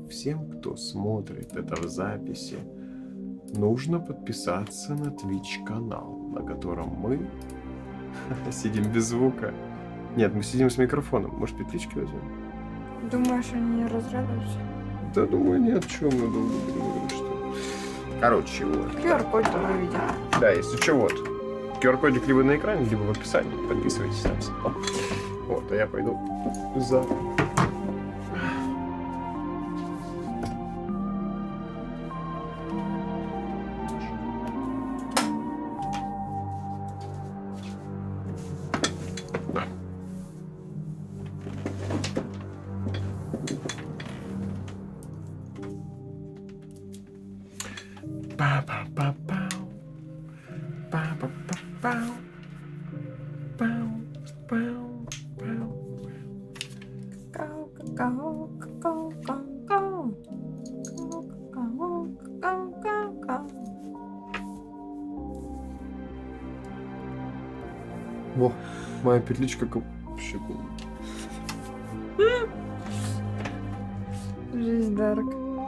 всем, кто смотрит это в записи, нужно подписаться на Twitch канал, на котором мы сидим без звука. Нет, мы сидим с микрофоном. Может, петлички возьмем? Думаешь, они не разрадуются? Да, думаю, нет, чего мы долго говорим, что... Короче, вот. QR-код давай видим. Да, если что, вот. QR-кодик либо на экране, либо в описании. Подписывайтесь там все. Вот, а я пойду за... Во, моя петличка как... Секунду. Жизнь дарк.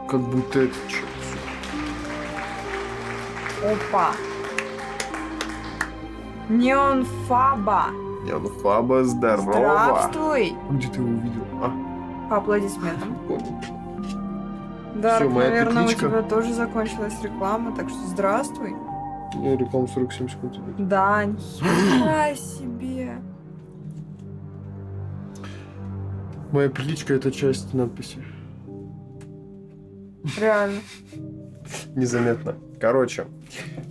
Как будто это что? Опа. Неон Фаба. Фаба, здорово. Здравствуй. Где ты его увидел? По аплодисментам. Понял. Дарк, Всё, моя наверное, петличка. у тебя тоже закончилась реклама, так что здравствуй. Я рекламу 47 секунд идет. Да, нихера себе. Моя петличка — это часть надписи. Реально. Незаметно. Короче,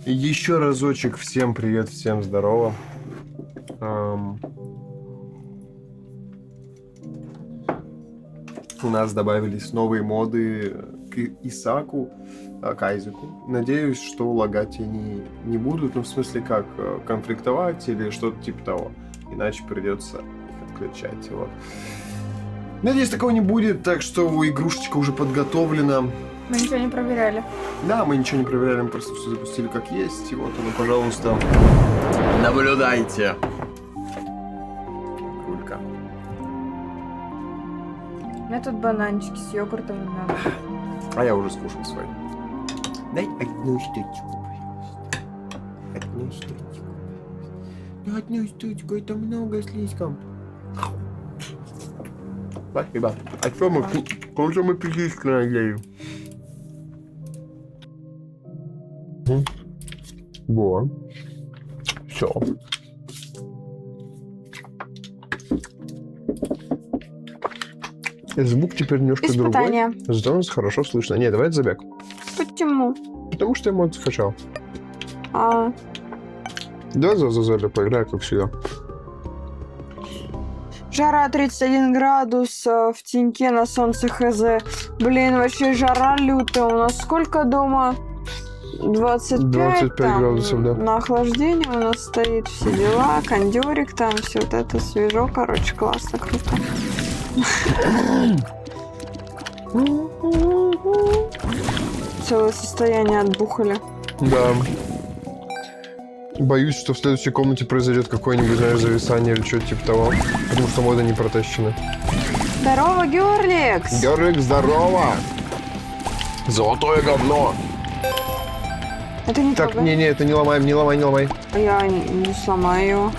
еще разочек всем привет, всем здорово. У нас добавились новые моды к Исаку, к Айзеку. Надеюсь, что лагать они не будут, ну в смысле как конфликтовать или что-то типа того. Иначе придется их отключать. Вот. Надеюсь, такого не будет, так что игрушечка уже подготовлена. Мы ничего не проверяли. Да, мы ничего не проверяли, мы просто все запустили как есть. И вот оно, пожалуйста, наблюдайте. Кулька. У меня тут бананчики с йогуртом и медом. А я уже скушал свой. Дай одну штучку, пожалуйста. Одну штучку. Ну, одну штучку, это много слишком. Спасибо. А что мы... Куда мы петличку надеем? Во. Все. Звук теперь немножко Испытание. другой. Зато нас хорошо слышно. Не, давай забег. Почему? Потому что я мод скачал. А, Да, за поиграю, как всегда. жара 31 градус, в теньке на солнце хз. Блин, вообще жара лютая. У нас сколько дома? 25, 25 там, градусов, да. На охлаждение у нас стоит, все дела, кондерик там, все вот это свежо, короче, классно, круто. Целое состояние отбухали. Да. Боюсь, что в следующей комнате произойдет какое-нибудь, знаешь, зависание или что-то типа того. Потому что моды не протащены. Здорово, Георгикс! Георгик, здорово! Золотое говно! Это не Так, трогай. не, это не ломаем, не ломай. Я не сломаю его.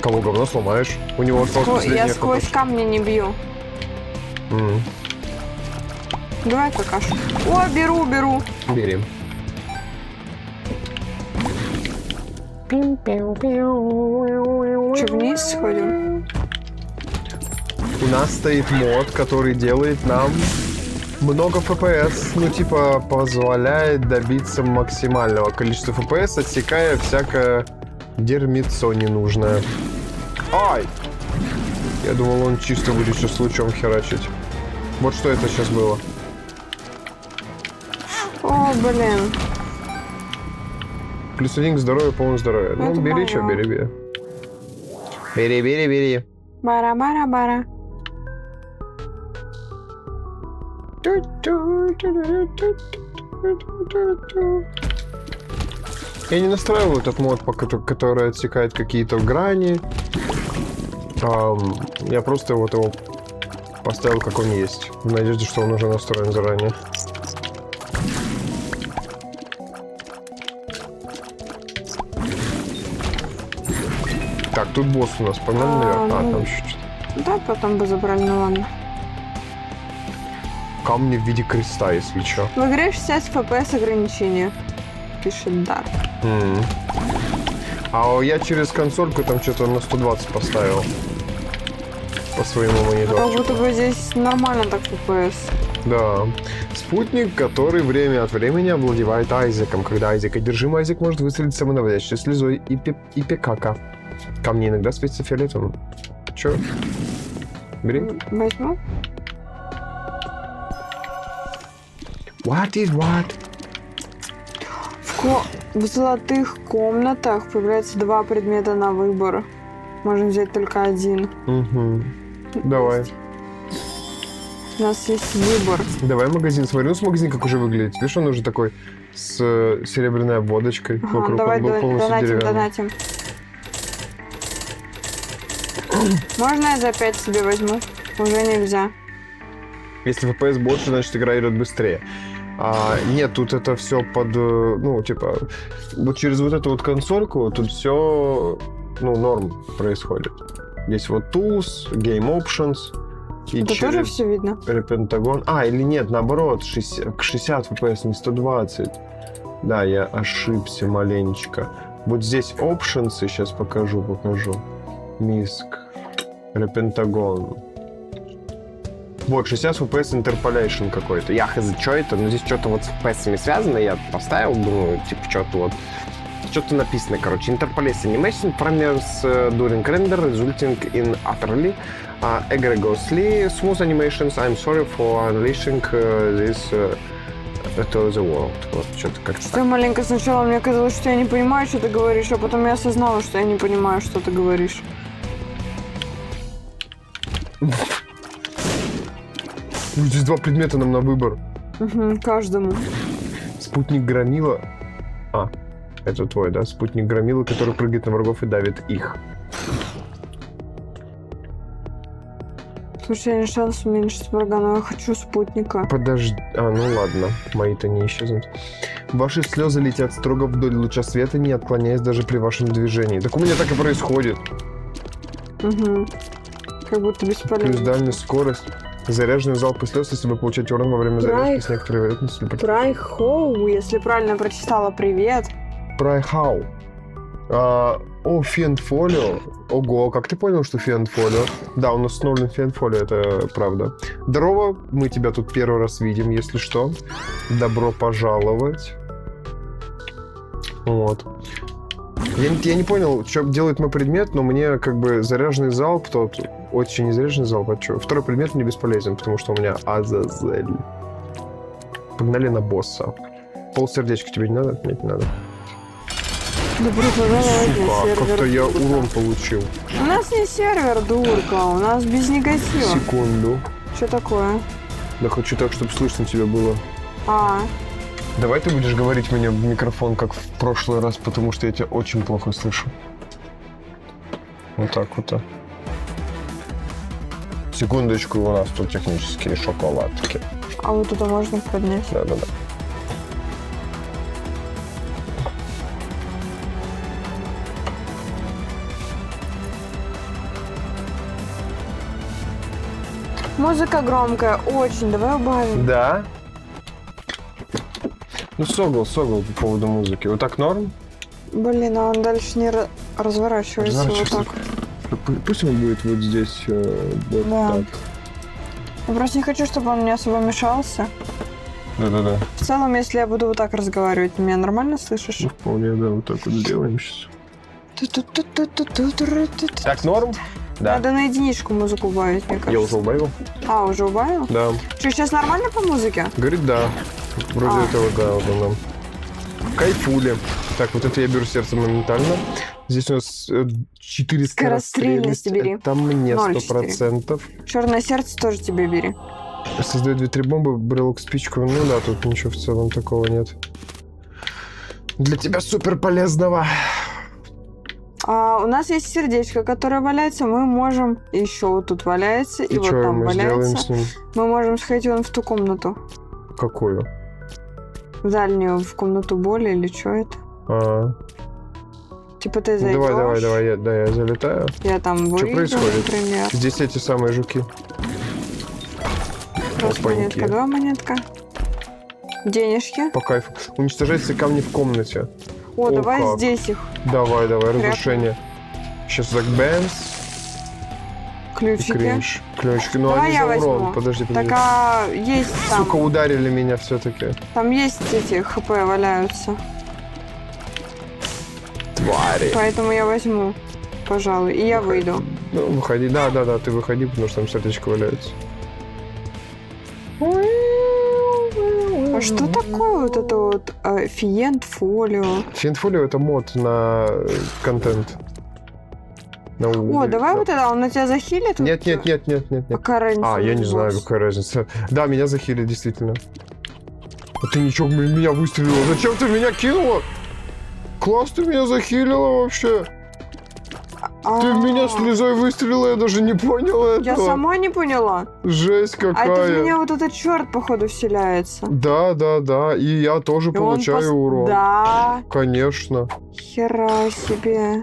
Кому говно сломаешь? У него осталось последнее Я сквозь хп. камни не бью. Давай какашу. О, беру. Бери. Че, вниз сходим? У нас стоит мод, который делает нам много FPS. Ну, типа, позволяет добиться максимального количества FPS, отсекая всякое дерьмецо ненужное. Ай! Я думал, он чисто будет сейчас лучом херачить. Вот что это сейчас было. О, блин. Плюс 1 к здоровью, полное здоровье. Ну, Это бери, моё. что, бери. Бери. Бара-бара-бара. Я не настраивал этот мод, который отсекает какие-то грани. Я просто вот его Поставил, как он есть. В надежде, что он уже настроен заранее. Так, тут босс у нас. Погнали наверх. Там чуть-чуть. Да, потом бы забрали, ну ладно. Камни в виде креста, если что. В игре 60 FPS ограничения. Пишет Dark. А я через консольку там что-то на 120 поставил. По своему монитору. Как будто бы здесь нормально так FPS. Да. Спутник, который время от времени овладевает Айзеком. Когда Айзек одержим, Айзек может выстрелить самонаводящей слезой и пикака. Камни иногда светятся фиолетовым. Чё? Бери. Возьму. What is what? В золотых комнатах появляется 2 предмета на выбор. Можем взять только один. Угу. Давай. У нас есть выбор. Давай магазин. Смотри, ну с магазин как уже выглядит. Видишь, он уже такой с серебряной обводочкой. Ага, Вокруг давай он был полностью деревянный. донатим. Можно я за 5 себе возьму? Уже нельзя. Если FPS больше, значит игра идет быстрее. Нет, тут это все под, ну, типа, вот через вот эту вот консольку тут все, ну, норм происходит. Есть вот Tools, Game Options. И Это тоже все видно? Пентагон. Или нет, наоборот, 60 FPS, не 120. Да, я ошибся маленечко. Вот здесь Options, сейчас покажу. Миск. Репентагон. Вот, 60 FPS Interpolation какой-то. Я хз, что это? Но здесь что-то вот с FPS связано. Я поставил, думаю, типа, что-то вот. Что-то написано, короче. Interpolation animation frames during render, resulting in utterly egregiously smooth animations. I'm sorry for unleashing this to the world. Вот, что-то как-то Что маленько сначала мне казалось, что я не понимаю, что ты говоришь, а потом я осознала, что я не понимаю, что ты говоришь. Здесь 2 предмета нам на выбор. Угу, каждому. Спутник Громила. Это твой, да? Спутник Громила, который прыгает на врагов и давит их. Слушай, не шанс уменьшить врага, но я хочу спутника. Подожди. Ну ладно. Мои-то не исчезнут. Ваши слезы летят строго вдоль луча света, не отклоняясь даже при вашем движении. Так у меня так и происходит. Угу. Как будто бесполезно. Плюс дальность, скорость. Заряженный залп слез, если вы получаете урон во время заряжки с некоторой вероятностью. Прайхоу, если правильно прочитала, привет. Прайхау. Фиендфолио. Ого, как ты понял, что Фиендфолио? Да, у нас установлен Фиендфолио, это правда. Здорово, мы тебя тут первый раз видим, если что. Добро пожаловать. Вот. Я не понял, что делает мой предмет, но мне как бы заряженный залп, тот очень не заряженный залп, а что? Второй предмет мне бесполезен, потому что у меня Азазель. Погнали на босса. Полсердечка тебе не надо? Нет, не надо. Добро пожаловать на Сука, сервер. как-то я урон получил. У нас не сервер, дурка, у нас без негатива. Секунду. Что такое? Да хочу так, чтобы слышно тебя было. Давай ты будешь говорить мне в микрофон, как в прошлый раз, потому что я тебя очень плохо слышу. Вот так вот. Секундочку, у нас тут технические шоколадки. А вот туда можно поднять? Да-да-да. Музыка громкая, очень, давай убавим. Да? Ну, согл по поводу музыки. Вот так норм? Блин, а он дальше не разворачивается вот так. Пусть он будет вот здесь, вот Да. так. Я просто не хочу, чтобы он не особо мешался. Да-да-да. В целом, если я буду вот так разговаривать, ты меня нормально слышишь? Ну, вполне, да, вот так вот сделаем сейчас. Так, норм? Да. Надо на единичку музыку убавить, мне кажется. Я уже убавил? Уже убавил? Да. Что, сейчас нормально по музыке? Говорит, да. Вроде этого, да, вот оно. Кайфули. Так, вот это я беру сердце моментально. Здесь у нас 4 Скорострельности бери. Это мне 0,4. 100%. Черное сердце тоже тебе бери. Создаю 2-3 бомбы, брелок, спичку. Ну да, тут ничего в целом такого нет. Для тебя супер полезного. У нас есть сердечко, которое валяется, мы можем... Еще вот тут валяется, и вот что там мы сделаем валяется. с ним? Мы можем сходить вон в ту комнату. Какую? В дальнюю, в комнату боли или что это? Типа ты зайдешь. Давай, я залетаю. Я там выйду, происходит? например. Здесь эти самые жуки. Раз Опаньки. монетка, два монетка. Денежки. По кайфу. Уничтожайте камни в комнате. О, давай как. здесь их. Давай, разрушение. Сейчас так бэмс и Ключики. кринж. Ключики. Ну Давай они я за урон. возьму. Подожди. Так, есть там. Сука, ударили меня все-таки. Там есть эти ХП валяются. Твари. Поэтому я возьму, пожалуй, и я выйду. Ну, выходи. Да, ты выходи, потому что там сердечко валяется. А что такое вот это вот фиент-фолио? Финтфолио — это мод на контент. На О, давай вот это, он на тебя захилит? Нет. Какая разница? Я не знаю, босс? какая разница. Да, меня захилит, действительно. А ты ничего, меня выстрелила. Зачем ты меня кинула? Класс, ты меня захилила вообще. Ты в меня слезой выстрелила, я даже не понял этого. Я сама не поняла. Жесть А какая. это в меня вот этот черт, походу, вселяется. Да. И я тоже И он получаю урон. Да, Конечно. хера себе.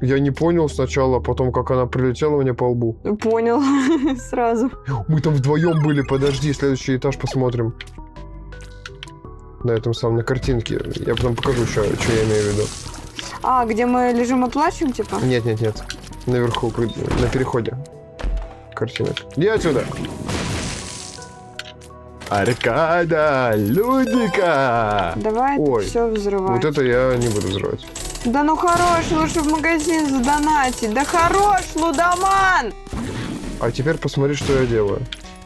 Я не понял сначала, а потом, как она прилетела мне по лбу. Понял сразу. Мы там вдвоем были, подожди, следующий этаж посмотрим. На этом самом, на картинке. Я потом покажу, что я имею в виду. Где мы лежим и плачем, типа? Нет. Наверху, на переходе. Картинок. Иди отсюда. Аркада, Людика. Давай Ой, все взрывать. Вот это я не буду взрывать. Да ну хорош, лучше в магазин задонатить. Да хорош, лудоман! А теперь посмотри, что я делаю.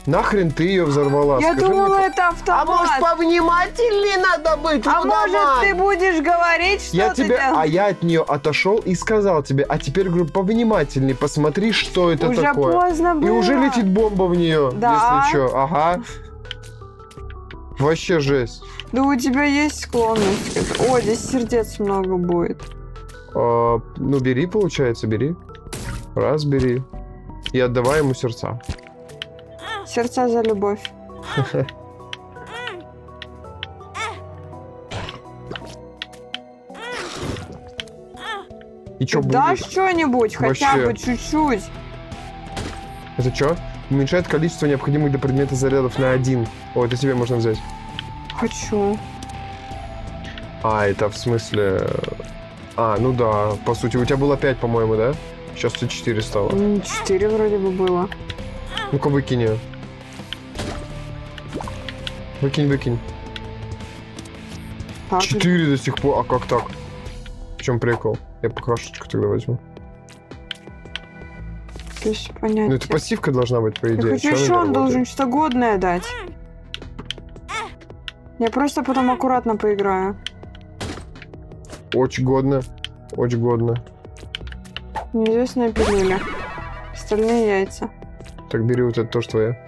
Нахрен ты ее взорвала? Я Скажи думала, мне, это автомат. А может, повнимательнее надо быть, А лудоман? может, ты будешь говорить, что Я ты тебе, делаешь? я от нее отошел и сказал тебе, а теперь говорю, повнимательней, посмотри, что это Уже такое. поздно было. И уже летит бомба в нее, Да. если что. Ага. Вообще жесть. Да у тебя есть склонность к этому. О, здесь сердец много будет. Ну, бери, получается, бери. Раз, бери. И отдавай ему сердца. Сердца за любовь. И что Да будет? что-нибудь, хотя Вообще. бы чуть-чуть. Это что? Уменьшает количество необходимых для предмета зарядов на 1. О, это тебе можно взять. Хочу. Это в смысле... ну да, по сути. У тебя было 5, по-моему, да? Сейчас у тебя 4 стало. 4 вроде бы было. Ну-ка, выкинь ее. Выкинь. Так, 4 до сих пор. А как так? В чем прикол? Я покашечку тогда возьму. без понятия. Ну, это пассивка должна быть, по Я идее. хочу Чё она еще, не он работает? должен что-то годное дать. Я потом аккуратно поиграю. Очень годно. Неизвестная пилюля. Остальные яйца. Так, бери вот это тоже твое.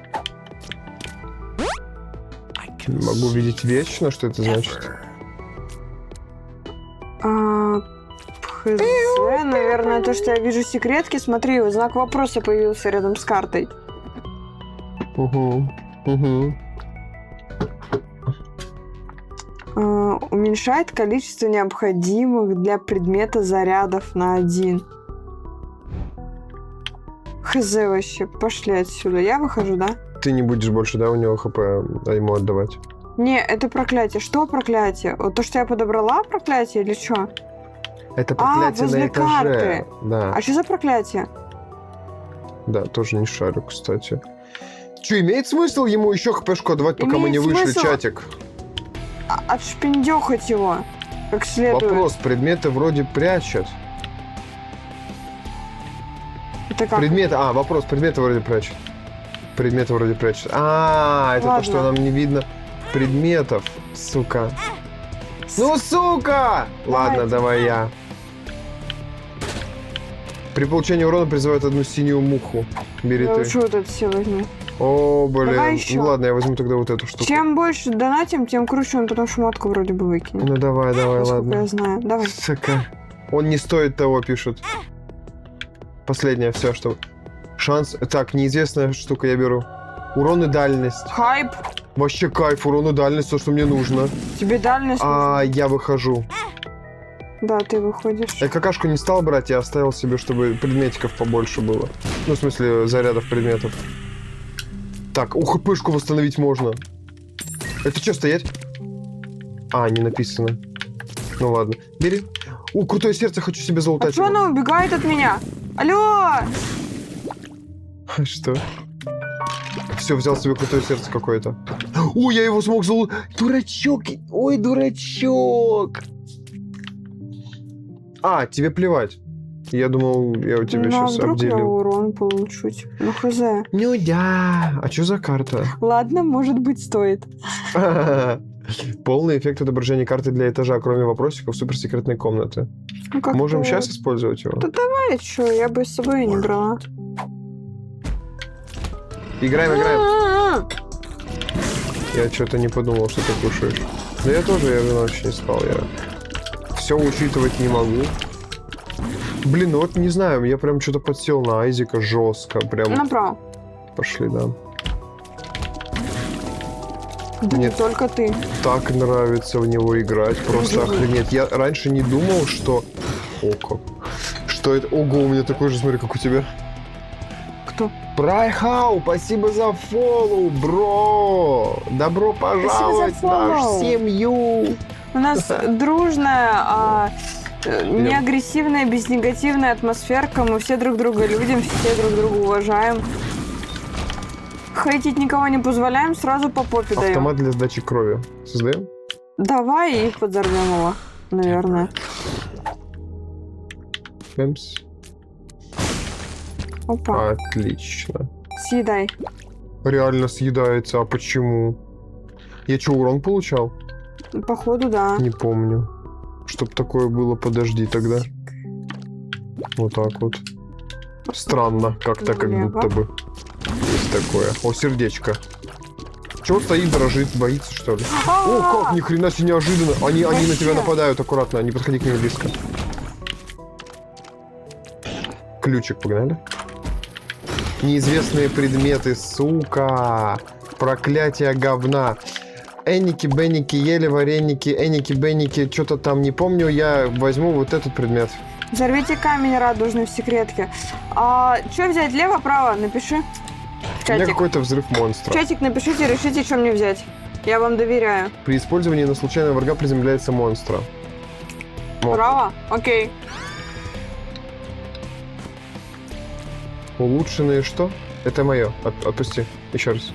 Могу видеть вечно, что это значит? Хз, наверное, то, что я вижу секретки. Смотри, вот знак вопроса появился рядом с картой. Угу. Уменьшает количество необходимых для предмета зарядов на 1. Хз вообще, пошли отсюда. Я выхожу, да? Ты не будешь больше, да, у него хп ему отдавать? Не, это проклятие. Что проклятие? Вот то, что я подобрала проклятие или что? Это проклятие возле на этаже. карты. Да. А что за проклятие? Да, тоже не шарю, кстати. Че, имеет смысл ему еще хпшку отдавать, пока мы не Имеет вышли, смысл. чатик? Отшпиндехать его. Как следует. Вопрос, предметы вроде прячут. Это как? Вопрос, предметы вроде прячут. Это Ладно. то, что нам не видно предметов, сука. Ну, сука! Ладно, давай я. При получении урона призывают одну синюю муху. Бери Я ты. лучше вот это все возьму. О, блин. Давай еще. Ну ладно, я возьму тогда вот эту штуку. Чем больше донатим, тем круче он потом шмотку вроде бы выкинет. Ну давай, Насколько ладно. я знаю. Давай. Сука. Он не стоит того, пишут. Последнее, все, что... Шанс... Так, неизвестная штука я беру. Урон и дальность. Хайп. Вообще кайф, урон и дальность, то, что мне нужно. Тебе дальность нужна? А я выхожу. Да, ты выходишь. Я какашку не стал брать, я оставил себе, чтобы предметиков побольше было. Ну, в смысле, зарядов предметов. Так, хпшку восстановить можно. Это что, стоять? А, не написано. Ну ладно. Бери. Крутое сердце, хочу себе А залутать. что она убегает от меня? Алло! Что? Все, взял себе крутое сердце какое-то. Ой, я его смог залутать. Дурачок! Ой, дурачок! А, тебе плевать. Я думал, я у тебя Ну, а сейчас вдруг я обделил. урон получу, типа, ну хз. Ну да. А что за карта? Ладно, может быть, стоит. Полный эффект отображения карты для этажа, кроме вопросиков суперсекретной комнаты. Ну, как-то- Можем сейчас использовать его? Да давай, что, я бы с собой и не брала. Играем. Я что-то не подумал, что ты кушаешь. Да я тоже, я ночью не спал. Я все учитывать не могу. Блин, ну вот не знаю, я прям что-то подсел на Айзека жестко. Прям Направо. пошли, да. Да не Нет. только ты. Так нравится в него играть. Просто Мгм. охренеть. Я раньше не думал, что... О, как. Что это? Ого, у меня такой же, смотри, как у тебя. Кто? Прайхау, спасибо за фоллоу, бро! Добро пожаловать в нашу фоллоу. семью! У нас дружная, не агрессивная, безнегативная атмосферка. Мы все друг друга любим, все друг друга уважаем. Хейтить никого не позволяем, сразу по попе даем. Автомат для сдачи крови. Создаем? Давай и подорвем его, наверное. Эмс. Опа, Отлично. съедай. Реально съедается, а почему? Я что, урон получал? Походу, да. Не помню. Чтоб такое было, подожди тогда. Вот так вот. Странно, как-то как Влево. будто бы. Есть такое. О, сердечко. Чего стоит, дрожит, боится, что ли? О, как, ни хрена себе неожиданно. Они на Вообще. тебя нападают, аккуратно, не подходи к ним близко. Ключик, погнали. Неизвестные предметы, сука. Проклятие говна. Энники-бенники, ели вареники, энники-бенники, что-то там не помню. Я возьму вот этот предмет. Взорвите камень радужный в секретке. Что взять? Лево-право? Напиши. В У меня чатик. какой-то взрыв В монстра. чатик напишите, решите, что мне взять. Я вам доверяю. При использовании на случайного врага приземляется монстра. Вот. Право? Окей. Улучшенные что? Это мое. Отпусти. Еще раз.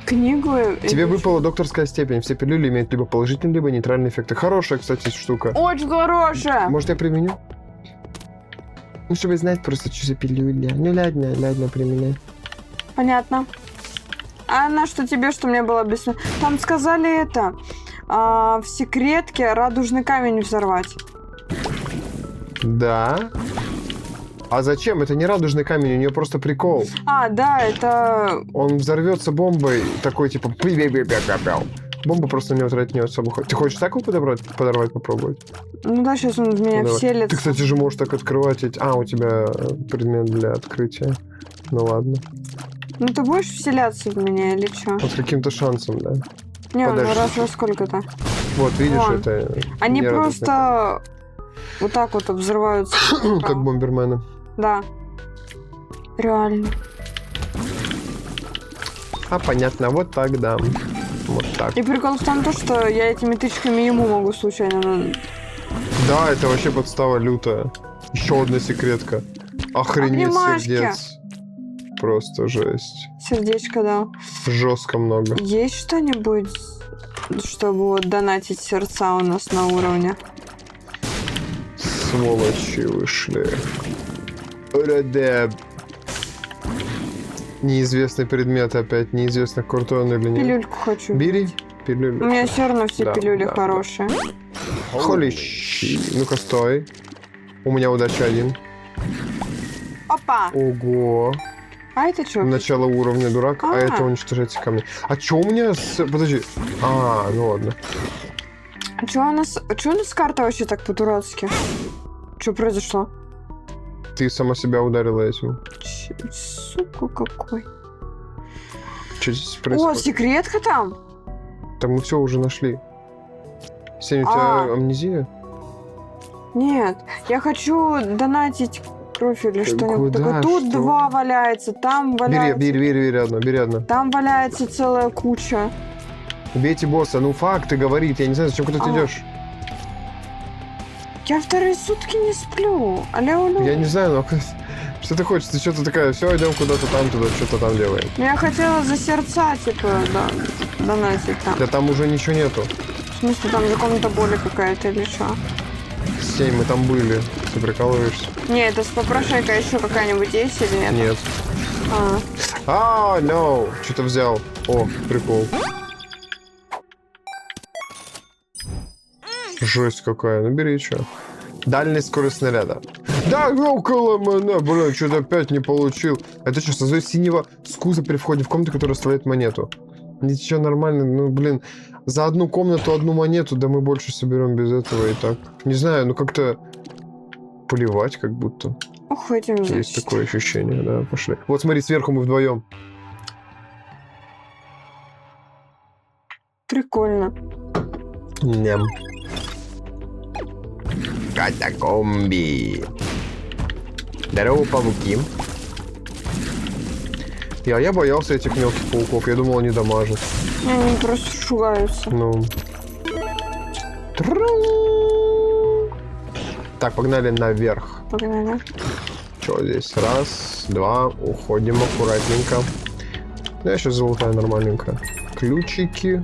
Книгу. Тебе выпала докторская степень. Все пилюли имеют либо положительные, либо нейтральные эффекты. Хорошая, кстати, штука. Очень хорошая. Может, я применю? Ну, чтобы знать просто, что за пилюля. Ну, ладно, применяй. Понятно. А на что тебе, что мне было без... Там сказали это. В секретке радужный камень взорвать. Да. А зачем? Это не радужный камень, у нее просто прикол. Да, это... Он взорвется бомбой, такой типа... пи-пи-пи-пи-пи-пи. Бомба просто не тратит не особо. Ты хочешь так его подорвать, попробовать? Ну да, сейчас он в меня Ну, давай. вселится. Ты, кстати, же можешь так открывать эти... у тебя предмет для открытия. Ну ладно. Ну ты будешь вселяться в меня или что? Вот с каким-то шансом, да? Не, ну Подожди. раз во сколько-то. Вот, видишь, Вон. это... Они не радужный просто вот так вот взрываются. камень. Как бомбермены. Да. Реально. Понятно, вот так, да. Вот так. И прикол в том, что я этими тычками ему могу случайно... Да, это вообще подстава лютая. Еще одна секретка. Охренеть, Обнимашки. сердец. Просто жесть. Сердечко дал. Жестко много. Есть что-нибудь, чтобы вот донатить сердца у нас на уровне? Сволочи вышли. Редеб. Неизвестный предмет опять. Неизвестно, крутой он или нет. Пилюльку хочу. Бери взять. пилюлю. У меня все равно все Да, пилюли да, хорошие. Холи щи. Ну-ка, стой. У меня удача 1. Опа! Ого. А это что? Начало уровня, дурак. А это уничтожайте камни. А чё у меня с... Подожди. Ну ладно. А чё у нас карта вообще так по-дурацки? Что произошло? Ты сама себя ударила этим. Сука какой. Что здесь О, происходит? секретка там? Там мы все уже нашли. Сеня, у А. тебя амнезия? Нет, я хочу донатить кровь или что-нибудь. Куда? Только тут Что? 2 валяется, там валяется... Бери одно, бери одно. Там валяется целая куча. Убейте босса, ну факты говорит, я не знаю, зачем куда ты А. идешь. Я вторые сутки не сплю. Алло. Я не знаю, но что ты хочешь? Ты что-то такая, все, идем куда-то там, туда, что-то там делаем. Я хотела за сердца, типа, да, донатить там. Да там уже ничего нету. В смысле, там же комната боли какая-то или что? Сень, мы там были. Ты прикалываешься? Не, это с попрошайкой еще какая-нибудь есть или нет? Нет. No. Что-то взял. О, прикол. Жесть какая. Ну бери, что. Дальность скорость снаряда. Да, около меня, блин, что-то опять не получил. Это что, создает синего скуза при входе в комнату, которая оставляет монету? Ничего, нормально, ну, блин, за одну комнату одну монету, да мы больше соберем без этого и так. Не знаю, ну как-то поливать как будто. Ох, этим Есть значит. такое ощущение, да, пошли. Вот смотри, сверху мы вдвоем. Прикольно. Ням. Катакомби. Здорово, пауки. Я боялся этих мелких пауков. Я думал, они дамажат. Они просто шугаются. Ну. Тру. Так, погнали наверх. Погнали. Что здесь? Раз, два. Уходим аккуратненько. Ну, я сейчас залутаю нормальненько. Ключики.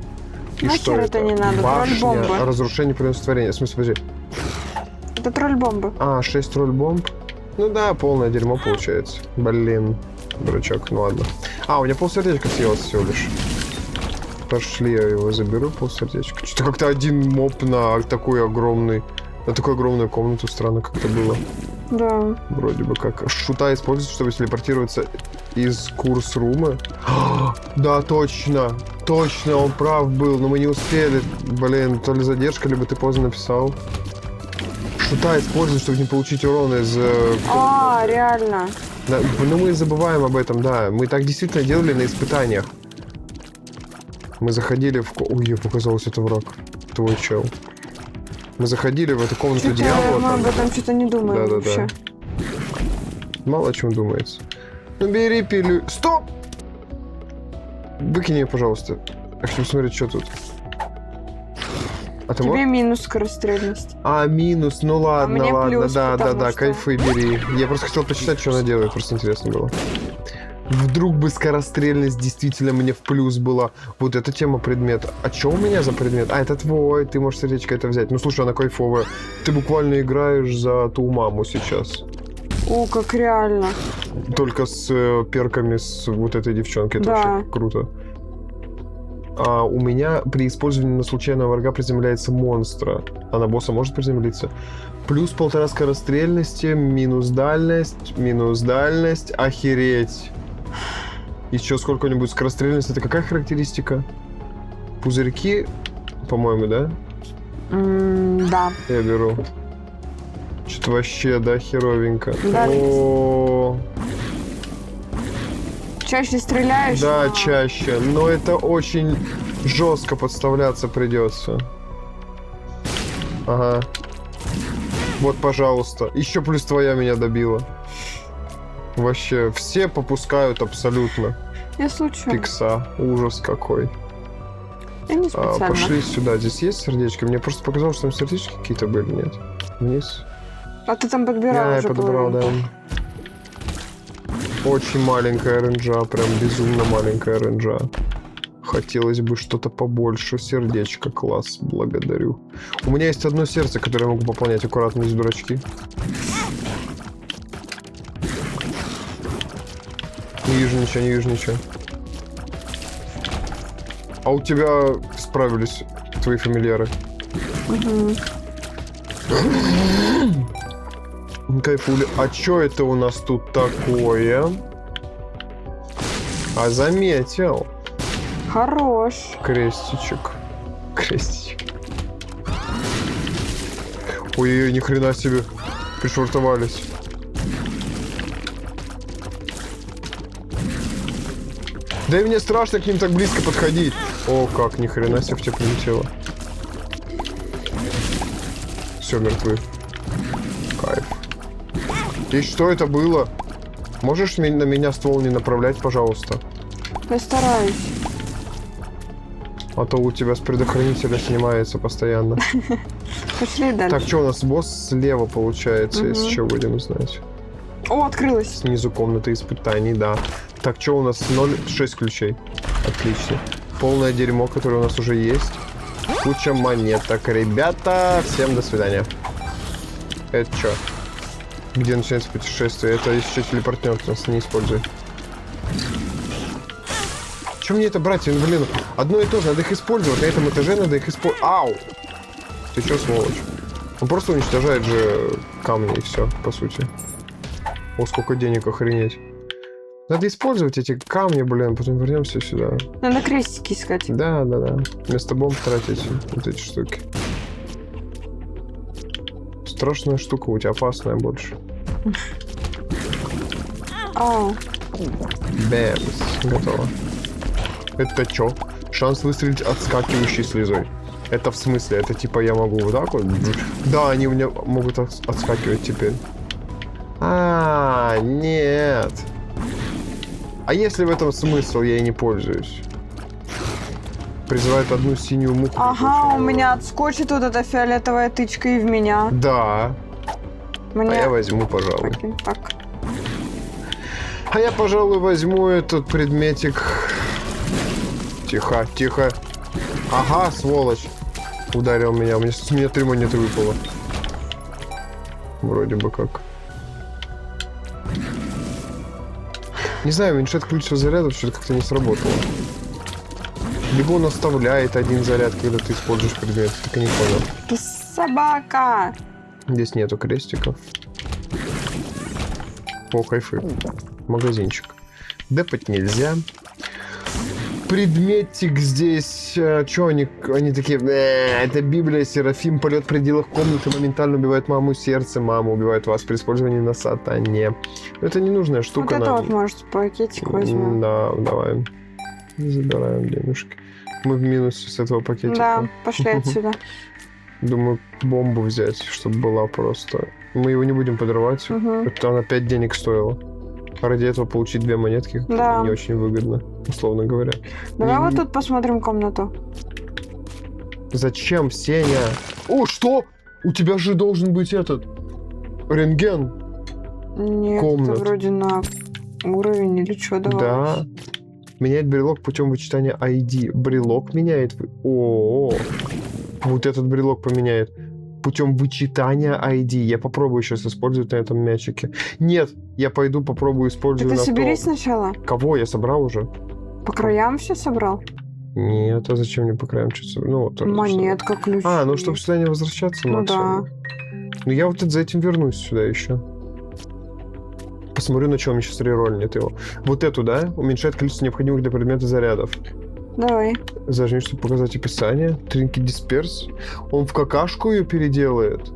И Нахер что это не надо? Башня, Тролль-бомба. разрушение приносит творение. В смысле, подожди. Это тролль-бомба. 6 тролль-бомб. Ну да, полное дерьмо получается. Блин, дурачок, ну ладно. У меня полсердечка съелось всего лишь. Пошли, я его заберу, полсердечка. Что-то как-то один моб на такой огромный... На такую огромную комнату странно как-то было. Да. Вроде бы как. Шута используется, чтобы телепортироваться из курс-рума. Да, точно. Точно, он прав был, но мы не успели. Блин, то ли задержка, либо ты поздно написал. Шута используют, чтобы не получить урон из... Реально. Да, ну мы забываем об этом, да. Мы так действительно делали на испытаниях. Мы заходили в... Ой, мне показалось, это враг. Твой чел. Мы заходили в эту комнату дьявола. Мы об этом что-то не думаем Да-да-да. вообще. Мало о чем думается. Ну бери пилю... Стоп! Выкини ее, пожалуйста. Я хочу посмотреть, что тут. А ты Тебе можешь? минус скорострельность. Минус, ну ладно, мне ладно, плюс, да, потому что- кайфы бери. Я просто хотел почитать, что она делает, просто интересно было. Вдруг бы скорострельность действительно мне в плюс была. Вот эта тема предмета. А что у меня за предмет? Это твой, ты можешь сердечко это взять. Ну слушай, она кайфовая. Ты буквально играешь за ту маму сейчас. О, как реально. Только с перками с вот этой девчонки. Это Да. вообще круто. У меня при использовании на случайного врага приземляется монстра. А на босса может приземлиться. Плюс 1,5 скорострельности, минус дальность. Охереть. Еще сколько-нибудь скорострельность. Это какая характеристика? Пузырьки, по-моему, да? Да. Я беру. Что-то вообще, да, херовенько. Да. О, Чаще стреляешь? да, но- чаще. Но это очень жестко подставляться придется. Ага. Вот, пожалуйста. Еще плюс твоя меня добила. Вообще, все попускают абсолютно. Я случайно. Пикса. Ужас какой. Я не специально. Пошли сюда. Здесь есть сердечки? Мне просто показалось, что там сердечки какие-то были. Нет. Вниз. А ты там подбирал Я уже подобрал, да. половинку. Очень маленькая ренджа, прям безумно маленькая ренджа. Хотелось бы что-то побольше. Сердечко, класс, благодарю. У меня есть одно сердце, которое я могу пополнять. Аккуратно, здесь дурачки. Не вижу ничего. А у тебя справились твои фамильяры? Кайфули. А чё это у нас тут такое? Заметил. Хорош. Крестичек. Ой-ой-ой, ни хрена себе. Пришвартовались. Да и мне страшно к ним так близко подходить. О, как, ни хрена себе в тебя прилетело. Все, мертвы. Кайф. И что это было? Можешь на меня ствол не направлять, пожалуйста? Я стараюсь. А то у тебя с предохранителя снимается постоянно. Пошли дальше. Так, что у нас босс слева получается, если что, будем знать. О, открылась. Снизу комната испытаний, да. Так, что у нас? 6 ключей. Отлично. Полное дерьмо, которое у нас уже есть. Куча монеток. Ребята, всем до свидания. Это что? Где начинается путешествие? Это еще телепортнет нас, не используй. Чем мне это брать? Ну, блин, одно и то же, надо их использовать. На этом этаже надо их использовать. Ау! Ты что, сволочь? Он просто уничтожает же камни и все, по сути. О, сколько денег, охренеть. Надо использовать эти камни, блин, потом вернемся сюда. Надо крестики искать. Да. Вместо бомб тратить вот эти штуки. Страшная штука, у тебя опасная больше. Ау. Бэмс. Готово. Это чё? Шанс выстрелить отскакивающей слезой. Это в смысле? Это типа я могу вот так вот? Да, они у меня могут отскакивать теперь. Нет. А если в этом смысл, я и не пользуюсь? Призывает одну синюю муху. Ага, у меня отскочит вот эта фиолетовая тычка и в меня. Да. Мне... А я возьму, пожалуй. Так. А я, пожалуй, возьму этот предметик. Тихо, тихо. Ага, сволочь. Ударил меня. С меня 3 монеты выпало. Вроде бы как. Не знаю, уменьшает количество зарядов, что-то как-то не сработало. Либо он оставляет один заряд, когда ты используешь предмет. Так и не понял. Ты собака! Здесь нету крестиков. О, кайфы. Магазинчик. Депать нельзя. Предметик здесь... Чё они такие... это Библия, Серафим, полет в пределах комнаты, моментально убивает маму сердце, мама убивает вас при использовании на сатане. Это ненужная штука. Вот это вот, может, пакетик возьмем. Да, давай. Забираем денежки. Мы в минусе с этого пакетика. Да, пошли отсюда. Думаю, бомбу взять, чтобы была просто... Мы его не будем подрывать. Это она 5 денег стоила. Ради этого получить 2 монетки да. Не очень выгодно, условно говоря. Давай вот тут посмотрим комнату. Зачем, Сеня? О, что? У тебя же должен быть этот... рентген. Нет, комнат. это вроде на уровень или что, давай. Да. Меняет брелок путем вычитания ID. Брелок меняет... О, вот этот брелок поменяет. Путем вычитания ID. Я попробую сейчас использовать на этом мячике. Нет, я пойду попробую использовать Ты на соберись то. сначала. Кого? Я собрал уже. По краям все собрал? Нет, а зачем мне по краям что-то собрать? Ну, вот, монетка, ключ. ну чтобы сюда не возвращаться. Ну максимум. да. Ну я вот за этим вернусь сюда еще. Посмотрю, на чем мне сейчас реролнет его. Вот эту, да? Уменьшает количество необходимых для предмета зарядов. Давай. Зажми, чтобы показать описание. Тринки дисперс. Он в какашку ее переделает.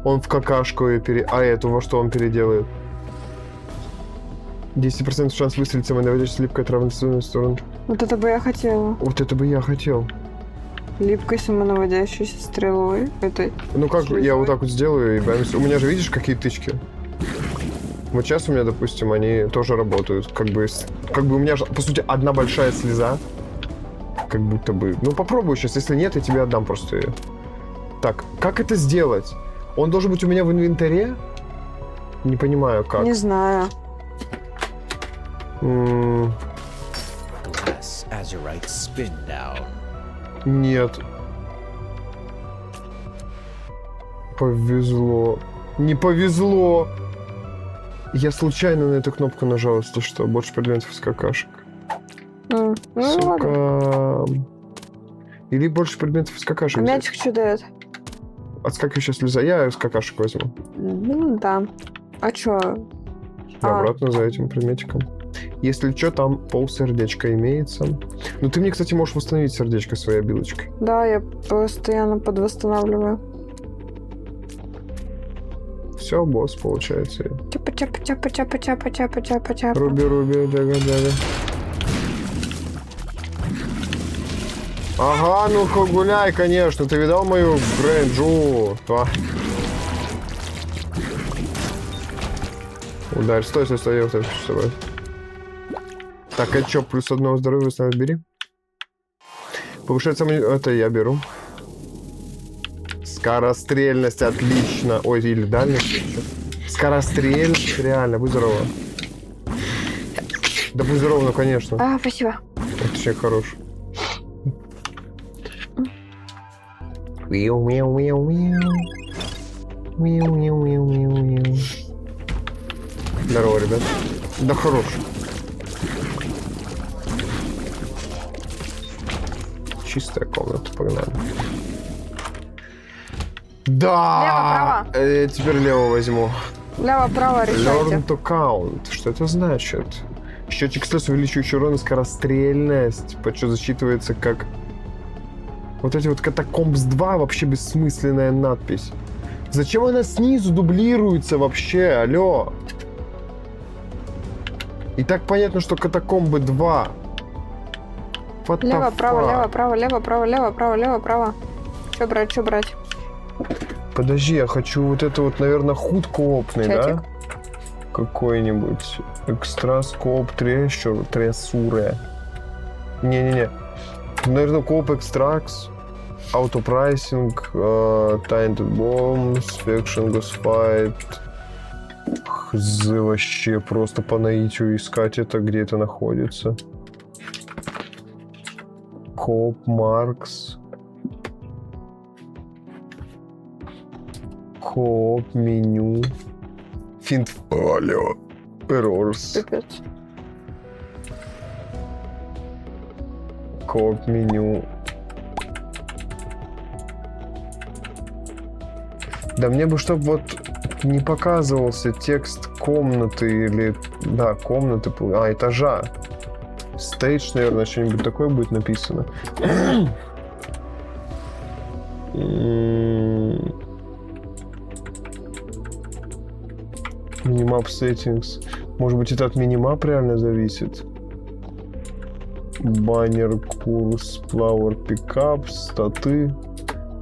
Он в какашку ее А эту во что он переделает? 10% шанс выстрелить самонаводящей липкой от равноценной стороны. Вот это бы я хотела. Вот это бы я хотел. Липкой самонаводящейся стрелой. Этой. Ну как, слезой. я вот так вот сделаю и бамс. У меня же, видишь, какие тычки? Вот сейчас у меня, допустим, они тоже работают. Как бы у меня же, по сути, одна большая слеза. Как будто бы. Ну, попробую сейчас. Если нет, я тебе отдам просто ее. Так, как это сделать? Он должен быть у меня в инвентаре? Не понимаю, как. Не знаю. Press Azurite spin down. Нет. Повезло. Не повезло. Я случайно на эту кнопку нажал, если что. Больше предметов из какашек. Ну, ладно. Сука. Или больше предметов из какашек. А взять. мячик что дает? Отскакивающая слеза. Я из какашек возьму. Ну, да. А чё? Обратно за этим предметиком. Если что, там полсердечка имеется. Ну, ты мне, кстати, можешь восстановить сердечко своей обилочкой. Да, я постоянно подвосстанавливаю. Все, босс, получается. Чапа-чапа-чапа-чапа-чапа-чапа-чапа-чапа. Руби, дяга. Ага, ну-ка гуляй, конечно. Ты видал мою Грэнджу? Ударь, стой, я вот это с тобой. Так, а чё, плюс одного здоровья восстановить бери. Повышается это я беру. Скорострельность, отлично. Ой, или дальность. Скорострельность, реально, будь здорова. Да будь здорова, ну конечно. Спасибо. Это вообще хорош. Здорово, ребят. Да хорош. Чистая комната, погнали. Да! Лево-право. Теперь лево возьму. Лево-право решайте. Learn to count. Что это значит? Счетчик стресс, увеличивающий урон и скорострельность. Почему засчитывается как... Вот эти вот Catacombs 2 вообще бессмысленная надпись. Зачем она снизу дублируется вообще? Алло. И так понятно, что Катакомбы 2. Лево-право, лево-право, лево-право, лево-право, лево-право. Что брать? Подожди, я хочу вот это вот, наверное, худ коопный, Чатик. да? Какой-нибудь. Экстра скоп тресуре. Не-не-не. Наверное, кооп экстракс. Аутопрайсинг. Tainted Bombs. Faction Ghost Fight. Хз, вообще просто по наитию искать это, где это находится. Кооп Маркс. Кооп меню. Финт. Алло. Errors. Пипец. Кооп меню. Да мне бы, чтобы вот не показывался текст комнаты или... Да, комнаты. Этажа. Стейдж, наверное, что-нибудь такое будет написано. Minimap settings. Может быть, это от минимап реально зависит? Баннер, курс, flower pickup, статы.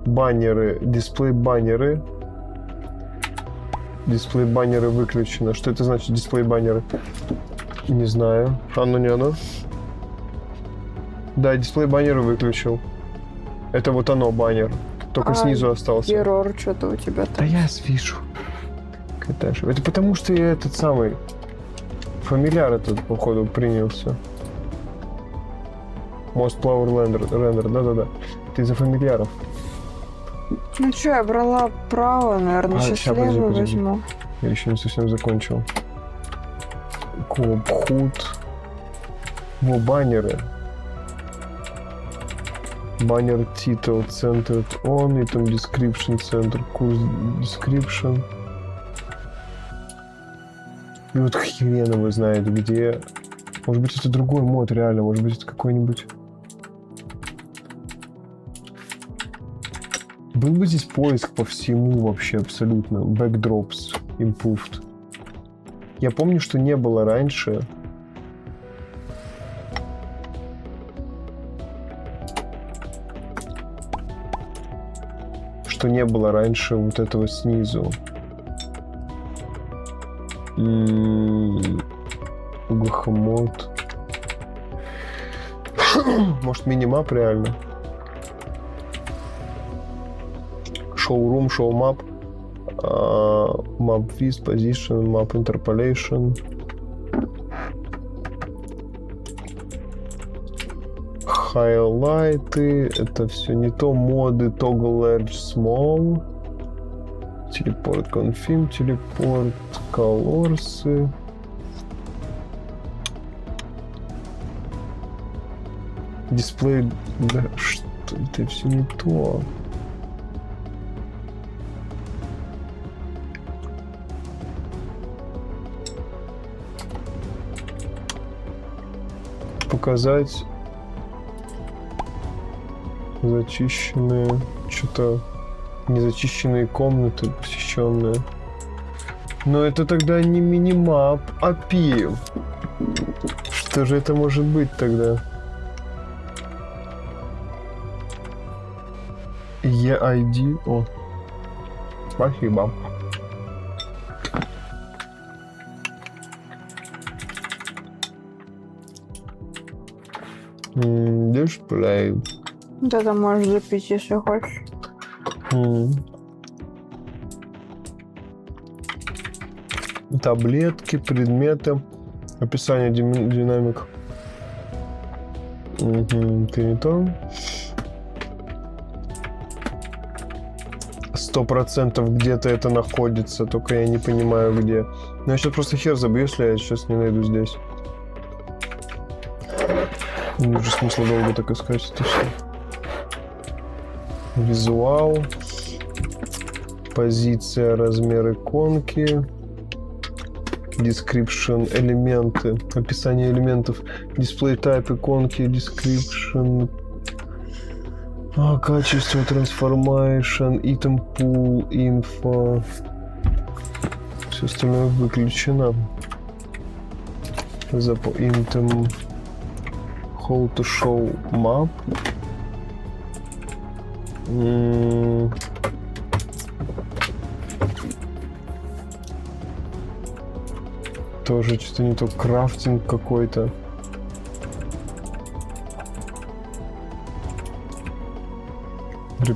Баннеры, дисплей баннеры. Дисплей баннеры выключено. Что это значит, дисплей баннеры? Не знаю. Оно не оно? Да, дисплей баннера выключил. Это вот оно, баннер. Только снизу остался. Ерор, что-то у тебя Да там. я вижу. Это потому, что я этот самый фамильяр этот, походу, принялся. Most Flower Render, да-да-да. Ты за фамильяров. Ну что, я брала право, наверное, сейчас ща, лево подожди. возьму. Я еще не совсем закончил. Коп, худ. Во, баннеры. Баннер title centered on, и там description center, курс description. И вот хрен его знает где. Может быть, это другой мод реально, может быть, это какой-нибудь... Был бы здесь поиск по всему вообще абсолютно. Backdrops improved. Я помню, что не было раньше. Что не было раньше вот этого снизу. Гахамот. Может, минимап реально? Showroom, showmap. Map viz, position, map interpolation. Хайлайты. Это все не то. Моды toggle large small. Телепорт confirm, телепорт colors. Дисплей. Да что это все не то. показать зачищенные, что-то незачищенные комнаты, посещенные. Но это тогда не минимап, а пи. Что же это может быть тогда? EID. О, спасибо. Дисплей. Вот это можешь запить, если хочешь. Таблетки, предметы, описание динамик. Ты не то. 100% где-то это находится, только я не понимаю где. Но я сейчас просто хер забью, если я сейчас не найду здесь. Не вижу смысла долго так искать это все. Визуал. Позиция, размер иконки. Description, элементы. Описание элементов. Display type иконки. Description. Качество, transformation, item pool, info. Все остальное выключено. Item. How to show map. Тоже что-то не то. Крафтинг какой-то.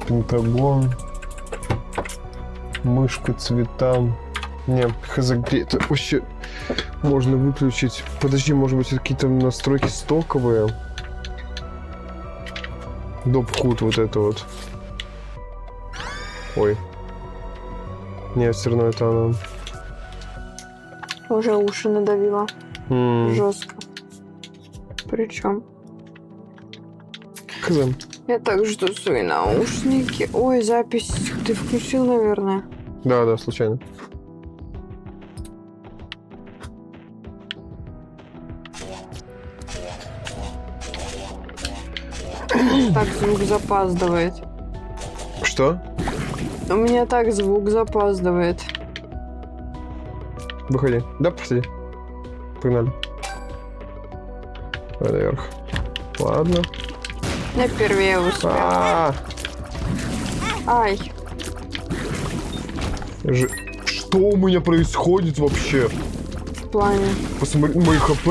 Пентагон. Мышка, цвета. Не, хз, где это вообще можно выключить? Подожди, может быть, это какие-то настройки стоковые? Доп-худ вот это вот. Ой. Не, все равно это она. Уже уши надавила. Жестко. Причем. Хз. Я так жду свои наушники. Ой, запись ты включил, наверное. Да, случайно. Так звук запаздывает. Что? У меня так звук запаздывает. Выходи. Да, посиди. Погнали. Наверх. Ладно. Я первее успела. Ай. Что у меня происходит вообще? В плане. Посмотри на мои хп.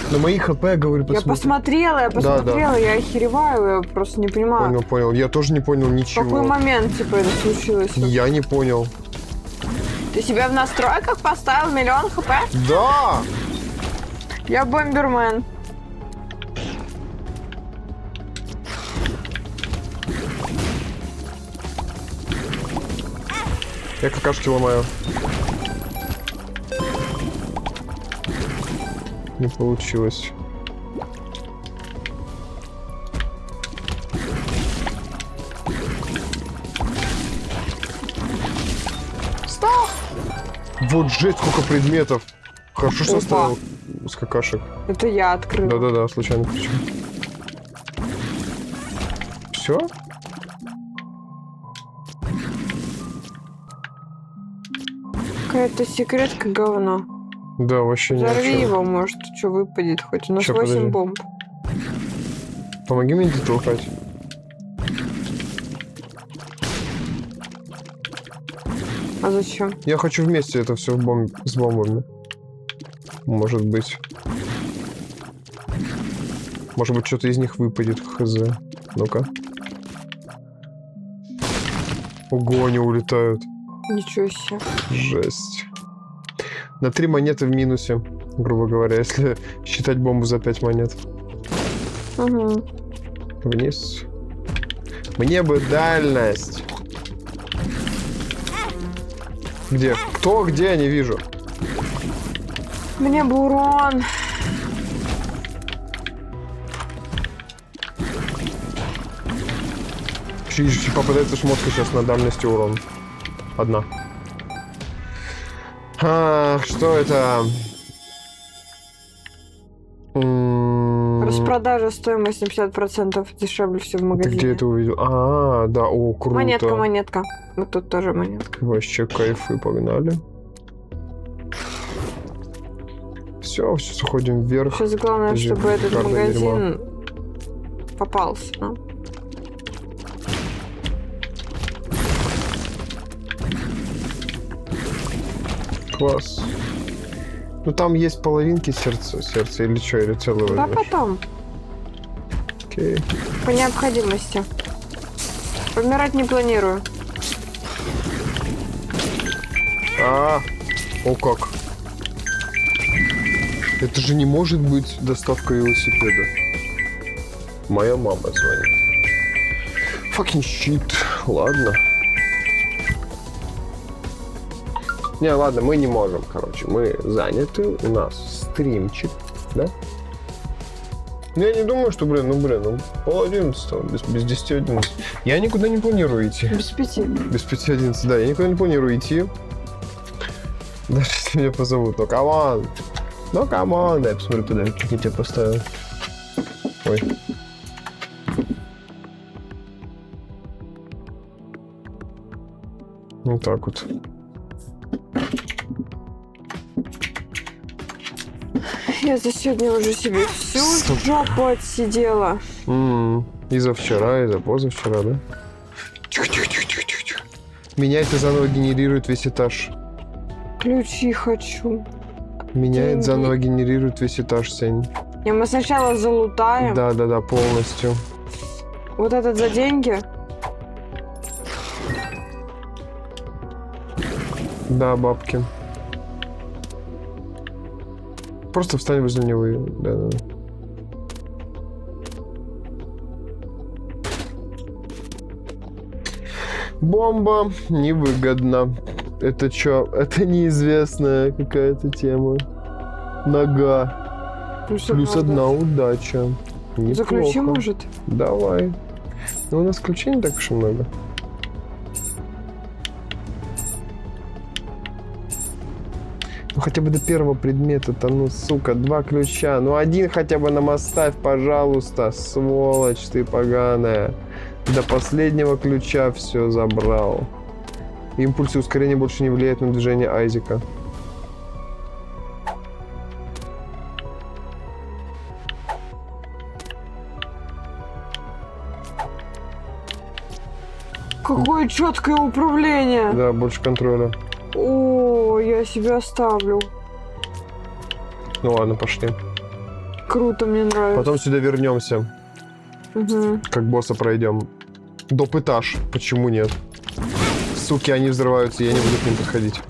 На мои хп, я говорю, посмотри. Я посмотрела, я охереваю, я просто не понимаю. Понял. Я тоже не понял ничего. В какой момент, типа, это случилось? Я не понял. Ты себе в настройках поставил 1 000 000 хп? Да! Я бомбермен. Я какашки ломаю. Не получилось. Стоп! Вот жесть, сколько предметов. Хорошо, что Опа. оставил с какашек. Это я открыла. Да-да-да, случайно включил. Все? Какая-то секретка говно. Да, вообще не. Взорви его, может, что выпадет хоть. У нас Чё, 8 подожди. бомб. Помоги мне детолкать. А зачем? Я хочу вместе это все с бомбами. Может быть. Может быть, что-то из них выпадет, хз. Ну-ка. Ого, они улетают. Ничего себе. Жесть. На 3 монеты в минусе, грубо говоря, если считать бомбу за 5 монет. Угу. Вниз. Мне бы дальность. Где? Кто? Где? Я не вижу. Мне бы урон. Попадается шмотка сейчас на дальности урон. Одна. Ах, что это? Распродажа, стоимость на 50% дешевле все в Ты магазине. где это увидел? А, да, о, круто. Монетка, монетка. Вот тут тоже монетка. Вообще кайфы, погнали. Все, сейчас уходим вверх. Сейчас главное, Подожди, чтобы этот шикарное магазин попался. Ну. Класс. Ну там есть половинки сердца или что, или целую Да возьмешь? потом, Окей. по необходимости. Помирать не планирую. О как. Это же не может быть доставка велосипеда. Моя мама звонит. Fucking shit. Ладно. Не, ладно, мы не можем, короче. Мы заняты. У нас стримчик, да? Ну, я не думаю, что, ну, 10:30, без 10:11. Я никуда не планирую идти. Без 5. Без 5:11, да, я никуда не планирую идти. Даже если меня позовут. Ну, камон! Ну, камон! Дай я посмотрю, подожди, как я тебя поставил. Ой. Вот так вот. Я за сегодня уже себе всю жопу отсидела. И за вчера, и за позавчера, да? Тихо. Меня это заново генерирует весь этаж. Ключи хочу. Меня это Деньги. заново генерирует весь этаж, Сень. Не, мы сначала залутаем. Да, полностью. Вот этот за деньги. Да, бабки. Просто встань возле него и... Да. Бомба невыгодно. Это чё? Это неизвестная какая-то тема. Нога. Плюс одна удача. За ключи, Неплохо. может? Давай. Но у нас ключей не так уж и много. Ну хотя бы до первого предмета-то, ну сука, 2 ключа. Ну один хотя бы нам оставь, пожалуйста, сволочь ты поганая. До последнего ключа все забрал. Импульсы ускорения больше не влияют на движение Айзека. Какое четкое управление. Да, больше контроля. О, я себя оставлю. Ну ладно, пошли. Круто, мне нравится. Потом сюда вернемся. Угу. Как босса пройдем. Доп. Этаж. Почему нет? Суки, они взрываются, я не буду к ним подходить.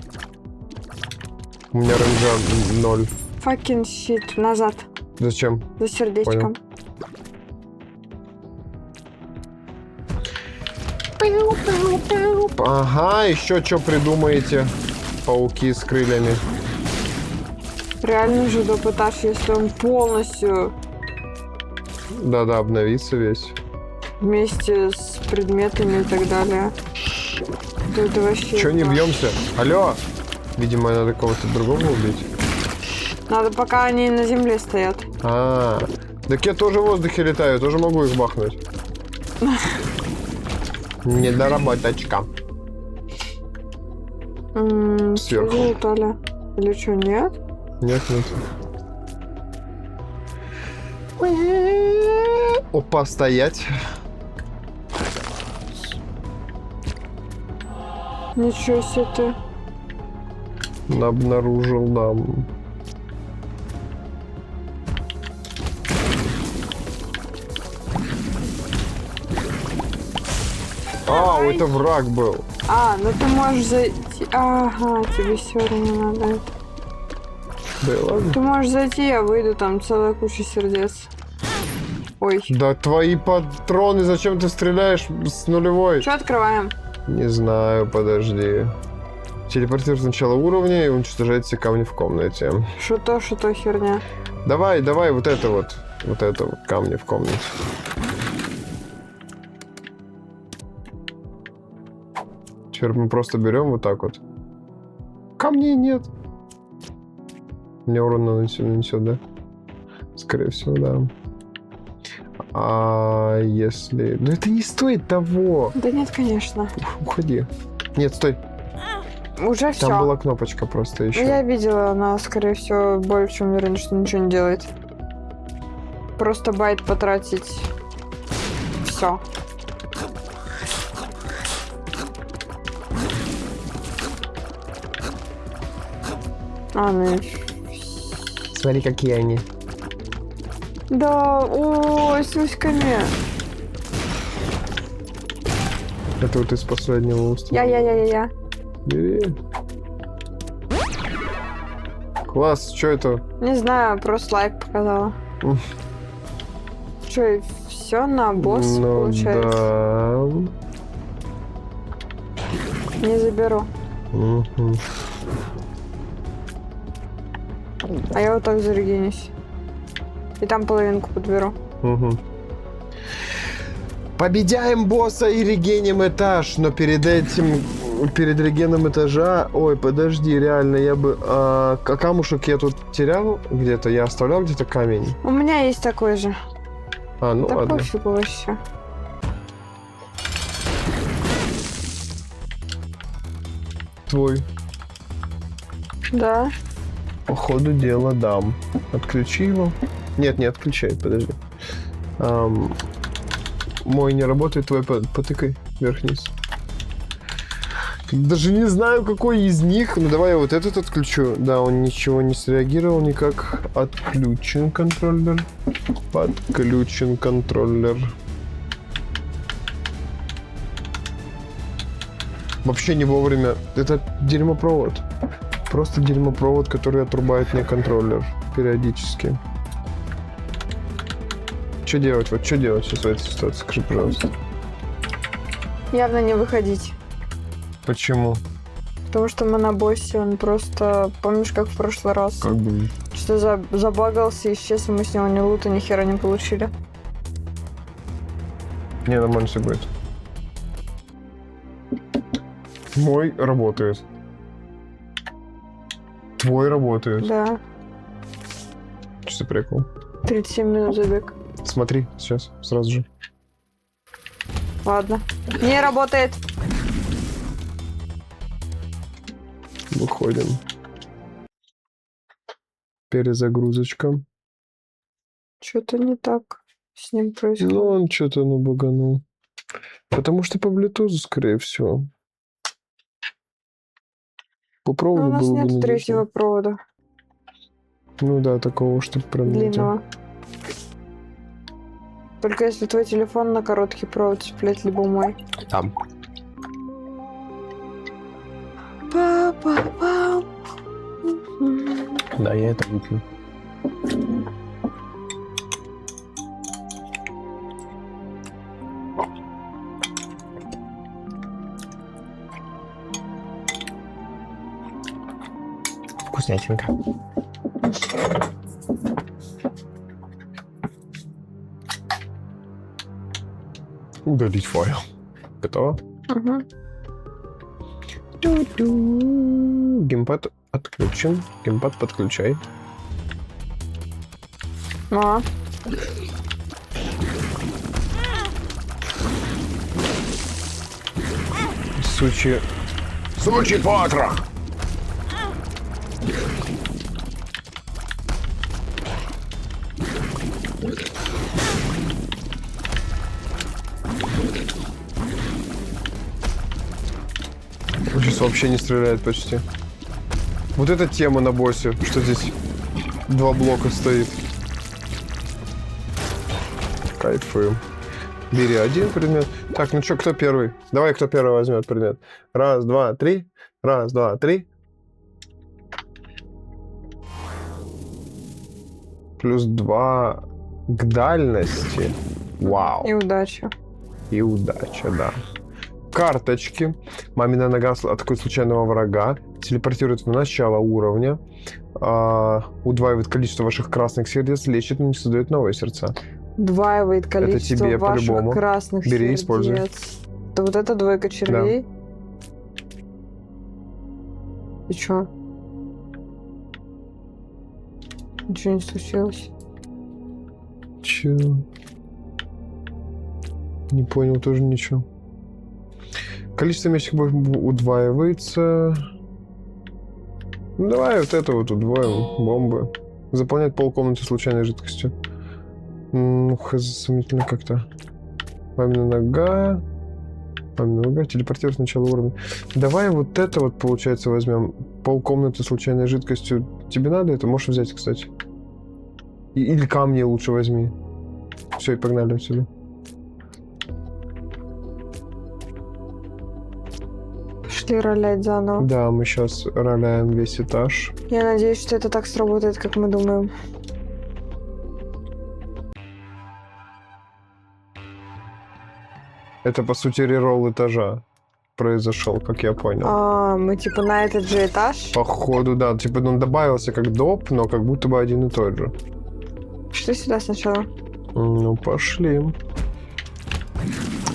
У меня рейнджа 0. Fucking shit. Назад. Зачем? За сердечком. Ага, еще что придумаете? Пауки с крыльями. Реально же доп. Этаж, если он полностью Да-да, обновится весь. вместе с предметами и так далее. То это вообще... Че не класс. бьемся? Алло! Видимо, надо кого-то другого убить. Надо, пока они на земле стоят. Так я тоже в воздухе летаю, тоже могу их бахнуть. Недоработочка. Сверху. Залутали. Или что, нет? Нет. Опа, стоять. Ничего себе ты. Обнаружил, да. Это враг был. Ну ты можешь зайти... Ага, тебе все равно надо это. Да и ладно. Ты можешь зайти, я выйду, там целая куча сердец. Ой. Да твои патроны, зачем ты стреляешь с нулевой? Что открываем? Не знаю, подожди. Телепортирует с начала уровня и уничтожает все камни в комнате. Что то херня. Давай, вот это вот камни в комнате. Теперь мы просто берем вот так вот. Камней нет. Мне урон нанесет, да? Скорее всего, да. А если... Ну это не стоит того. Да нет, конечно. Уходи. Нет, стой. Уже Там все. была кнопочка просто еще. Я видела, она, скорее всего, более чем уверена, что ничего не делает. Просто байт потратить. Все. Ну и Смотри, какие они. да, ой, с уськами. Это вот из последнего уста. Я. Бери. Класс, что это? Не знаю, просто лайк показала. Уф. Что, все на босс получается? Да. Не заберу. Мгм. А я вот так зарегенюсь. И там половинку подберу. Мгм. Победяем босса и регеним этаж, но перед этим, перед регеном этажа, ой, подожди, реально, я бы, камушек я тут терял где-то, я оставлял где-то камень. У меня есть такой же. Ну Да ладно. пофигу вообще. Твой. Да. По ходу дела дам. Отключи его. Нет, не отключай, подожди. Мой не работает, твой потыкай вверх-вниз. Даже не знаю, какой из них. Ну, давай я вот этот отключу. Да, он ничего не среагировал никак. Отключен контроллер. Подключен контроллер. Вообще не вовремя. Это дерьмопровод. Просто дерьмопровод, который отрубает мне контроллер периодически. Что делать? Вот что делать сейчас в этой ситуации? Скажи, пожалуйста. Явно не выходить. Почему? Потому что мы на боссе, он просто... Помнишь, как в прошлый раз? Как бы... Что забагался, исчез, и мы с него ни лута, ни хера не получили. Не, нормально все будет. Мой работает. Твой работает. Да. Что за прикол? 37 минут забег. Смотри, сейчас, сразу же. Ладно. Не работает. Выходим. Перезагрузочка. Что-то не так с ним происходит. Ну, он что-то баганул. Потому что по Bluetooth, скорее всего. По проводу Но у нас было бы нет надежнее. третьего провода Ну да, такого, чтобы прям... длинного. Только если твой телефон на короткий провод цеплять, либо мой. Там. Па-па-пам. Да, я это выпью. Вкуснятинка. Удалить файл. Готово? Угу. Геймпад отключен. Геймпад подключай. Сучий потрох! Он сейчас вообще не стреляет почти. Вот эта тема на боссе, что здесь 2 блока стоит. Кайфуем. Бери 1 предмет. Так, ну что, кто первый? Давай, кто первый возьмет предмет. 1, 2, 3. 1, 2, 3. Плюс 2 к дальности. Вау. И удача. И удача, да. Карточки. Мамина нога атакует случайного врага. Телепортирует в начало уровня. Удваивает количество ваших красных сердец. Лечит, но не создает новые сердца. Удваивает количество тебе ваших по-любому. красных Бери, сердец. используй. Это вот эта двойка червей? И чё? Ничего не случилось. Чё? Не понял тоже ничего. Количество месяцев удваивается. Ну, давай вот это вот удвоим. Бомбы. Заполнять полкомнаты случайной жидкостью. Сомнительно как-то. Памятная нога. Памятная нога. Телепортировать начало уровня. Давай вот это вот, получается, возьмем. Полкомнаты случайной жидкостью. Тебе надо это? Можешь взять, кстати. Или камни лучше возьми. Все, и погнали отсюда. Шли ролять заново. Да, мы сейчас роляем весь этаж. Я надеюсь, что это так сработает, как мы думаем. Это, по сути, реролл этажа произошел, как я понял. А, мы типа на этот же этаж? Походу, да. Типа он добавился как доп, но как будто бы один и тот же. Пошли сюда сначала. Ну, пошли.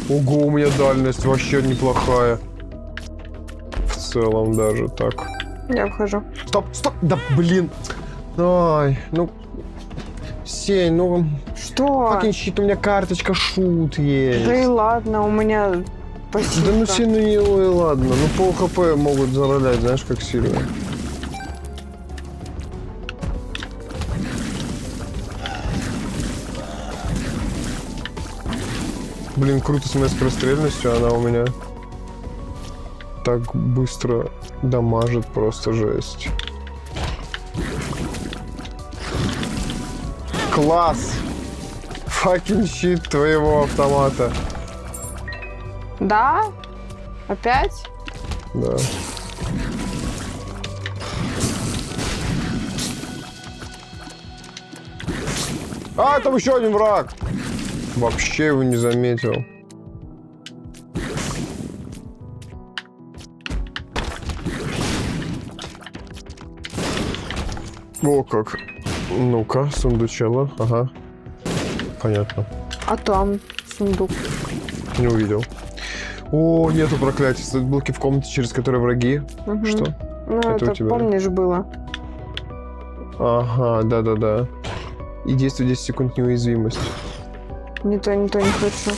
Ого, у меня дальность вообще неплохая. В целом даже так. Я вхожу. Стоп, стоп, да блин. Ай, ну... Сень, ну... Что? Fucking щит, у меня карточка шут есть. Да и ладно, у меня пассивка. Да ну Сень, ну и ладно. Ну пол хп могут заролять, знаешь, как сильно. Блин, круто с моей скорострельностью, она у меня так быстро дамажит, просто жесть. Класс! Факин щит твоего автомата. Да? Опять? Да. А, там еще один враг! Вообще его не заметил. О, как. Ну-ка, сундучело. Ага. Понятно. А там сундук. Не увидел. О, нету проклятия. Стоят блоки в комнате, через которые враги. Угу. Что? Ну, Это у это тебя? помнишь было. Ага, да-да-да. И действует 10 секунд неуязвимость. Не то, не хочу.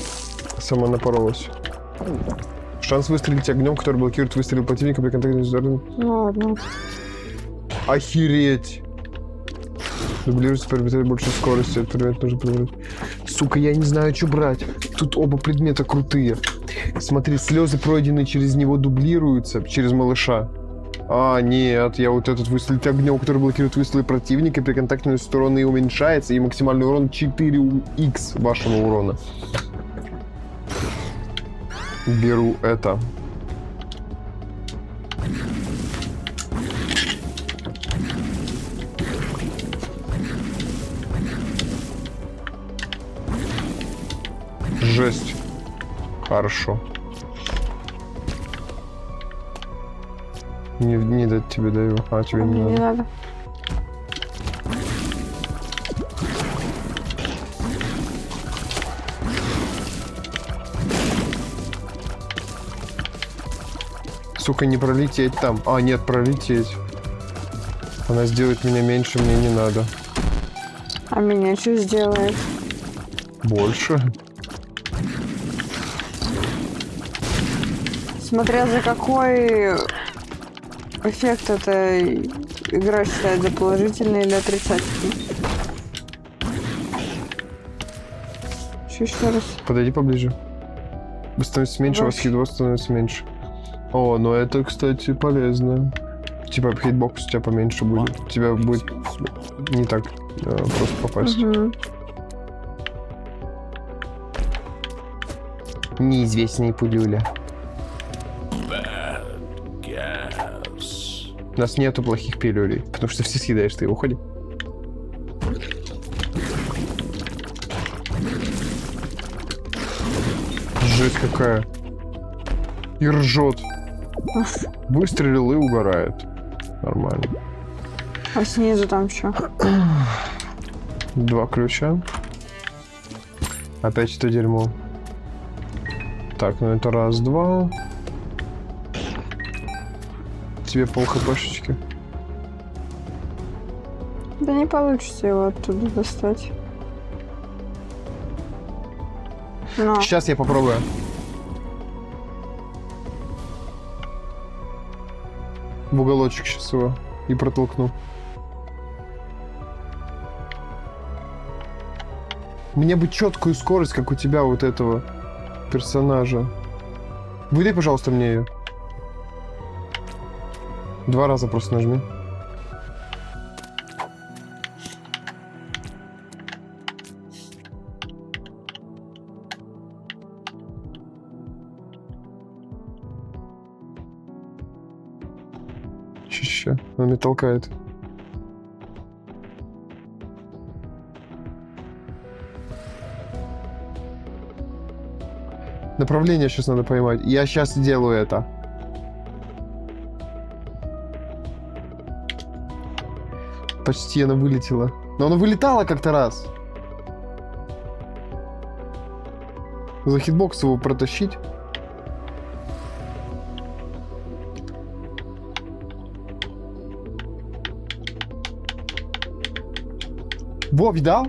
Сама напоролась. Шанс выстрелить огнем, который блокирует выстрел противника при контакте с ударом. Ну ладно. Охереть! Дублируется, приобретает больше скорости. Этот предмет нужно подобрать. Сука, я не знаю, что брать. Тут оба предмета крутые. Смотри, слезы, пройденные через него, дублируются через малыша. А, нет, я вот этот выстрелить огнем, который блокирует выстрелы противника, при контакте с стороны уменьшается, и максимальный урон 4х вашего урона. Беру это. Жесть. Хорошо. Не дать тебе даю. А, тебе не Мне не надо. надо. Сука, не пролететь там. А, нет, пролететь. Она сделает меня меньше, мне не надо. А меня что сделает? Больше? Смотря за какой эффект эта игра считает, за положительный или отрицательный. Еще раз. Подойди поближе. Становится меньше, вас хитбокс становится меньше. О, ну это, кстати, полезно. Типа хитбокс у тебя поменьше будет. У тебя будет не так просто попасть. Угу. Неизвестный пулюля. У нас нету плохих пилюлей, потому что все съедаешь, ты уходи. Жесть какая. И ржет. Выстрелил и угорает. Нормально. А снизу там что? 2 ключа. Опять это дерьмо. Так, ну это раз, два. Тебе пол хпшечки. Да не получится его оттуда достать. Но. Сейчас я попробую. В уголочек сейчас его и протолкну. Мне бы четкую скорость, как у тебя, вот этого персонажа. Выдай, пожалуйста, мне ее. 2 раза просто нажми. Ща, он меня толкает. Направление сейчас надо поймать. Я сейчас делаю это. Почти она вылетела. Но она вылетала как-то раз. За хитбокс его протащить. Во, видал?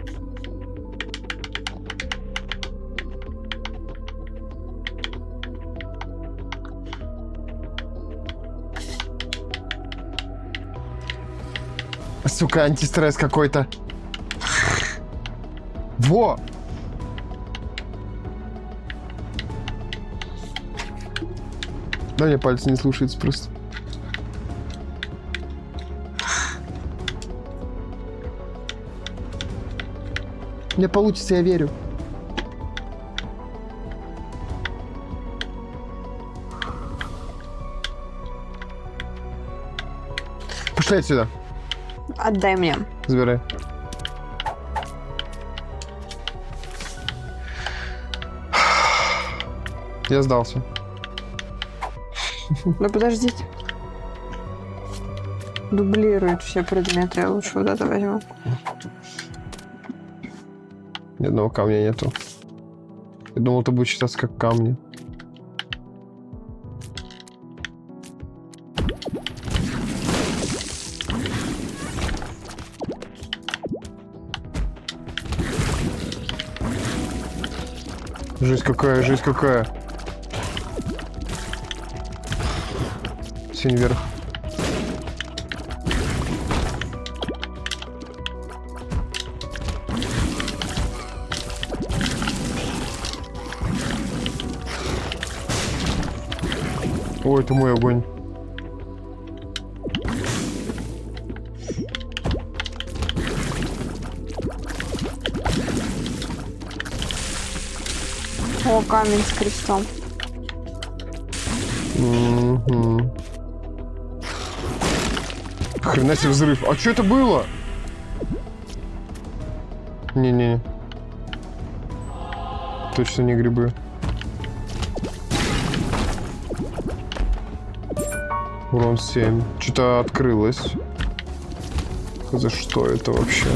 Сука, антистресс какой-то. Во! Да, мне пальцы не слушаются просто. Мне получится, я верю. Пошли отсюда. Отдай мне. Забирай. Я сдался. Ну подождите. Дублирует все предметы. Я лучше вот это возьму. Ни одного камня нету. Я думал, это будет считаться как камни. Жесть какая, жесть какая. Синь вверх. Ой, это мой огонь. О, камень с крестом. Угу. Хрена себе взрыв. А что это было? Не-не. Точно не грибы. Урон 7. Что-то открылось. За что это вообще?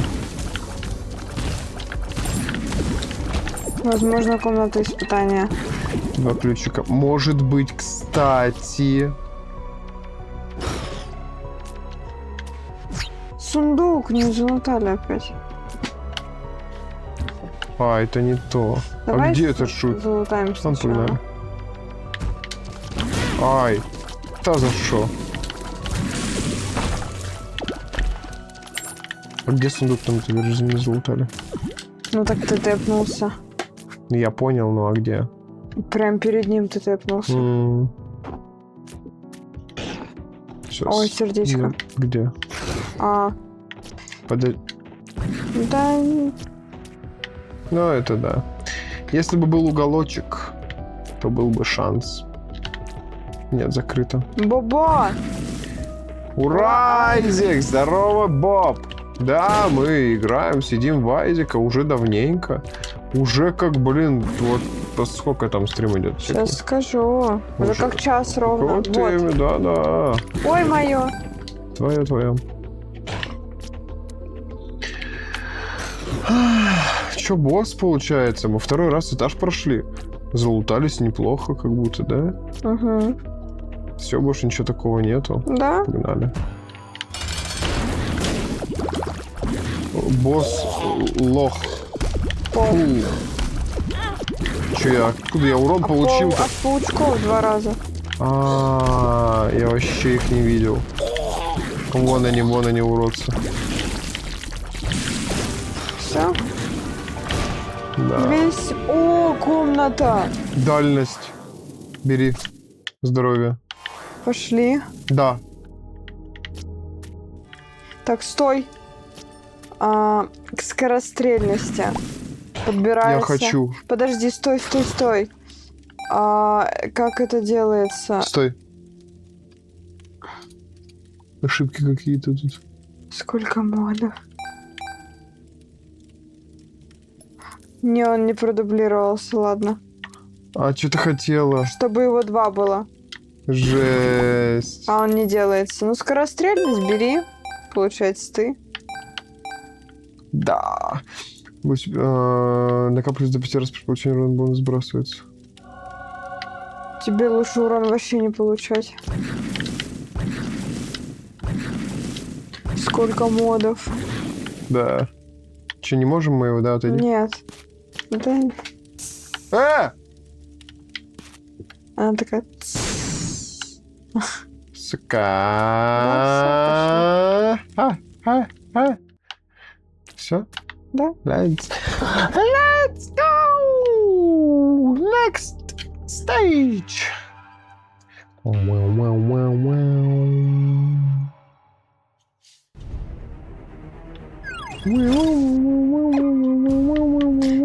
Возможно, комната испытания. 2 ключика. Может быть, кстати... Сундук не залутали опять. А, это не то. Давай а где этот шут? Залутаем Там сначала. погнали. Ай. Та за что? А где сундук там тебя не залутали? Ну так ты тэпнулся. Ну, я понял, ну а где? Прям перед ним ты тэпнулся. Сейчас. Ой, сердечко. Где? Подожди. Да. Ну, это да. Если бы был уголочек, то был бы шанс. Нет, закрыто. Бобо! Ура, Айзек! Здорово, Боб! Да, мы играем, сидим в Айзека уже давненько. Уже как, блин, вот сколько там стрим идет? Сейчас скажу. Уже Уже как час ровно. Вот Вот. имя, да-да. Ой, мое. Твоя. Чё, босс получается? Мы 2-й раз этаж прошли. Залутались неплохо, как будто, да? Угу. Все, больше ничего такого нету. Да? Погнали. босс лох. Фу. Че я? Откуда я урон получил-то? От паучков 2 раза. Я вообще их не видел. Вон они, уродцы. Все? Да. Весь... О, комната! Дальность. Бери. Здоровье. Пошли. Да. Так, стой. К скорострельности. Подбирается. Я хочу. Подожди, стой. Как это делается? Стой. Ошибки какие-то тут. Сколько модов? Не, он не продублировался, ладно. А что ты хотела? Чтобы его 2 было. Жесть. А он не делается. Ну, скорострельность бери. Получается, ты. Да. Накапливается до 5 раз при получении урона, бонус сбрасывается. Тебе лучше урон вообще не получать. Сколько модов. Да. Че, не можем мы его, да, отойти? Нет. Да. Она такая... Сука. Все? Да. Let's go! Next stage!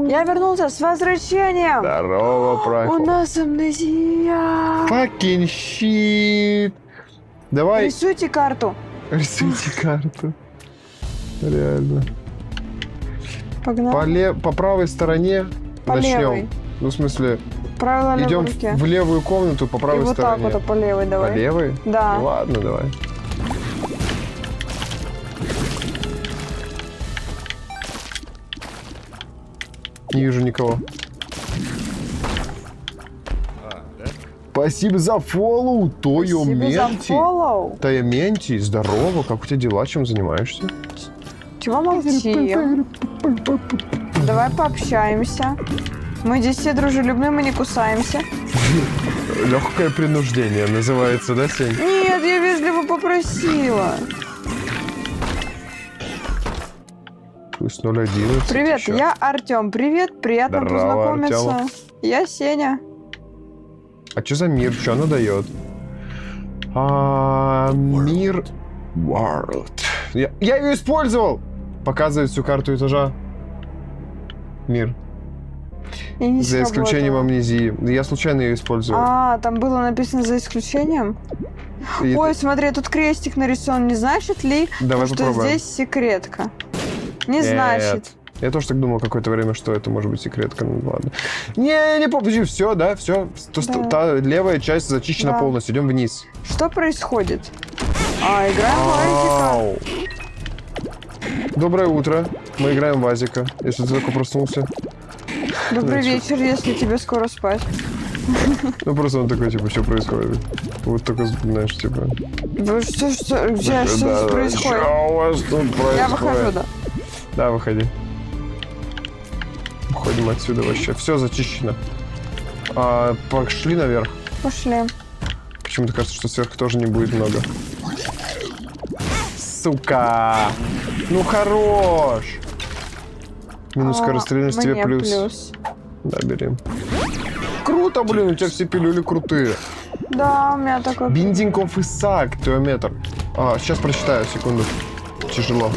Я вернулся с возвращением! Здорово, У Прайфл. нас амнезия! Fucking shit! Давай, Рисуйте карту. рисуйте карту. Реально. Погнали. По правой стороне По начнем. левой. Ну, в смысле, Правила левой идем руки. в левую комнату по И правой вот стороне. так вот, по левой давай. По левой? Да. Ну, ладно, давай. Не вижу никого. Спасибо за фоллоу, Тойо Спасибо за Менти. фоллоу. Тойо Менти, здорово, как у тебя дела, чем занимаешься? Чего молчим? Давай пообщаемся. Мы здесь все дружелюбные, мы не кусаемся. Легкое принуждение называется, да, Сень? Нет, я вежливо попросила. Плюс 0,11. Привет, Чё? я Артем. Привет, приятно Здорово, познакомиться. Артём. Я Сеня. А что за мир? Что она дает? Мир World. Я ее использовал! Показывает всю карту этажа. Мир. И не За исключением сработало. амнезии. Я случайно ее использовал. Там было написано за исключением. И Ой, смотри, тут крестик нарисован. Не значит ли, Давай что попробуем. здесь секретка? Не Нет. значит. Я тоже так думал какое-то время, что это может быть секретка. Ну ладно. Не помню. Все, да, все. Да. Та левая часть зачищена Да. полностью. Идем вниз. Что происходит? Играем в Азика. Доброе утро. Мы играем в Азика. Если ты только проснулся. Добрый Значит. вечер, если тебе скоро спать. Ну просто он такой, типа, что происходит? Вот только, знаешь, типа... Что здесь происходит? Что у вас тут происходит? Я выхожу, да. Да, выходи. Уходим отсюда вообще. Все зачищено. Пошли наверх. Пошли. Почему-то кажется, что сверху тоже не будет много. Сука! Ну хорош! Минус скорострельность тебе Мне плюс. Да, бери. Круто, блин, у тебя все пилюли крутые. Да, у меня такой... Биндингов Исаак, теометр. Сейчас прочитаю, секунду. Тяжело.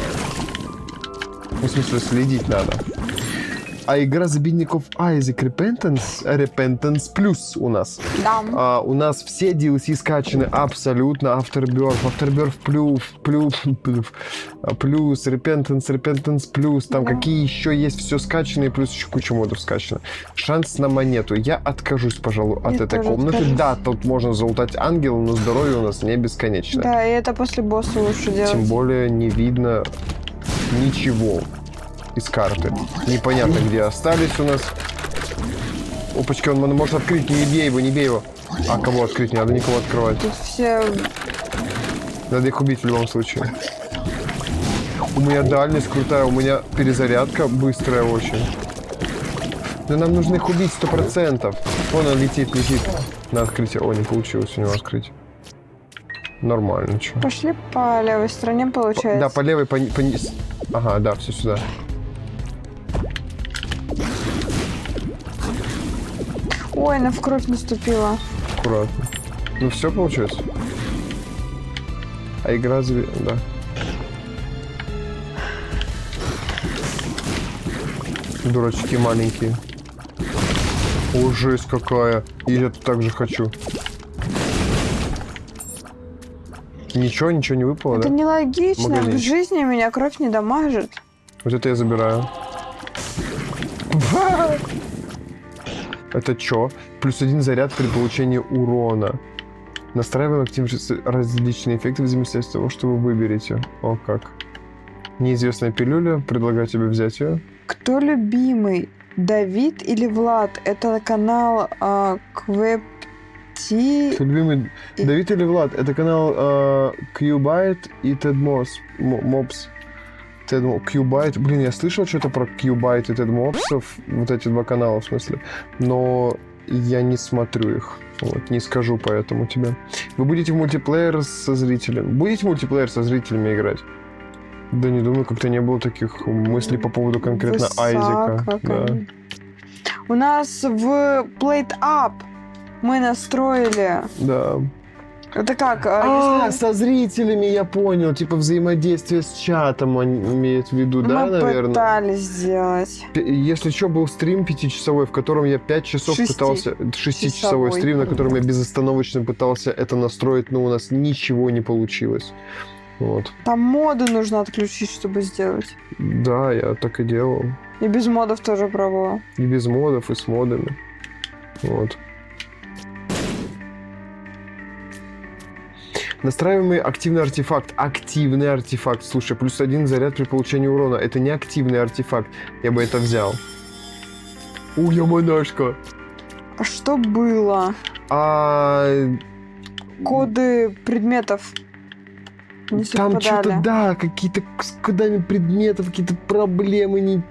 Ну, в смысле, следить надо. А игра забитников Isaac Repentance Plus у нас. Да. У нас все DLC скачаны абсолютно. Afterbirth плюс, Repentance плюс. Там какие еще есть, все скачано, и плюс еще куча модов скачано. Шанс на монету. Я откажусь, пожалуй, от Я этой тоже комнаты. откажусь. Да, тут можно залутать ангела, но здоровье у нас не бесконечное. Да, и это после босса лучше делать. Тем более не видно ничего из карты. Непонятно, где остались у нас. Опачки, он может открыть. Не бей его, не бей его. А кого открыть? Не надо никого открывать. Тут все... Надо их убить в любом случае. У меня дальность крутая, у меня перезарядка быстрая очень. Да нам нужно их убить 100%. Вон он летит. На открытие. О, не получилось у него открыть. Нормально, чё. Пошли по левой стороне, получается. Да, по левой, Ага, да, все сюда. Ой, она в кровь наступила. Аккуратно. Ну все получается. А игра да. Дурачки маленькие. О, жесть какая. И я так же хочу. Ничего не выпало, Это да? нелогично. В Магазин. жизни меня кровь не дамажит. Вот это я забираю. Это чё? +1 заряд при получении урона. Настраиваем активность различные эффекты в зависимости от того, что вы выберете. О, как. Неизвестная пилюля. Предлагаю тебе взять ее. Кто любимый? Давид или Влад? Это канал Квепти. Кто любимый? Давид или Влад? Это канал Qbyte и TED Mobs. Qbyte. Блин, я слышал что-то про Qbyte и TED Mobs'ов. Вот эти два канала, в смысле. Но я не смотрю их. Вот, не скажу поэтому тебе. Вы будете в мультиплеер со зрителями? Будете в мультиплеер со зрителями играть? Да не думаю, как-то не было таких мыслей по поводу конкретно Айзека. Да. У нас в Plate Up мы настроили. Да. Это как? Со зрителями я понял. Типа взаимодействие с чатом он имеет в виду, да, Мы наверное? пытались сделать. Если что, был стрим 5-часовой, в котором я 5 часов пытался... 6-часовой стрим, на котором я безостановочно пытался это настроить, но у нас ничего не получилось. Вот. Там моды нужно отключить, чтобы сделать. Да, я так и делал. И без модов тоже пробовала. И без модов, и с модами. Вот. Настраиваемый активный артефакт. Активный артефакт. Слушай, +1 заряд при получении урона. Это не активный артефакт. Я бы это взял. Я монашка. А что было? Коды предметов не Там совпадали. что-то, да, какие-то с кодами предметов, какие-то проблемы,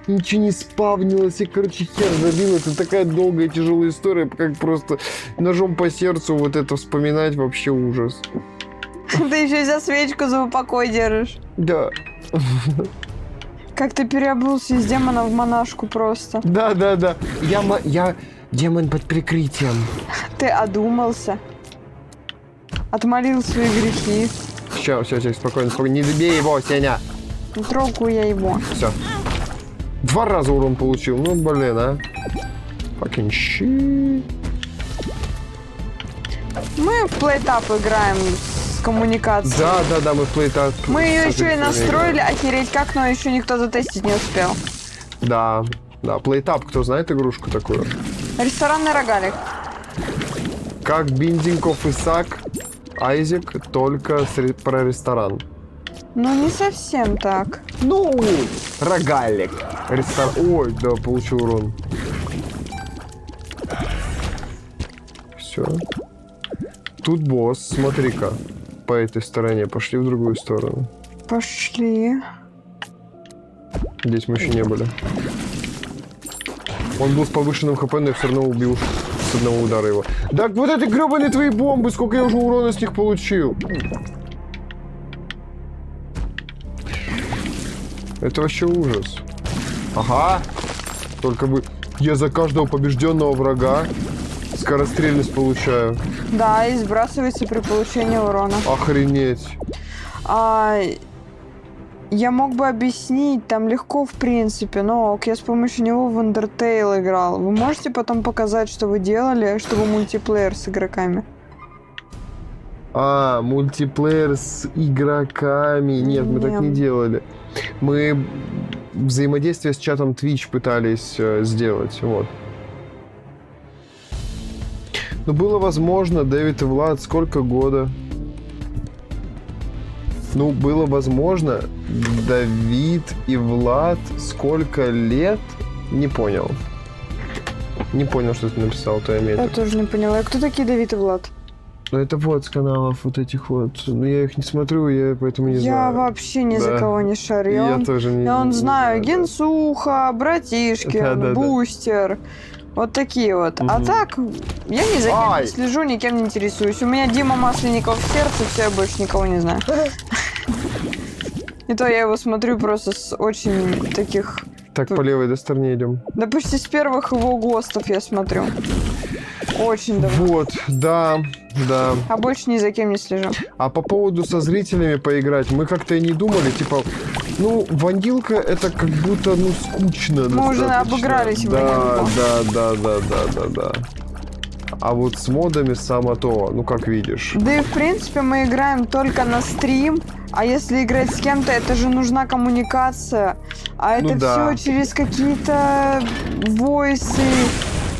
ничего не спавнилось. Я, короче, хер забил. Это такая долгая, тяжелая история, как просто ножом по сердцу вот это вспоминать вообще ужас. Ты еще и за свечку за упокой держишь. Да. Как ты переобулся из демона в монашку просто. Да. Я демон под прикрытием. Ты одумался. Отмолил свои грехи. Сейчас, спокойно. Не добей его, Сеня. Не трогаю я его. Все. 2 раза урон получил. Ну, блин, а. Fucking shit. Мы в плейтап играем с коммуникацией. Да, мы в плейтап. Мы ее еще и настроили, охереть как, но еще никто затестить не успел. Да, плейтап. Кто знает игрушку такую? Ресторанный рогалик. Как Биндинков Исаак, Айзек, только про ресторан. Ну, не совсем так. Ну, рогалик. Ой, да, получил урон. Все. Тут босс, смотри-ка. По этой стороне. Пошли в другую сторону. Пошли. Здесь мы еще не были. Он был с повышенным хп, но я все равно убил с одного удара его. Так вот эти гребаные твои бомбы, сколько я уже урона с них получил. Это вообще ужас. Ага. Только бы я за каждого побежденного врага скорострельность получаю. Да, и сбрасывается при получении урона. Охренеть. Я мог бы объяснить, там легко в принципе, но я с помощью него в Undertale играл. Вы можете потом показать, что вы делали, чтобы мультиплеер с игроками? Мультиплеер с игроками. Нет, мы так не делали. Мы взаимодействие с чатом Twitch пытались сделать, вот. Но было возможно, Дэвид и Влад, сколько года? Ну, было возможно, Давид и Влад, сколько лет? Не понял. Не понял, что ты написал, то имеет. Я тоже не поняла. Кто такие Давид и Влад? Ну это вот с каналов вот этих вот. Ну я их не смотрю, я поэтому не Я знаю. вообще ни за Да. кого не шарю. Я тоже не Я знаю, да. Генсуха, Братишкин, Да-да-да. Бустер. Вот такие вот. А Мгм. так, я ни за кем Ай! не слежу, никем не интересуюсь. У меня Дима Масленников в сердце, все, я больше никого не знаю. И то я его смотрю просто с очень таких... Так, по левой до стороне идем. Да почти с первых его ГОСТов я смотрю. Очень давно. Вот, да, да. А больше ни за кем не слежу. А по поводу со зрителями поиграть, мы как-то и не думали, типа, ну, вандилка это как будто, ну, скучно. Мы уже достаточно. обыгрались в Да, вандилку. да. А вот с модами само то, ну, как видишь. Да и в принципе мы играем только на стрим, а если играть с кем-то, это же нужна коммуникация, а это Ну да. все через какие-то войсы,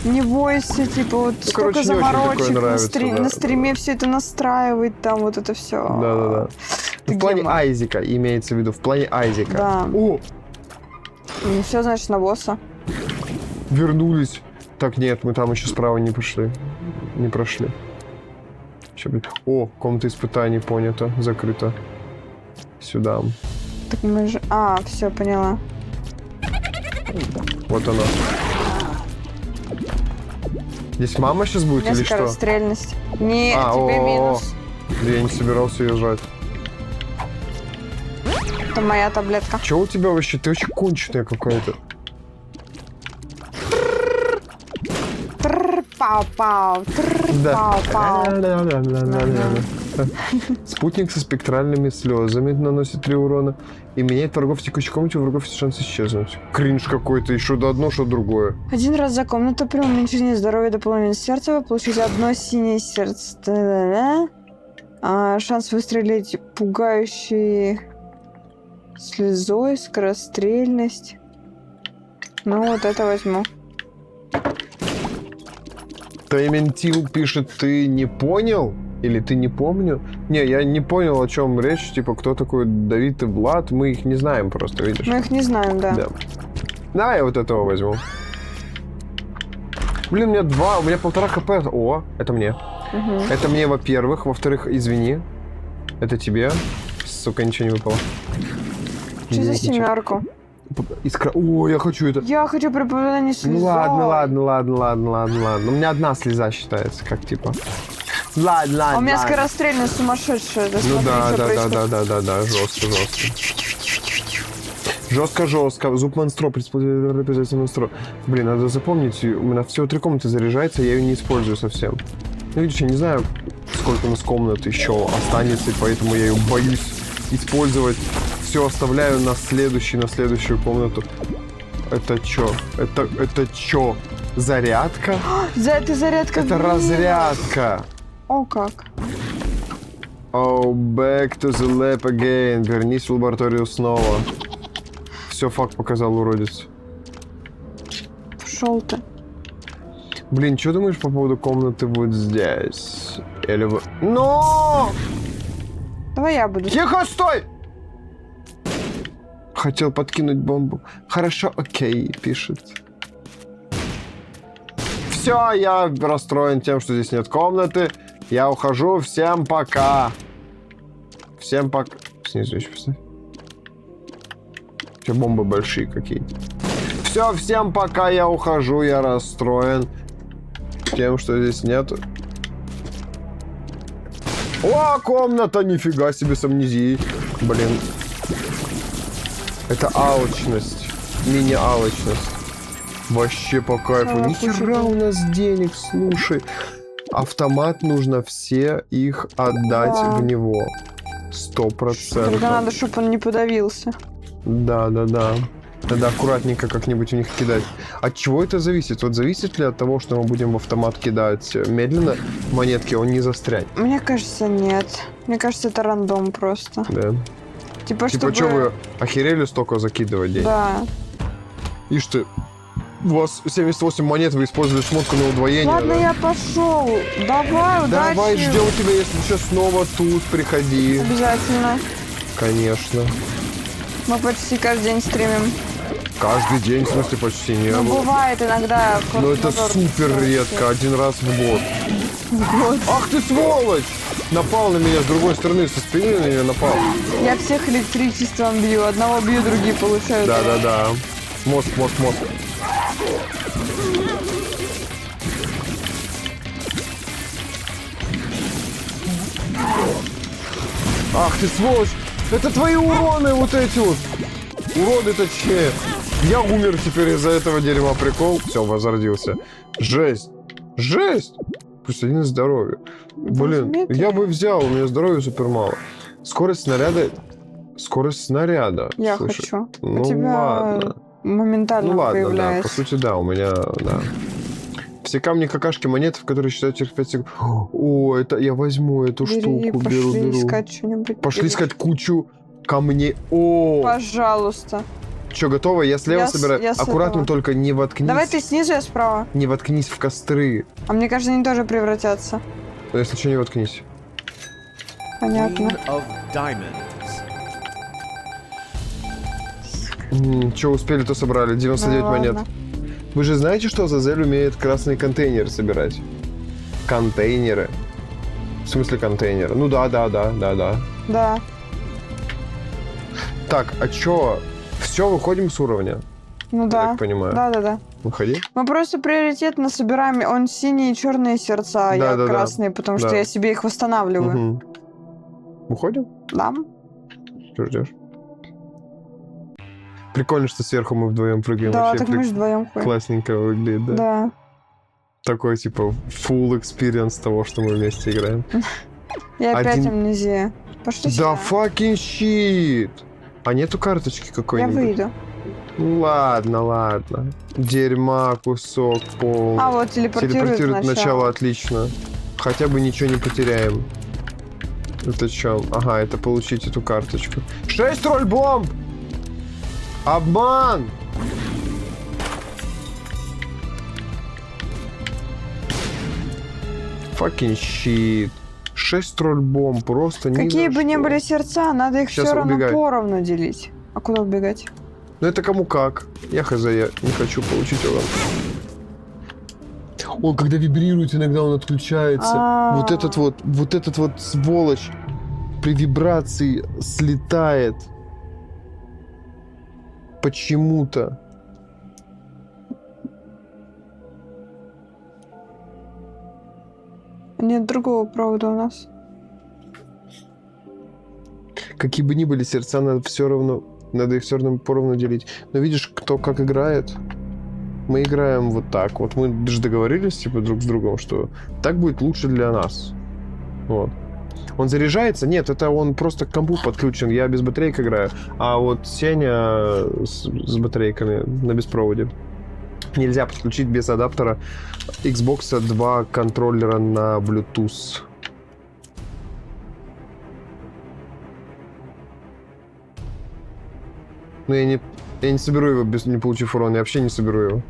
не войсы, типа вот столько короче, не очень такое заморочек нравится, да. на стриме все это настраивать, там вот это все. Да. В плане Айзека, имеется в виду, в плане Айзека. Да. О, Ну все, значит, на босса. вернулись. Так, нет, мы там еще справа не пошли. Не прошли. Ща, блин. О, комната испытаний понято, закрыто. Сюда. Так мы же... А, все, поняла. Вот она. Здесь мама сейчас будет или что? Скорострельность. Не, тебе о-о-о. минус. Да я не собирался уезжать. Это моя таблетка. Че у тебя вообще? Ты вообще конченая какая-то. Пау-пау. Да. Пау-пау. Спутник со спектральными слезами наносит 3 урона и меняет врагов в текущей комнате, у врагов есть шанс исчезнуть. Кринж какой-то, и что одно, что другое. Один раз за комнату при уменьшении здоровья до половины сердца вы получите одно синее сердце. Да-да-да. Шанс выстрелить пугающий слезой, скорострельность. Ну, вот это возьму. Тайментил пишет, ты не понял? Или ты не помню? Не, я не понял, о чем речь. Типа, кто такой Давид и Влад? Мы их не знаем просто, видишь? Мы их не знаем, да. Да. Давай я вот этого возьму. Блин, у меня 1,5 хп. О, это мне. Мгм. Это мне, во-первых. Во-вторых, извини. Это тебе. Сука, ничего не выпало. Что за Ничего. семерку? Искра... О, я хочу это. Я хочу преподавание слезой. Ну ладно. У меня одна слеза считается, как типа. Ладно. А у меня скорострельность сумасшедшая. Да, Ну смотри, что происходит. да, жестко. Зуб монстро, обязательно монстро. Блин, надо запомнить, у меня всего 3 комнаты заряжается, я ее не использую совсем. Ну, видишь, я не знаю, сколько у нас комнат еще останется, и поэтому я ее боюсь использовать. Все оставляю на следующую комнату. Это чё? Это чё? Зарядка? Это зарядка. Это разрядка. О, как. Oh, back to the lab again. Вернись в лабораторию снова. Все, факт показал, уродец. Пошел ты. Блин, что думаешь по поводу комнаты вот здесь? Или вот... Но! Давай я буду. Тихо, стой! Хотел подкинуть бомбу. Хорошо, окей, пишет. Все, я расстроен тем, что здесь нет комнаты. Я ухожу. Всем пока. Всем пока. Снизу еще поставь. Все бомбы большие какие-то. Все, всем пока, я ухожу. Я расстроен тем, что здесь нет. О, комната! Нифига себе с амнезией. Блин. Это алчность. Мини-алчность. Вообще по кайфу. А, Нихера у нас денег, слушай. Автомат нужно все их отдать Да. в него. Только 100%. надо, чтобы он не подавился. Да. Надо аккуратненько как-нибудь в них кидать. От чего это зависит? Вот зависит ли от того, что мы будем в автомат кидать медленно монетки, он не застрянет? Мне кажется, нет. Мне кажется, это рандом просто. Да. Типа, Типа, что вы охерели столько закидывать денег? Да. Ишь ты, у вас 78 монет, вы использовали шмотку на удвоение. Ладно, да? я пошел. Давай, удачи. Давай, ждем тебя, если что, снова тут, приходи. Обязательно. Конечно. Мы почти каждый день стримим. Каждый день, в смысле, почти не Ну, было. бывает иногда. Но это форс-мажор. супер редко, один раз в год. Вот. Ах ты сволочь! Напал на меня с другой стороны, со спины на меня напал. Я всех электричеством бью. Одного бью, другие получают. Да. Мозг. Ах ты сволочь! Это твои уроны вот эти вот! Уроды точнее! Я умер теперь из-за этого дерьма, прикол. Все, возродился. Жесть! Пусть один из здоровья. Блин, я бы взял, у меня здоровья супер мало. Скорость снаряда. Я Слушай, хочу. ну У тебя ладно. моментально Ну ладно, да, появляется. по сути, да, у меня, да. Все камни, какашки, монеты, в которые считают через 5 секунд. О, это я возьму эту штуку, беру. Пошли искать что-нибудь. Пошли искать кучу камней. О, Пожалуйста. что, готово? Я слева Я собираю. с Аккуратно, этого. только не воткнись. Давай ты снизу, я справа. Не воткнись в костры. А мне кажется, они тоже превратятся. Но если что, не воткнись. Понятно. Queen of Diamonds. Что успели, то собрали. 99 Ну, монет. ладно. Вы же знаете, что Азазель умеет красные контейнеры собирать? Контейнеры. В смысле контейнеры? Ну да. Да. Так, а чё? Все, выходим с уровня. Ну Я да. так понимаю. Да. Выходи. Мы просто приоритетно собираем. Он синие и черные сердца, а я Да. красные, потому что Да. я себе их восстанавливаю. Мгм. Выходим? Да. Что ждешь? Прикольно, что сверху мы вдвоем прыгаем. Да, Вообще так мы же вдвоем ходим. классненько выглядит, да? Да. Такой, типа, full experience того, что мы вместе играем. И опять Один- амнезия. Пошли Да сюда. fucking shit! А нету карточки Я какой-нибудь? выйду. Ну ладно. Дерьма, кусок, пол. А, вот телепортирует начало, отлично. Хотя бы ничего не потеряем. Это что? Ага, это получить эту карточку. 6 роль-бомб! Обман! Fucking shit. 6 роль-бомб, просто ни Какие за бы ни что. были сердца, надо их Сейчас все равно убегай. поровну делить. А куда убегать? Ну это кому как. Я хз, я не хочу получить его. Он когда вибрирует, иногда он отключается. А. Вот этот вот сволочь при вибрации слетает. Почему-то. Нет другого провода у нас. Какие бы ни были сердца, надо их все равно поровну делить. Но видишь, кто как играет. Мы играем вот так. Вот мы даже договорились, типа, друг с другом, что так будет лучше для нас. Вот. Он заряжается? Нет, это он просто к компу подключен. Я без батареек играю. А вот Сеня с батарейками на беспроводе. Нельзя подключить без адаптера Xbox 2 контроллера на Bluetooth. Ну, я не соберу его, не получив урон. Я вообще не соберу его.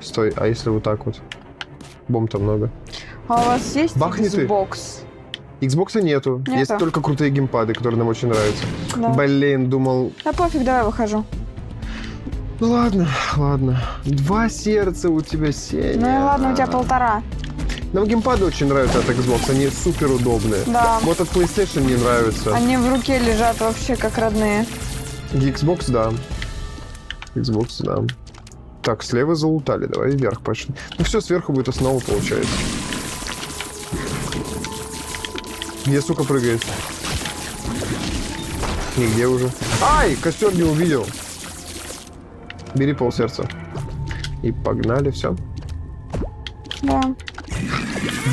Стой, а если вот так вот? Бомб-то много. А у вас есть Бахни ты. Xbox? Xbox нету. Нету. Есть только крутые геймпады, которые нам очень нравятся. Да. Блин, думал... Да пофиг, давай выхожу. Ну ладно. 2 сердца у тебя, Сеня. Ну и ладно, у тебя 1,5. Нам геймпады очень нравятся от Xbox, они супер удобные. Да. Вот от PlayStation не нравится. Они в руке лежат вообще как родные. Xbox, да. Xbox, да. Так, слева залутали, давай вверх пошли. Ну все, сверху будет основа, получается. Где, сука, прыгает? Нигде уже. Ай, костер не увидел. Бери полсердца. И погнали, все. Да.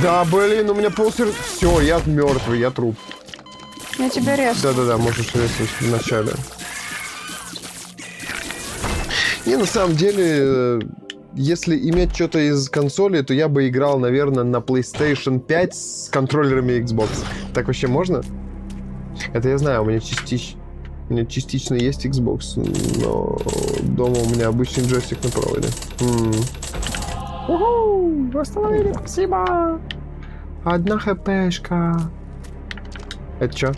Да, блин, у меня полсердца. Все, я мертвый, я труп. Я тебя резал. Да-да-да, можешь резать в начале. Не, на самом деле, если иметь что-то из консоли, то я бы играл, наверное, на PlayStation 5 с контроллерами Xbox. Так вообще можно? Это я знаю, у меня частично есть Xbox, но дома у меня обычный джойстик на проводе. Уху! Восстановили, спасибо! 1 хпшка. Это что?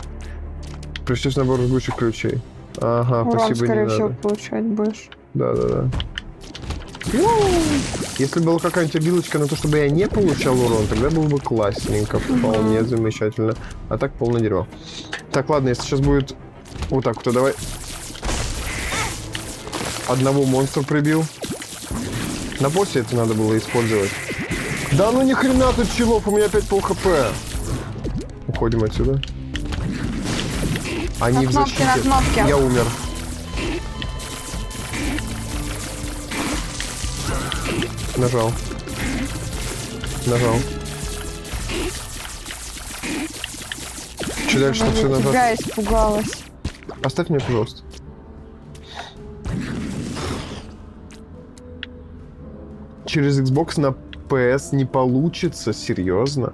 Пришлось набор жгучих ключей. Ага, Урон, спасибо, не скорее надо. всего, получать будешь. Да. Если была какая-нибудь обилочка на то, чтобы я не получал урон, тогда было бы классненько, вполне замечательно. А так полное дерево. Так, ладно, если сейчас будет вот так вот, то давай. Одного монстра прибил. На боссе это надо было использовать. Да ну ни хрена тут чилов, у меня опять пол хп. Уходим отсюда. Они На в кнопке, защите. на кнопке. Я умер. Нажал. Нажал. Че дальше все назад? Тебя испугалась. Оставь меня, пожалуйста. Через Xbox на PS не получится, серьезно?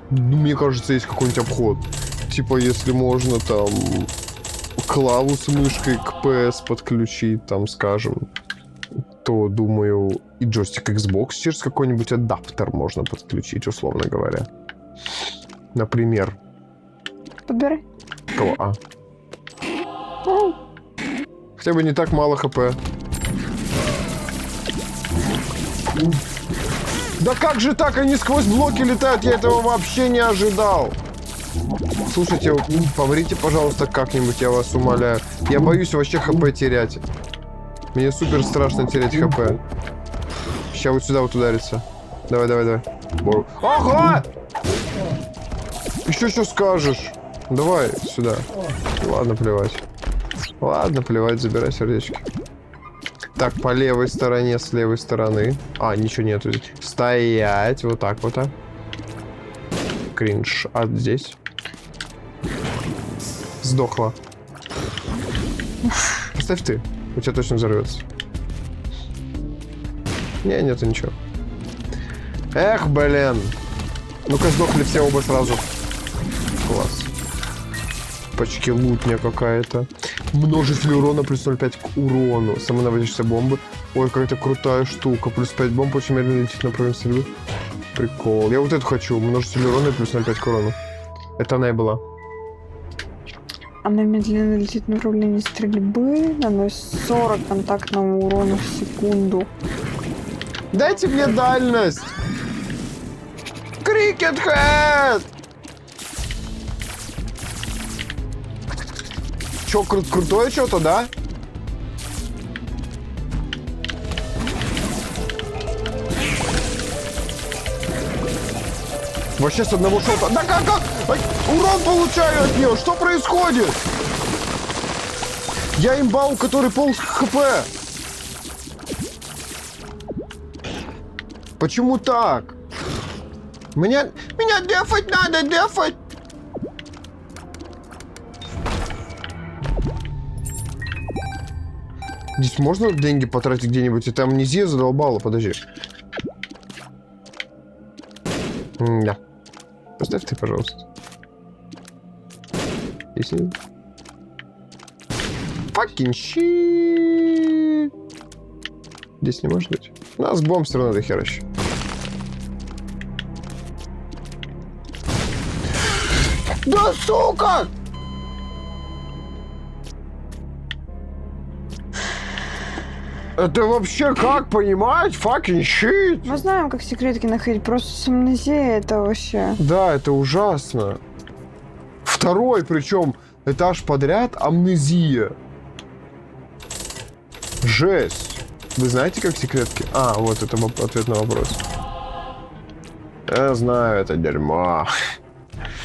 Ну, мне кажется, есть какой-нибудь обход. Типа, если можно там клаву с мышкой к PS подключить, там, скажем, то, думаю, и джойстик Xbox через какой-нибудь адаптер можно подключить, условно говоря. Например. Подбирай. Кого? А. Хотя бы не так мало хп. Да как же так? Они сквозь блоки летают. Я этого вообще не ожидал. Слушайте, помрите, пожалуйста, как-нибудь, я вас умоляю. Я боюсь вообще хп терять. Мне супер страшно терять хп. Сейчас вот сюда вот ударится. Давай, давай, давай. Ага! Еще что скажешь? Давай сюда. Ладно, плевать. Ладно, плевать, забирай сердечки. Так, по левой стороне, с левой стороны. А, ничего нету здесь. Стоять, вот так вот. Кринж. А здесь? Сдохла. Поставь ты. У тебя точно взорвется. Не, нету ничего. Эх, блин. Ну-ка, сдохли все оба сразу. Класс. Почти лутня какая-то. Множитель урона плюс 0,5 к урону. Самонаводящиеся бомбы. Ой, какая-то крутая штука. Плюс 5 бомб, очень медленно летит на правильной стрельбы. Прикол. Я вот эту хочу. Множитель урона и плюс 0,5 к урону. Это она и была. Она медленно летит в направлении стрельбы, наносит 40 контактного урона в секунду. Дайте мне дальность! Крикет Хэт! Чё, крутое что-то, да? Вообще с одного шота. Да как? Ай, урон получаю от нее. Что происходит? Я имбау, который пол хп. Почему так? Меня дефать надо, дефать. Здесь можно деньги потратить где-нибудь? Это амнезия задолбала, подожди. Да. Поставь ты, пожалуйста. Если... Fucking shit. Здесь не может быть. Нас бомб все равно дохеращит. Да сука! Это вообще как понимать? Fucking shit! Мы знаем, как секретки находить, просто с амнезией это вообще... Да, это ужасно. Второй, причем, этаж подряд амнезия. Жесть. Вы знаете, как секретки? А, вот это ответ на вопрос. Я знаю, это дерьмо.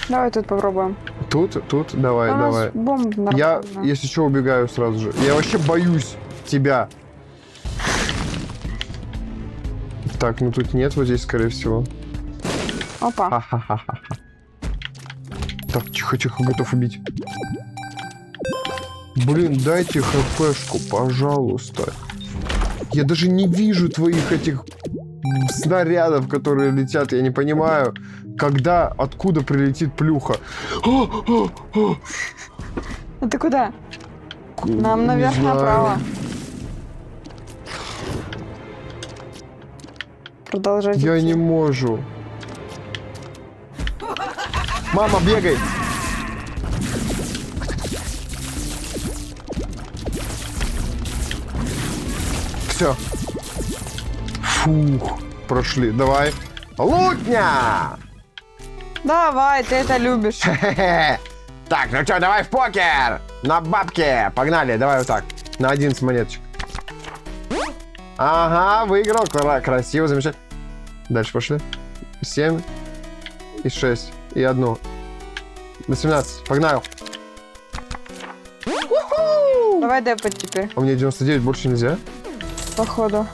Давай тут попробуем. Тут, давай, У давай. нас бомба Я, нормальная. если что, убегаю сразу же. Я вообще боюсь тебя. Так, ну тут нет, вот здесь, скорее всего. Опа. Ха-ха-ха-ха. Так, тихо-тихо, готов убить. Блин, дайте хпшку, пожалуйста. Я даже не вижу твоих этих снарядов, которые летят. Я не понимаю, когда, откуда прилетит плюха. А ты куда? Нам Не наверх, знаю. направо. Продолжать. Я не могу. Мама, бегай! Все. Фух, прошли. Давай. Лутня! Давай, ты это любишь. Хе-хе. Так, ну что, давай в покер! На бабки! Погнали, давай вот так. На 11 монеточек. Ага, выиграл. Красиво, замечательно. Дальше пошли. 7 и 6 и 1. До 17. Погнал. Давай депать теперь, А мне 99 больше нельзя? походу.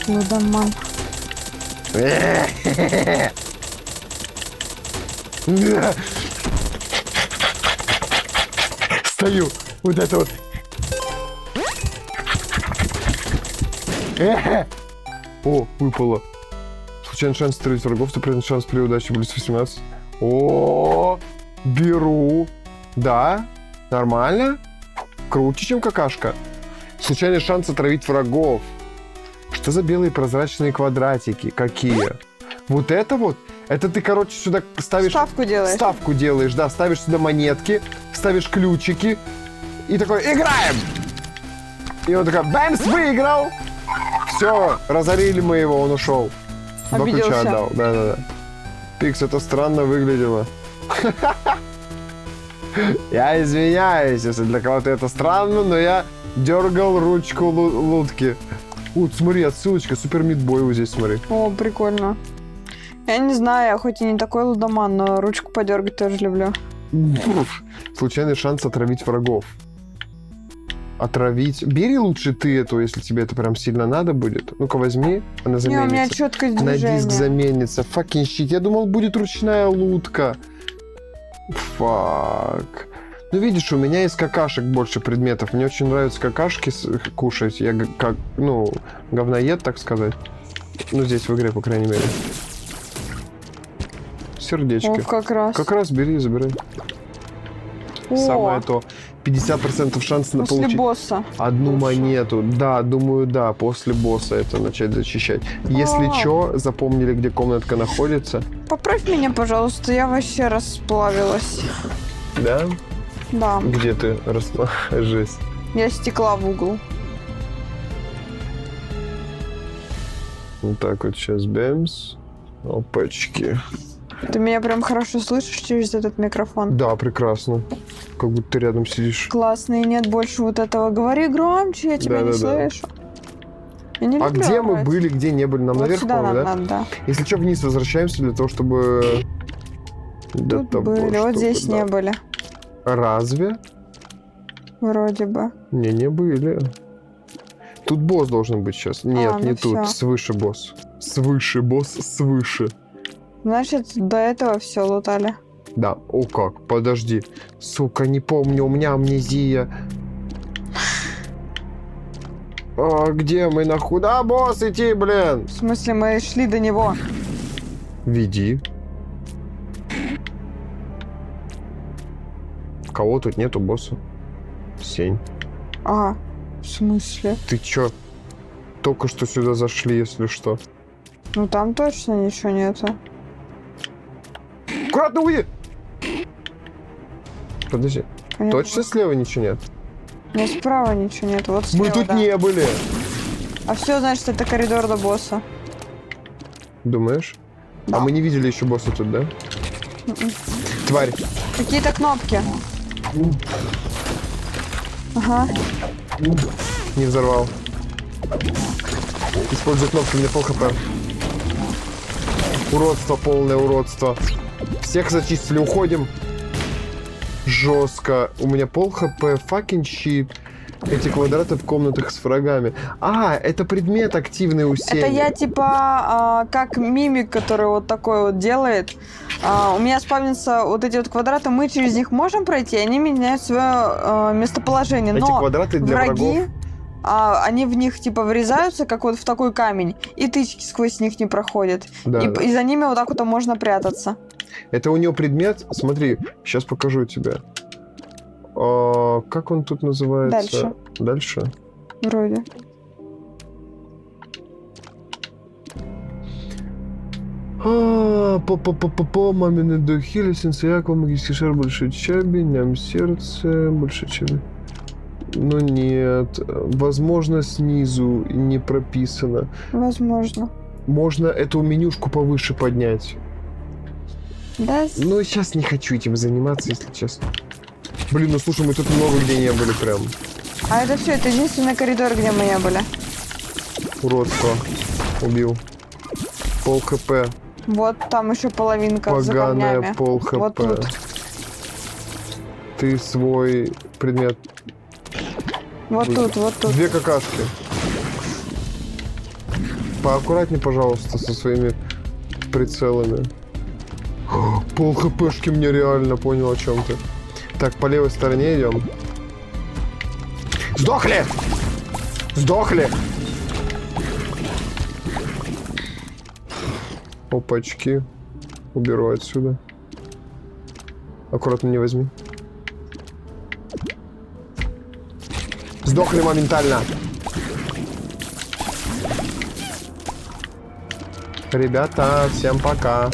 Лудоман. Стою. Вот это вот. О, выпало. Случайный шанс встретить врагов, стопроцентный шанс при удаче плюс 18. О, беру. Да, нормально. Круче, чем какашка. Случайный шанс отравить врагов. Что за белые прозрачные квадратики? Какие? Вот это вот? Это ты, короче, сюда ставишь... Ставку делаешь. Ставку делаешь, да. Ставишь сюда монетки, ставишь ключики. И такой, играем! И он такой, бэмс, выиграл! Все, разорили мы его, он ушел. Два ключа Обиделся. отдал, да-да-да. Пикс, это странно выглядело. Я извиняюсь, если для кого-то это странно, но я дергал ручку лутки. Вот, смотри, отсылочка, Супер Мидбой вот здесь, смотри. О, прикольно. Я не знаю, я хоть и не такой лудоман, но ручку подергать тоже люблю. Случайный шанс отравить врагов. Отравить. Бери лучше ты эту, если тебе это прям сильно надо будет. Ну-ка возьми, она Не, заменится. у меня четкость На движения. диск заменится. Fucking shit. Я думал, будет ручная лутка. Фак. Ну, видишь, у меня из какашек больше предметов. Мне очень нравятся какашки кушать. Я как, ну, говноед, так сказать. Ну, здесь в игре, по крайней мере. Сердечки. О, как раз. Как раз бери и забирай. О, Самое то. 50% шанс на после получить босса. одну лучше. монету. Да, думаю, да, после босса это начать зачищать. Если А. чё, запомнили, где комнатка находится. Поправь меня, пожалуйста, я вообще расплавилась. Да? Да, Где ты росла? Жесть. я стекла в угол. Вот так вот сейчас бэмс. Опачки. Ты меня прям хорошо слышишь через этот микрофон? Да, прекрасно. Как будто ты рядом сидишь. Классно, и нет больше вот этого. Говори громче, я тебя не Да-да-да. слышу. Я не А люблю где мы орать. были, где не были? Нам Вот наверх, сюда по-моему, нам да? надо, да. Если что, вниз возвращаемся для того, чтобы... для Тут того, были, вот чтобы, здесь да. не были. Разве? Вроде бы. Не были. Тут босс должен быть сейчас. Нет, ну не всё. тут. Свыше босс. Свыше босс, свыше. Значит, до этого все лутали. Да, о как, подожди. Сука, не помню, у меня амнезия. А, где мы нахуй? Да, босс, идти, блин. В смысле, мы шли до него. Веди. Кого тут нету, босса? Сень. Ага. В смысле? Ты чё? Только что сюда зашли, если что. Ну там точно ничего нету. Аккуратно уйди! Подожди. Понятно. Точно слева ничего нет? У меня справа ничего нет. Вот слева, Мы тут да. не были. А все, значит, это коридор до босса. Думаешь? Да. А мы не видели еще босса тут, да? Тварь. Какие-то кнопки. Ага. Не взорвал. Используй кнопки, мне пол хп. Уродство, полное уродство. Всех зачистили, уходим. Жестко. У меня пол хп, fucking shit. Эти квадраты в комнатах с врагами. А, это предмет активный у Сени. Это я типа как мимик, который вот такой вот делает. У меня спавнятся вот эти вот квадраты, мы через них можем пройти, они меняют свое местоположение. Эти Но квадраты для враги, врагов. они в них типа врезаются, как вот в такой камень, и тычки сквозь них не проходят. Да, и, да. и за ними вот так вот можно прятаться. Это у него предмет. Смотри, сейчас покажу тебе. Как он тут называется? Дальше? Вроде. По мамины духи, лесенцы, аква, магический шар, больше чаби, ням сердце, больше чаби. Ну нет. Возможно, снизу не прописано. Возможно. Можно эту менюшку повыше поднять. Да? Но сейчас не хочу этим заниматься, если честно. Блин, ну слушай, мы тут много где не были прям. А это все, это единственный коридор, где мы не были. Уродство. Убил. Пол хп. Вот там еще половинка за Поганая камнями. пол хп. Вот тут. Ты свой предмет. Вот тут, вот тут. Две какашки. Поаккуратнее, пожалуйста, со своими прицелами. О, пол хпшки мне реально, понял, о чем ты. Так, по левой стороне идем. Сдохли! Сдохли! Опачки. Уберу отсюда. Аккуратно не возьми. Сдохли моментально. Ребята, всем пока.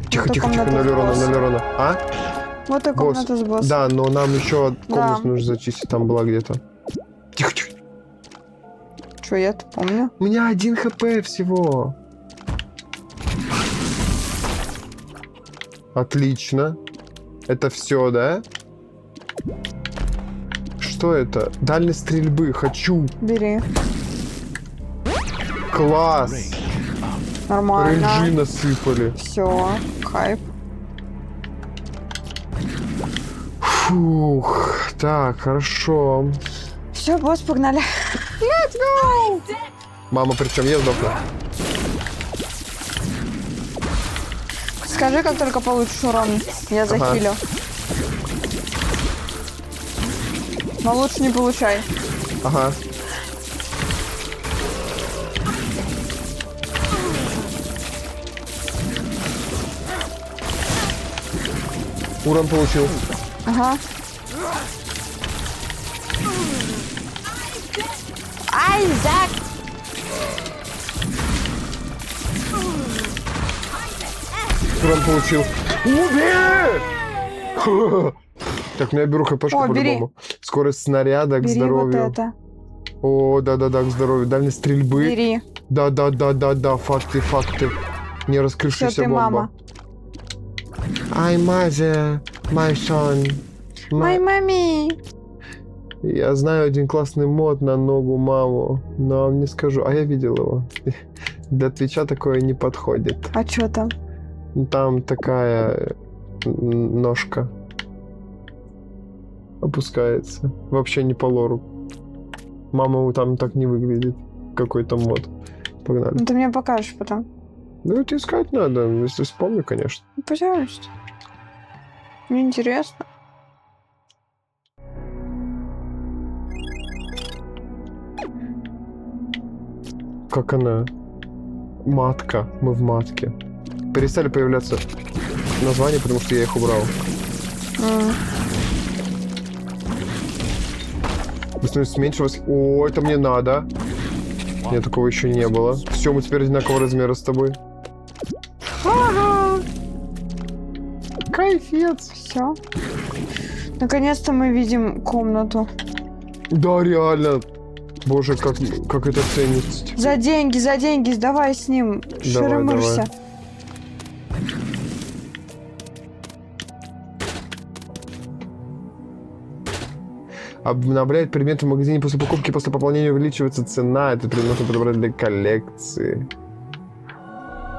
Тихо, Это тихо, тихо, комната 0 с урона, боссом. 0 урона. А? Вот и Босс. комната с боссом. Да, но нам еще комнату Да. нужно зачистить, там была где-то. Тихо, тихо. Что, я-то помню. У меня 1 хп всего. Отлично. Это все, да? Что это? Дальность стрельбы. Хочу. Бери. Класс. Нормально. Ренджи насыпали. Все, кайф. Фух. Так, хорошо. Все, босс, погнали. Мама, причем я сдохла. Скажи, как только получишь урон, я захилю. Но лучше не получай. Ага. Урон получил. Ага. Айзек! Урон получил. Убей! Так, ну я беру хпшку О, бери. по-любому. Скорость снаряда к Бери здоровью. вот это. О, да-да-да, к здоровью. Дальность стрельбы. Бери. Да-да-да-да-да, факты, факты. Не Все, раскрывшаяся ты бомба. мама. Ай, mother, my son. Май мами. Я знаю один классный мод на ногу маму, но вам не скажу. А я видел его. Для Твича такое не подходит. А чё там? Там такая ножка опускается. Вообще не по лору. Мама там так не выглядит. Какой-то мод. Погнали. Ну ты мне покажешь потом. Ну это искать надо, если вспомню, конечно. Ну, пожалуйста. Мне интересно. Как она? Матка. Мы в матке. Перестали появляться названия, потому что я их убрал. Становится меньше вас. О, это мне надо. Нет, такого еще не было. Все, мы теперь одинакового размера с тобой. Ага. Кайфец. Все. Наконец-то мы видим комнату. Да, реально. Боже, как это ценится. За деньги, давай с ним. Шеремышься. давай. Обновляет предметы в магазине после покупки, после пополнения увеличивается цена. Этот предмет можно подобрать для коллекции.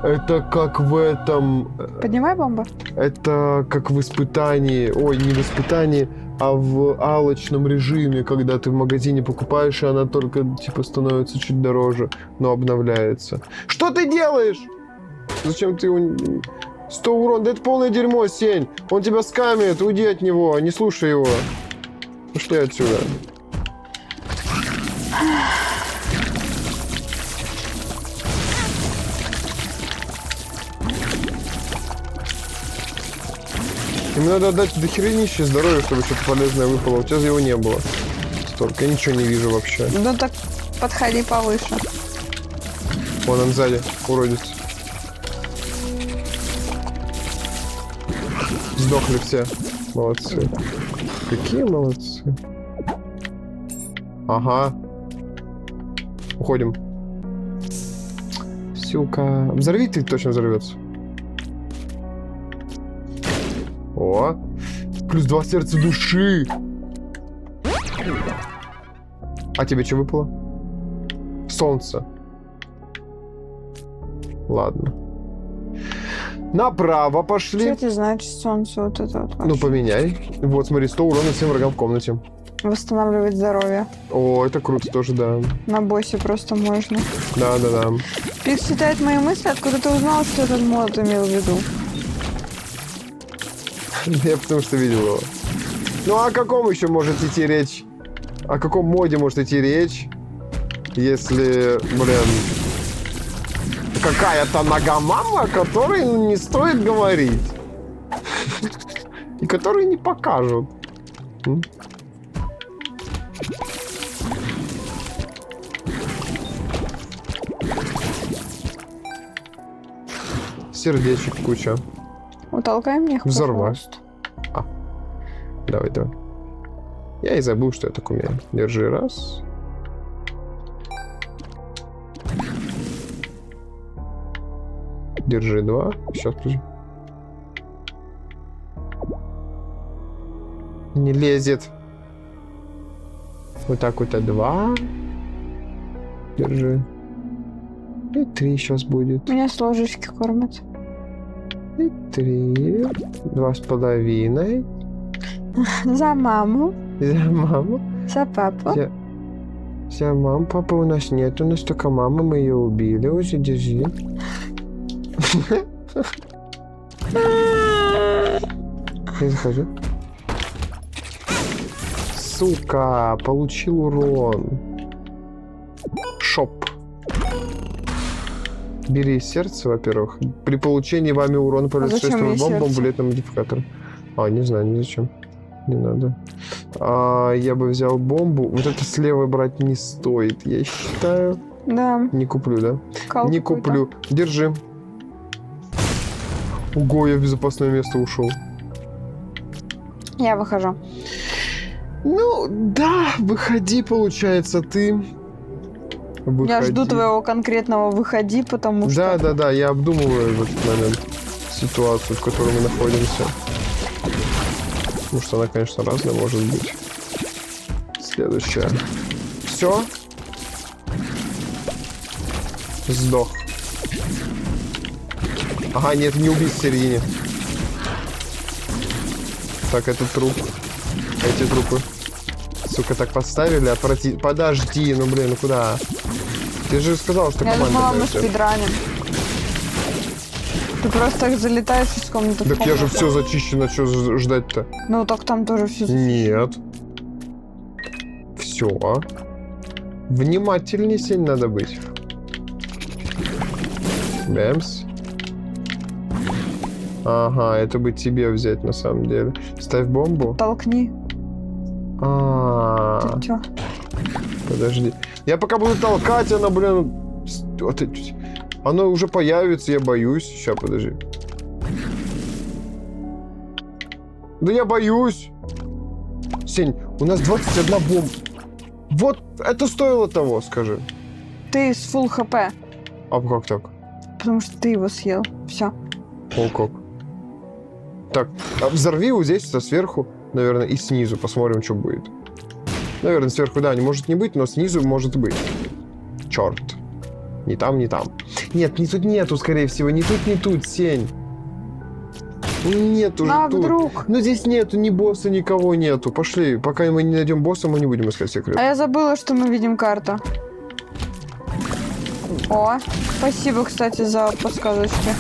Это как в этом... Поднимай бомбу. Это как в испытании. Ой, не в испытании, а в алочном режиме, когда ты в магазине покупаешь, и она только, типа, становится чуть дороже, но обновляется. Что ты делаешь? Зачем ты... 100 урон, да это полное дерьмо, Сень. Он тебя скамит, уйди от него, не слушай его. Пошли отсюда. Им надо отдать дохеренище здоровья, чтобы что-то полезное выпало. У тебя его не было. Столько, я ничего не вижу вообще. Ну так подходи повыше. Вон он сзади, уродец. Сдохли все. Молодцы. Какие молодцы. Ага. Уходим. Сука. Взорви, ты точно взорвется. О. Плюс 2 сердца души. А тебе что выпало? Солнце. Ладно. Направо пошли. Что это значит солнце вот это вот? Ну, поменяй. Вот, смотри, 100 урона всем врагам в комнате. Восстанавливать здоровье. О, это круто тоже, да. На боссе просто можно. Да. Пикс читает мои мысли, откуда ты узнал, что этот мод имел в виду? Я потому что видел его. Ну, о каком еще может идти речь? О каком моде может идти речь? Если, блин... Какая-то ногомама, о которой не стоит говорить. И которую не покажут. Сердечек куча. Утолкай мне их, Взорвать. пожалуйста. Давай. Я и забыл, что я так умею. Держи раз. Держи два. Сейчас, подожди. Не лезет. Вот так вот, два. Держи. И 3 сейчас будет. Меня с ложечки кормят. И 3. 2,5. За маму, За маму. за папу. За маму. Папы у нас нет. У нас только мама. Мы ее убили. Уже держи. Я захожу. Сука, получил урон. Шоп. Бери сердце, во-первых. При получении вами урона появляется зачем мне бомбом, сердце? булетным модификатором. Не знаю, ни зачем. Не надо. Я бы взял бомбу. Вот это слева брать не стоит, я считаю. Да. Не куплю, да? Кал Не какой-то. куплю. Держи. Ого, я в безопасное место ушел. Я выхожу. Ну, да, выходи, получается, ты. Выходи. Я жду твоего конкретного выходи, потому что... Да, я обдумываю в этот момент ситуацию, в которой мы находимся. Потому что она, конечно, разная может быть. Следующая. Все. Сдох. Ага, нет, не убить в середине. Так, это труп. Эти трупы. Сука, так подставили, Подожди, ну блин, ну куда? Ты же сказал, что Я команда думала, мы дает. спидраним. Ты просто так залетаешь из комнаты в Так я же комнату. все зачищено, что ждать-то? Ну, так там тоже все... Нет. Все. Внимательней сильно надо быть. Бэмс. Ага, это бы тебе взять на самом деле. Ставь бомбу. Толкни. Ты чё? Подожди. Я пока буду толкать, она, блин... Оно уже появится, я боюсь. Сейчас, подожди. Да я боюсь. Сень, у нас 21 бомба. Вот это стоило того, скажи. Ты с full хп, А как так? потому что ты его съел. Все. О, как. Так, взорви вот здесь, сверху, наверное, и снизу. Посмотрим, что будет. Наверное, сверху, да, не может не быть, но снизу может быть. Черт. Ни там, ни там. Нет, ни тут нету, скорее всего. Ни тут, Сень. Нет уже А тут. вдруг? Ну здесь нету ни босса, никого нету. Пошли. Пока мы не найдем босса, мы не будем искать секрет. А я забыла, что мы видим карту. О, спасибо, кстати, за подсказочки.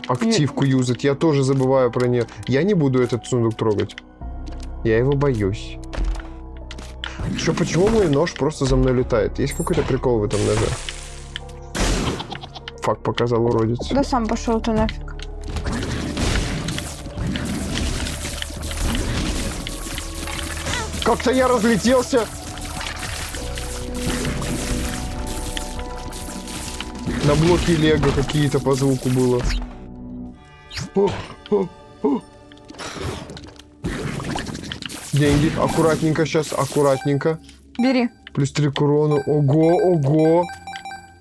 Активку юзать. Я тоже забываю про нее. Я не буду этот сундук трогать. Я его боюсь. Что, почему мой нож просто за мной летает? Есть какой-то прикол в этом ноже? Фак, показал уродец. Да сам пошел ты нафиг. Как-то я разлетелся. На блоке лего какие-то по звуку было. Деньги. Аккуратненько сейчас, аккуратненько. Бери. Плюс 3 к урону. Ого, ого.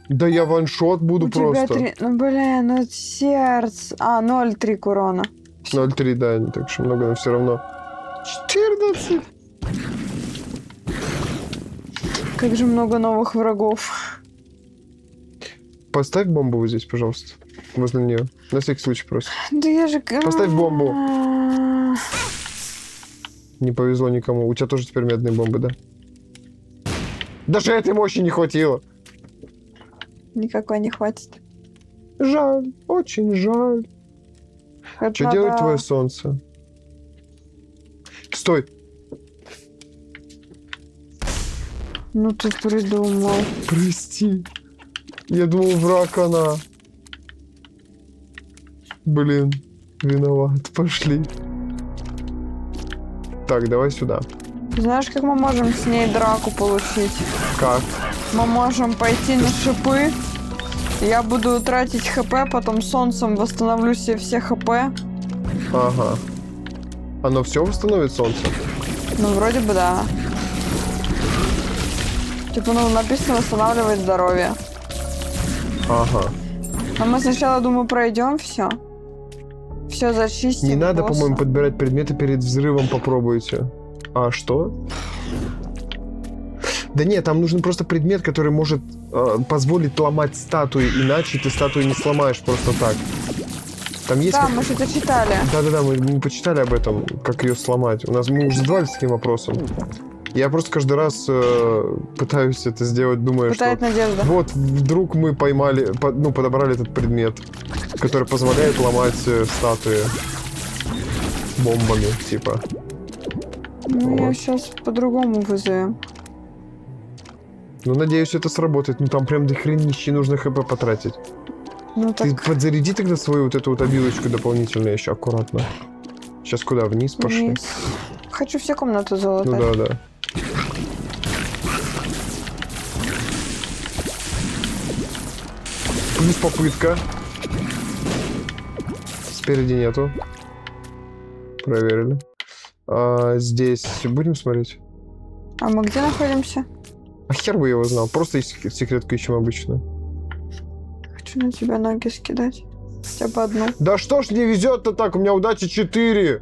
Да я ваншот буду У тебя просто. 3... Ну, блин, ну сердце. А, 0,3 к урону. 0,3, да, не так уж и много, но все равно. 14. Как же много новых врагов. Поставь бомбу вот здесь, пожалуйста. Возле нее. На всякий случай просто. Да я же... Поставь бомбу. Не повезло никому. У тебя тоже теперь медные бомбы, да? Даже этой мощи не хватило. Никакой не хватит. Жаль, очень жаль. Это Что надо- делает твое солнце? Стой. Ну ты придумал. Прости. Я думал, враг она. Блин, виноват. Пошли. Так, давай сюда. Знаешь, как мы можем с ней драку получить? Как? Мы можем пойти на шипы. Я буду тратить хп, потом солнцем восстановлю себе все хп. Ага. Оно все восстановит солнце? Ну, вроде бы да. Типа, ну, написано восстанавливает здоровье. Ага. Но мы сначала, думаю, пройдем все. Все зачистим. Не надо, босса. по-моему, подбирать предметы перед взрывом, попробуйте. А что? Да нет, там нужен просто предмет, который может позволить ломать статуи, иначе ты статую не сломаешь просто так. Там есть... Да, мы же это читали. Да-да-да, мы почитали об этом, как ее сломать. Мы уже задавались таким вопросом. Я просто каждый раз пытаюсь это сделать, думая, Пытает что... надежда. Вот, вдруг мы поймали, подобрали этот предмет, который позволяет ломать статуи бомбами, типа. Ну, я Вот. сейчас по-другому вызовем. Ну, надеюсь, это сработает. Ну, там прям до хренищи нужно хп потратить. Ну, Ты так, подзаряди тогда свою вот эту вот обилочку дополнительно еще аккуратно. Сейчас куда? Вниз пошли? вниз. Хочу все комнаты Ну золотые. да. Плюс попытка. Спереди нету. Проверили. Здесь будем смотреть? А мы где находимся? А хер бы я его знал. Просто секретку ищем обычно. Хочу на тебя ноги скидать. Хотя бы одну. Да что ж не везет-то так? У меня удача 4.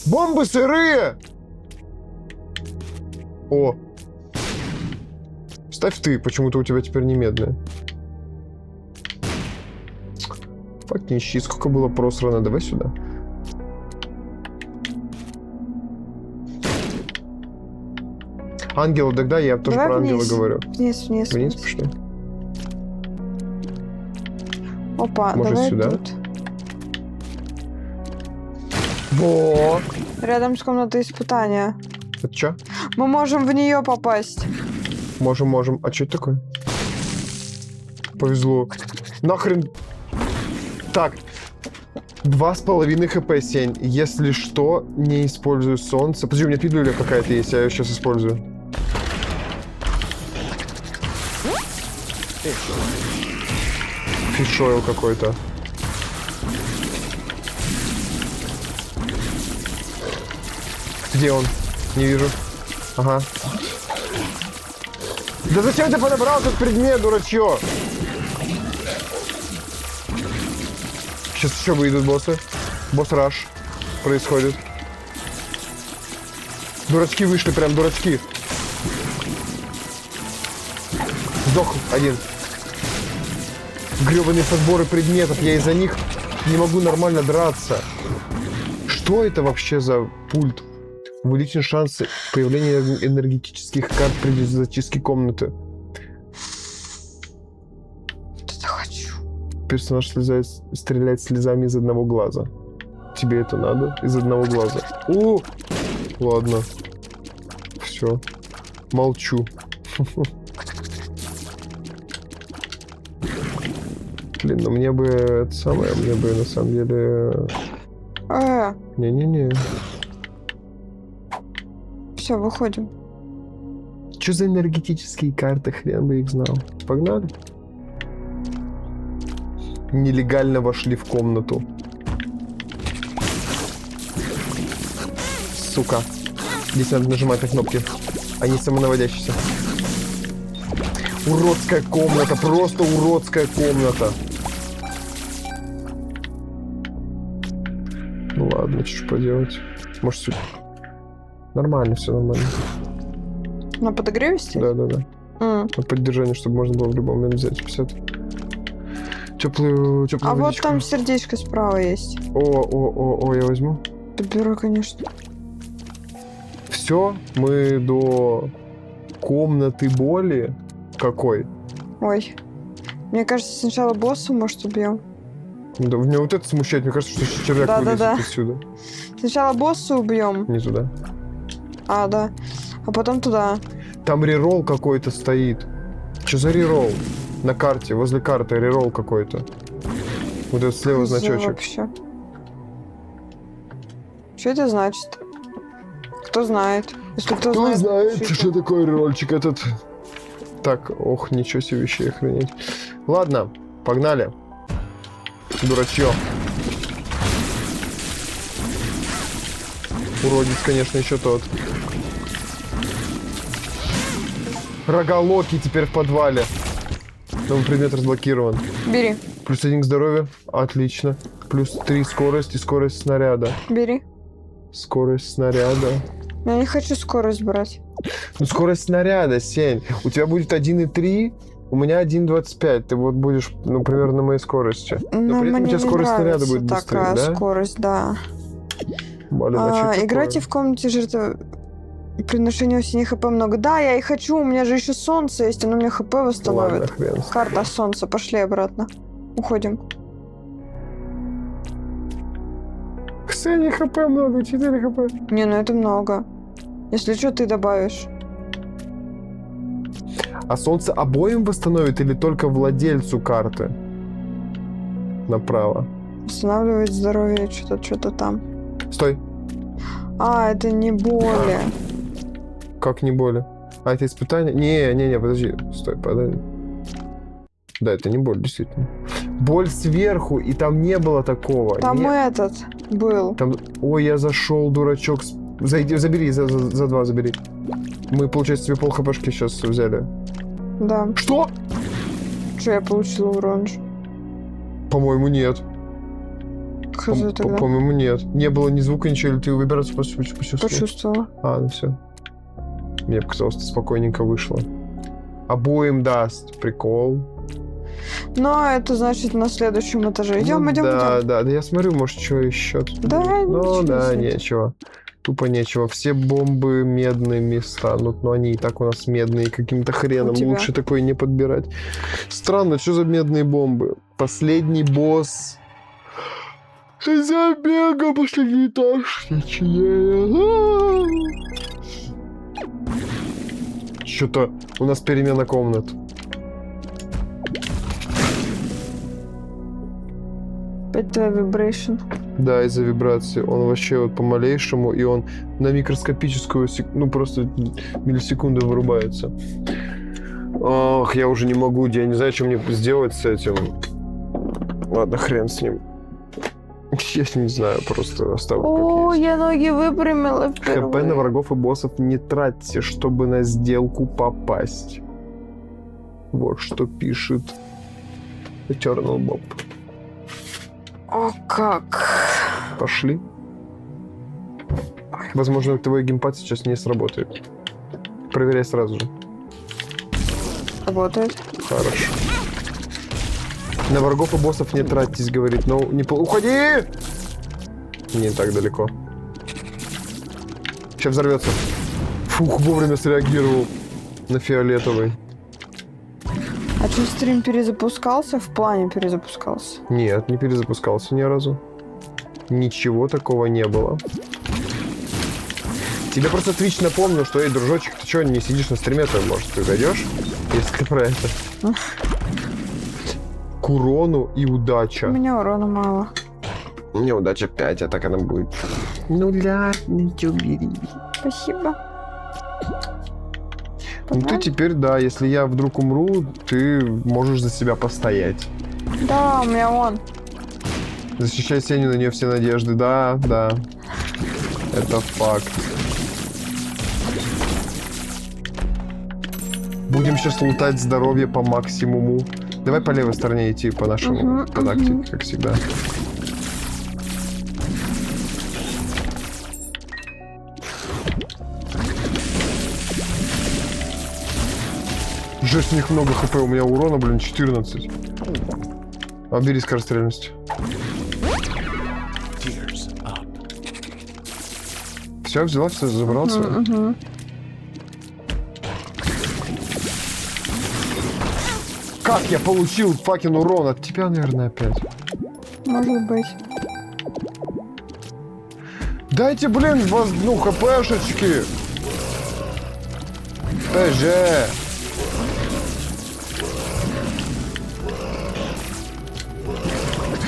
Бомбы сырые! О. Ставь ты, почему-то у тебя теперь не медная. Фак, не ищи, сколько было просрано. Давай сюда. Ангела, тогда я тоже Давай про ангела вниз. говорю. Вниз, вниз, Вниз вниз. пошли. Опа, Может, давай сюда? тут. Во! Рядом с комнатой испытания. Это чё? Мы можем в нее попасть. Можем. А что это такое? Повезло. Нахрен. Так. 2,5 хп, Сень. Если что, не использую солнце. Подожди, у меня пилюля какая-то есть, я ее сейчас использую. Фишойл какой-то. Где он? Не вижу. Ага. Да зачем ты подобрал этот предмет, дурачье? Сейчас еще выйдут боссы. Босс-раш происходит. Дурачки вышли, прям дурачки. Сдох один. Гребаные подборы предметов. Я из-за них не могу нормально драться. Что это вообще за пульт? Увеличен шансы появления энергетических карт при зачистке комнаты. Что-то хочу. Персонаж стреляет слезами из одного глаза. Тебе это надо? Из одного глаза. О! Ладно. Все. Молчу. Блин, ну мне бы это самое, мне бы на самом деле... Не-не-не. Все, выходим. Что за энергетические карты? Хрен бы их знал. Погнали. Нелегально вошли в комнату. сука. Здесь надо нажимать на кнопки. Они самонаводящиеся. Уродская комната, просто уродская комната. Ну ладно, что ж поделать. Может, нормально, все нормально. На подогреве стоит? Да. На поддержание, чтобы можно было в любой момент взять 50. Теплую А вот водичку. там сердечко справа есть. О, я возьму. Беру, конечно. Все, мы до комнаты боли. Какой? Ой. Мне кажется, сначала босса, может, убьем. Да, меня вот это смущает. Мне кажется, что червяк Да. вылезет отсюда. Сначала босса убьем. Не туда. А, да. А потом туда. Там реролл какой-то стоит. Что за реролл? На карте, возле карты реролл какой-то. Вот этот слева Хз значочек. вообще. Что это значит? Кто знает? Если кто знает, что такое рерольчик этот? Так, ох, ничего себе вещей охренеть. Ладно, погнали. Дурачье. Уродец, конечно, еще тот. Рога Локи теперь в подвале. Новый предмет разблокирован. Бери, Плюс 1 к здоровью. Отлично. Плюс 3 скорость и скорость снаряда. бери. Скорость снаряда. Я не хочу скорость брать. Ну, скорость снаряда, Сень. У тебя будет 1,3, у меня 1,25. Ты вот будешь, ну, примерно на моей скорости. Но при этом у мне тебя не скорость снаряда нравится будет быстрее, такая да? скорость, да. Блин, а чё такое? Играйте в комнате жертвы. Приношение у синих хп много. Да, я и хочу, у меня же еще солнце есть, оно мне хп Ладно, восстановит. хрен. с- Карта солнца, пошли обратно. Уходим. Ксении хп много, 4 хп. Не, ну это много. Если что, ты добавишь. А солнце обоим восстановит или только владельцу карты? Направо. Восстанавливает здоровье, что-то там. Стой. А, это не боли. Как не боли? А, это испытание? Не, подожди. Стой, подожди. Да, это не боль, действительно. Боль сверху, и там не было такого. Там Не- этот был. Там... Ой, я зашел, дурачок. Зайди, забери, за 2 забери. Мы, получается, тебе пол хпшки сейчас взяли. Да. Что? Что я получила урон же? По-моему, нет. Хз тогда. По-моему, нет. Не было ни звука, ничего. Или ты выбираться почувствовал? Почувствовала. А, ну все. Мне показалось, что спокойненько вышло. Обоим даст. Прикол. Но это значит на следующем этаже. Идем, Ну идем, да, идем. да, я смотрю, может, что еще. Да, Ну ничего да, себе. нечего. Тупо нечего. Все бомбы медными станут, но они и так у нас медные каким-то хреном. У тебя. Лучше такое не подбирать. Странно, что за медные бомбы? Последний босс. Забега, последний этаж. Что-то у нас перемена комнат. Опять твоя вибрейшн. Да, из-за вибрации. Он вообще вот по малейшему, и он на микроскопическую, ну просто миллисекунду вырубается. Ох, я уже не могу, я не знаю, что мне сделать с этим. Ладно, хрен с ним. Я не знаю, просто оставлю О, как есть. я ноги выпрямила ХП на впервые. врагов и боссов не тратьте, чтобы на сделку попасть. Вот что пишет Eternal Bob. О, как. Пошли. Возможно, твой геймпад сейчас не сработает. Проверяй сразу же. Работает. Хорошо. На врагов и боссов не тратьтесь, говорит. Но не уходи! Не так далеко. Сейчас взорвется. Фух, вовремя среагировал на фиолетовый. А что, стрим перезапускался? В плане перезапускался. Нет, не перезапускался ни разу. Ничего такого не было. Тебе просто Twitch напомнил, что, эй, дружочек, ты что, не сидишь на стриме, то, может, ты зайдешь? Если ты про это. К урону и удача. У меня урона мало. У меня удача 5, а так она будет. Ну да, ничего бери. Спасибо. Ну ты теперь, да, если я вдруг умру, ты можешь за себя постоять. Да, у меня он. Защищай Сеню, на нее все надежды, да, да. Это факт. Будем сейчас лутать здоровье по максимуму. Давай по левой стороне идти по нашему, по тактике, как всегда. Жесть, у них много хп, у меня урона, блин, 14. А бери скорострельность. Gears up. Все, взяла, все, забрался. Как я получил факин урон от тебя, наверное, опять? Может быть. Дайте, блин, ну, хпшечки. ПЖ.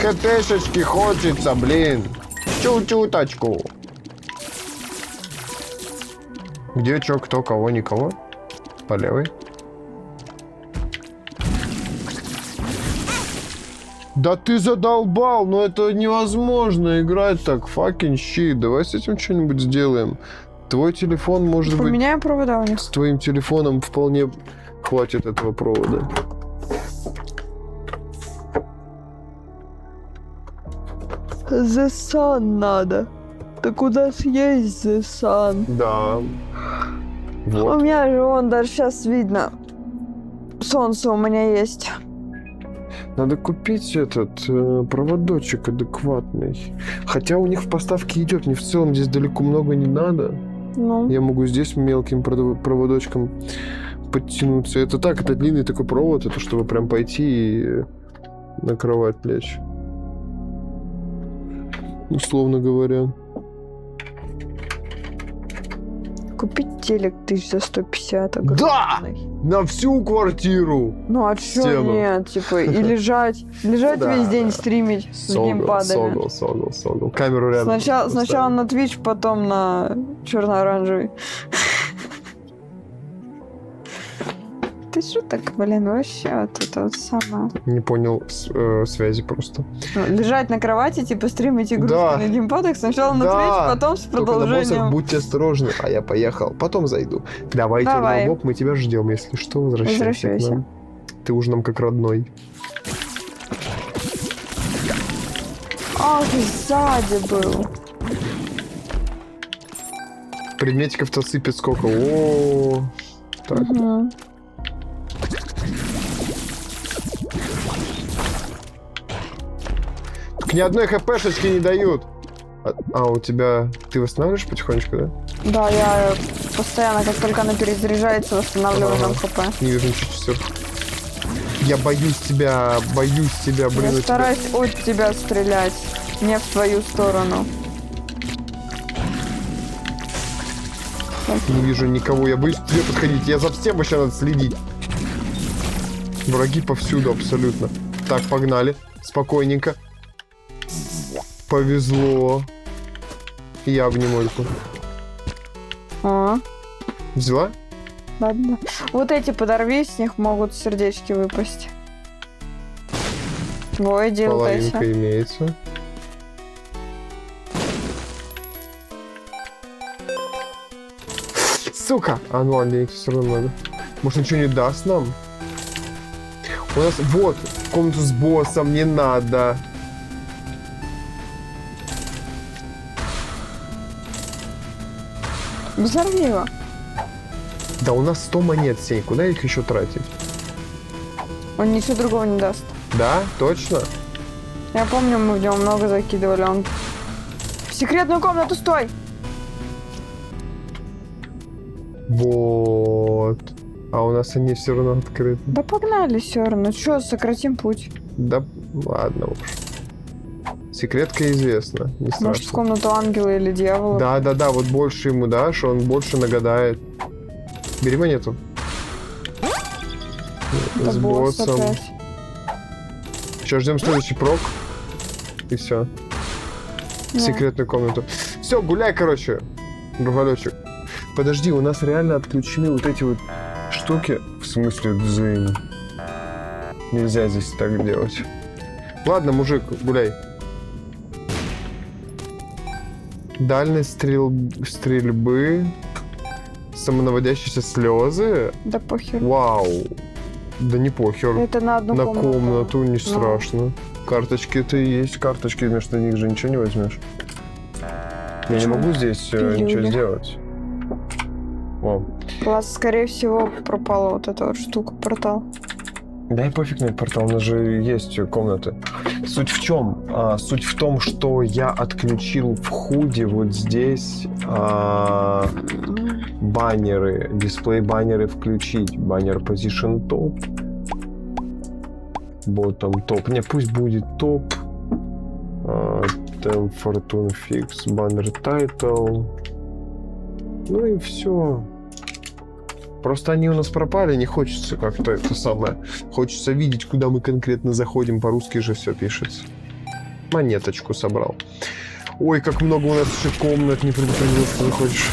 ХТшечки хочется, блин. Чу-чуточку. Где, чё, кто, кого, никого? По левой. Да ты задолбал, но это невозможно играть так, fucking shit. Давай с этим что-нибудь сделаем. Твой телефон, может быть... Поменяем провода у них. С твоим телефоном вполне хватит этого провода. The Sun надо. Так куда съесть The Sun? Да. У Вот. меня же вон даже сейчас видно. Солнце у меня есть. Надо купить этот проводочек адекватный. Хотя у них в поставке идет. Мне в целом здесь далеко много не надо. Ну, Я могу здесь мелким проводочком подтянуться. Это так, это длинный такой провод. Это чтобы прям пойти и на кровать лечь. Условно говоря. купить телек 1150 Да! огромный. На всю квартиру! Ну а чё Стену. нет, типа, и лежать Да. весь день стримить с геймпадами. Согл. Камеру рядом. Сначала на Twitch, потом на черно-оранжевый. Ты что так, блин, вообще вот это вот самое. Не понял связи просто. Ну, лежать на кровати, типа стримить игрушки Да. на геймпадах, сначала на Twitch, потом с Только на продолжением. боссах будьте осторожны, а я поехал. Потом зайду. Давай, Давай. Боб, мы тебя ждем, если что, возвращайся к Возвращайся. нам. Ты уж нам как родной. Ах, сзади был. Предметиков-то сыпет сколько. О, так. Мгм. Так ни одной хпшечки не дают. А у тебя... Ты восстанавливаешь потихонечку, да? Да, я постоянно, как только она перезаряжается, восстанавливаю Ага. нам хп. Не вижу ничего сверху. Я боюсь тебя, блин. Я у тебя- стараюсь от тебя стрелять, не в твою сторону. Не вижу никого, я боюсь к тебе подходить. Я за всем вообще надо следить. Враги повсюду абсолютно. Так, погнали. Спокойненько. Повезло. Я обниму Ольку. А, Взяла? ладно. Вот эти подорви, с них могут сердечки выпасть. Ой, делайся. Половинка имеется. Сука! А, ну ладно, денег все равно надо. Может, ничего не даст нам? У нас... Вот! Комнату с боссом не надо. Взорви его. Да, у нас 100 монет, Сень. Куда их еще тратить? Он ничего другого не даст. Да? Точно? Я помню, мы в него много закидывали. Он... В секретную комнату, стой! Вот. А у нас они все равно открыты. Да погнали все равно. Че, сократим путь. Да, ладно уж. Секретка известна. Не Может, в страшно. комнату ангела или дьявола. Да, вот больше ему дашь, он больше нагадает. Бери монету. Да С босс боссом. опять. Сейчас ждем следующий прок. И все. В Да. секретную комнату. Все, гуляй, короче. Другалечек. Подожди, у нас реально отключены вот эти вот штуки. В смысле, дзынь. Нельзя здесь так делать. Ладно, мужик, гуляй. Дальность стрельбы. Самонаводящиеся слезы. Да похер. Вау. Да не похер. Это на одну На комнату. комнату не Ну. страшно. Карточки-то есть. Карточки, вместо них же ничего не возьмешь. Я не Почему? могу здесь ничего Пилюли. сделать. О. Класс, скорее всего, пропала вот эта вот штука, портал. Да и пофиг на этот портал, у нас же есть комнаты. Суть в чем? Суть в том, что я отключил в худе вот здесь баннеры, дисплей баннеры включить. Баннер position топ. Bottom топ. Не, пусть будет топ. Tem Fortune Fix, баннер title. Ну и все. Просто они у нас пропали, не хочется как-то это самое. Хочется видеть, куда мы конкретно заходим. По-русски же все пишется. Монеточку собрал. Ой, как много у нас еще комнат. Не предупредил, что заходишь.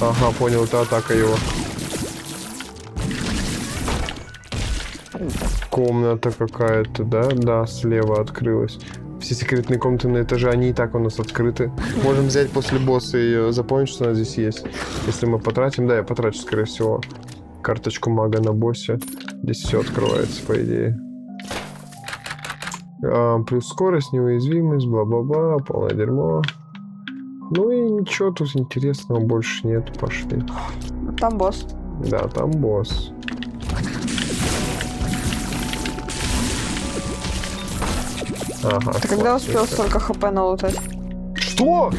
Ага, понял, это атака его. Комната какая-то, да? Да, слева открылась. Все секретные комнаты на этаже, они и так у нас открыты. Можем взять после босса и запомнить, что у нас здесь есть. Если мы потратим, да, я потрачу, скорее всего, карточку мага на боссе. Здесь все открывается, по идее. Плюс скорость, неуязвимость, бла-бла-бла, полное дерьмо. Ну и ничего тут интересного больше нет, пошли. Там босс. Да, там босс. Ага, Ты когда классно. успел столько хп налутать? Что?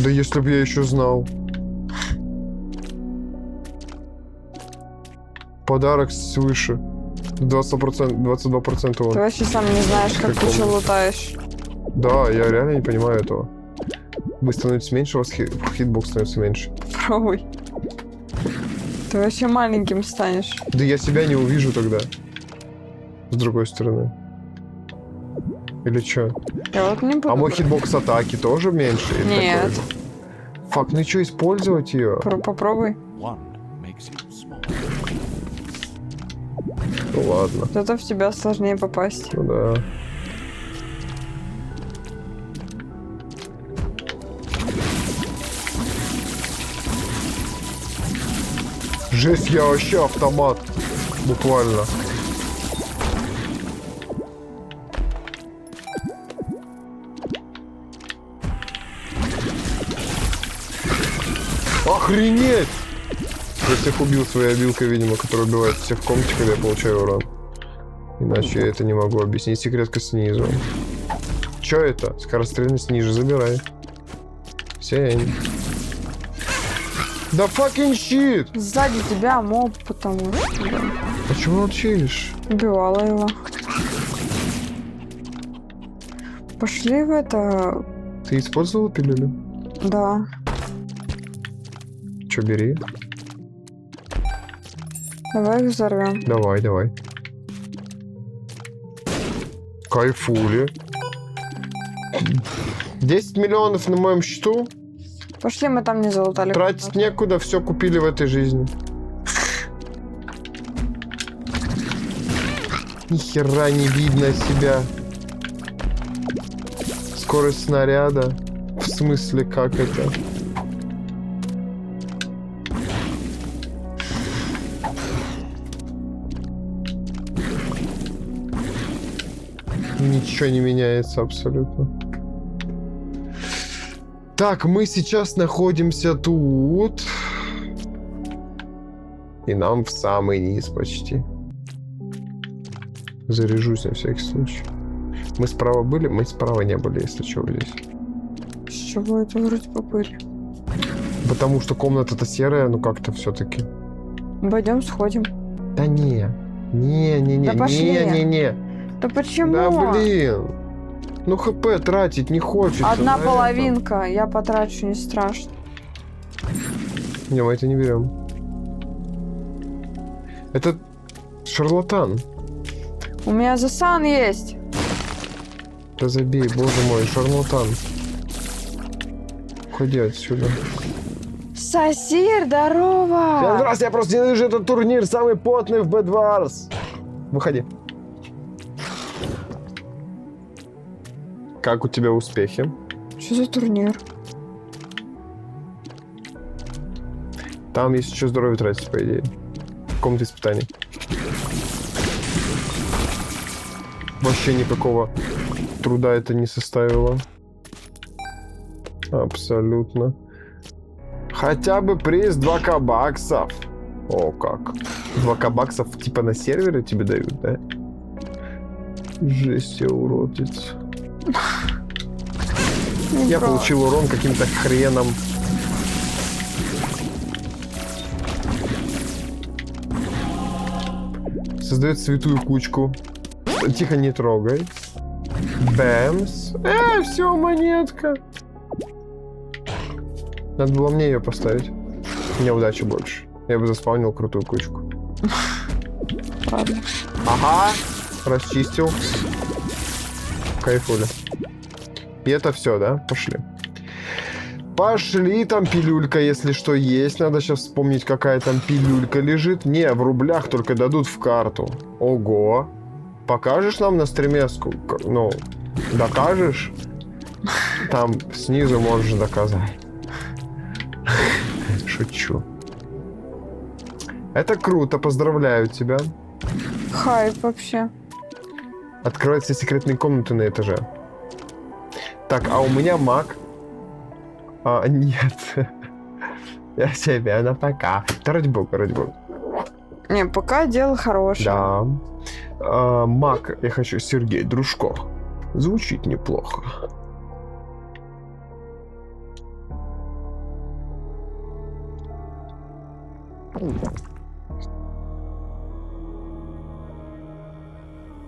Да если бы я еще знал. Подарок свыше. 20%, 22% Ты вон. вообще сам не знаешь, как ты Какому? что лутаешь. Да, я реально не понимаю этого. Вы становитесь меньше, у вас хитбокс становится меньше. Пробуй. Ты вообще маленьким станешь. Да я себя не увижу тогда. С другой стороны. Или что? Я вот не буду. А мой хитбокс атаки тоже меньше? Или Нет. такой же? Фак, ну что, использовать ее? Попробуй. One makes you small. Ну ладно. Зато в тебя сложнее попасть. Ну да. Жесть, я вообще автомат. Буквально. Охренеть! Я всех убил своей обилкой, видимо, которая убивает всех в комнате, когда я получаю урон. Иначе я это не могу объяснить. Секретка снизу. Чё это? Скорострельность ниже, забирай. 7. Да fucking shit! Сзади тебя моб, потому что да, А чего молчишь? убивала его. Пошли в это... Ты использовала пилюлю? Да. Чё, бери. Давай их взорвем. Давай, давай. Кайфули. 10 миллионов на моем счету. Пошли, мы там не залутали. Тратить некуда, все купили в этой жизни. Ни хера не видно себя. Скорость снаряда. В смысле, как это? Ничего не меняется абсолютно. Так, мы сейчас находимся тут. И нам в самый низ почти. Заряжусь на всякий случай. Мы справа были? Мы справа не были, если что, здесь. С чего это вроде бы были? Потому что комната-то серая, ну как-то все-таки. Пойдем сходим. Да не. Не-не-не. Да пошли. Не-не-не. Да почему? Да блин. Ну хп тратить не хочется. Одна на половинка. Я потрачу, не страшно. это. Не, мы это не берем. Это шарлатан. У меня засан есть. Да забей, боже мой, шарлатан. Уходи отсюда. Сосир, здорово! Здравствуйте, я просто ненавижу этот турнир, самый потный в Bed Wars. выходи. Как у тебя успехи? Что за турнир? Там есть еще здоровье тратить, по идее. Комната испытаний. Вообще никакого труда это не составило. Абсолютно. Хотя бы приз 2К баксов. О, как. 2К баксов типа на сервере тебе дают, да? Жесть, я уродец. Я получил урон каким-то хреном. Создает святую кучку. Тихо, не трогай. Бэмс. Все, монетка. Надо было мне ее поставить. У меня удачи больше. Я бы заспавнил крутую кучку. Ладно. Ага. Расчистил. Кайфули. И это все, да? Пошли. Пошли, там пилюлька, если что, есть. Надо сейчас вспомнить, какая там пилюлька лежит. Не, в рублях только дадут в карту. Ого. Покажешь нам на стриме, ну, докажешь? Там снизу можешь доказать. Шучу. Это круто, поздравляю тебя. Хайп вообще. Открываются секретные комнаты на этаже. Так, а у меня маг. Нет. Я себя на пока. Да ради бога, ради бога. Не, пока дело хорошее. Да. Маг, я хочу, Сергей Дружко. Звучит неплохо.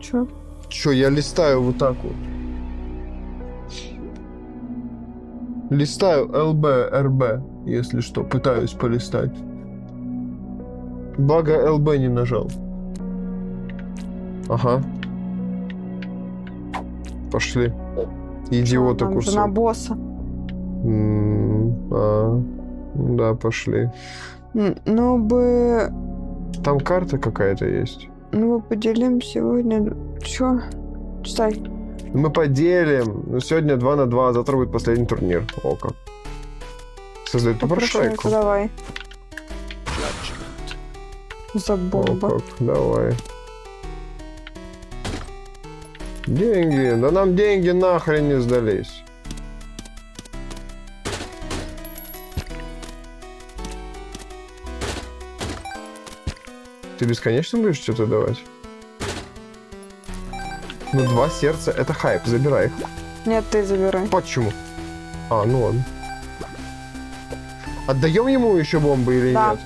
Чё? Чё, я листаю вот так вот. Листаю ЛБ, РБ, если что. Пытаюсь полистать. Благо ЛБ не нажал. Ага. Пошли. Идиота Нам же на кусок. босса. Да, пошли. Ну бы... Там карта какая-то есть. Ну, мы поделим сегодня... Чё? Читай. Мы поделим. Ну, сегодня 2 на 2, а завтра будет последний турнир. О, как. Создает попрошайку. Давай. За О, бомба. как. Давай. Деньги. Да нам деньги нахрен не сдались. Ты бесконечно будешь что-то давать? Ну, 2 сердца — это хайп. Забирай их. Нет, ты забирай. Почему? Ну ладно. Отдаем ему еще бомбы или Да. нет?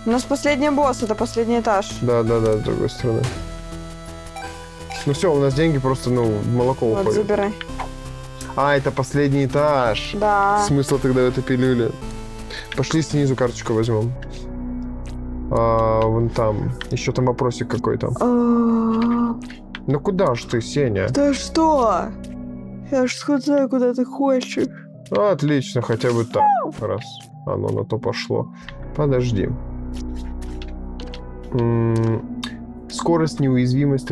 У нас последний босс, это последний этаж. Да, с другой стороны. Ну все, у нас деньги просто, в молоко Вот, уходят. забирай. Это последний этаж. Да. Смысл тогда в этой пилюле. Пошли снизу карточку возьмем. Вон там. Еще там вопросик какой-то. Ну куда ж ты, Сеня? Да что? Я ж знаю, куда ты хочешь. Отлично, хотя бы так. Раз оно на то пошло. Подожди. Скорость, неуязвимость,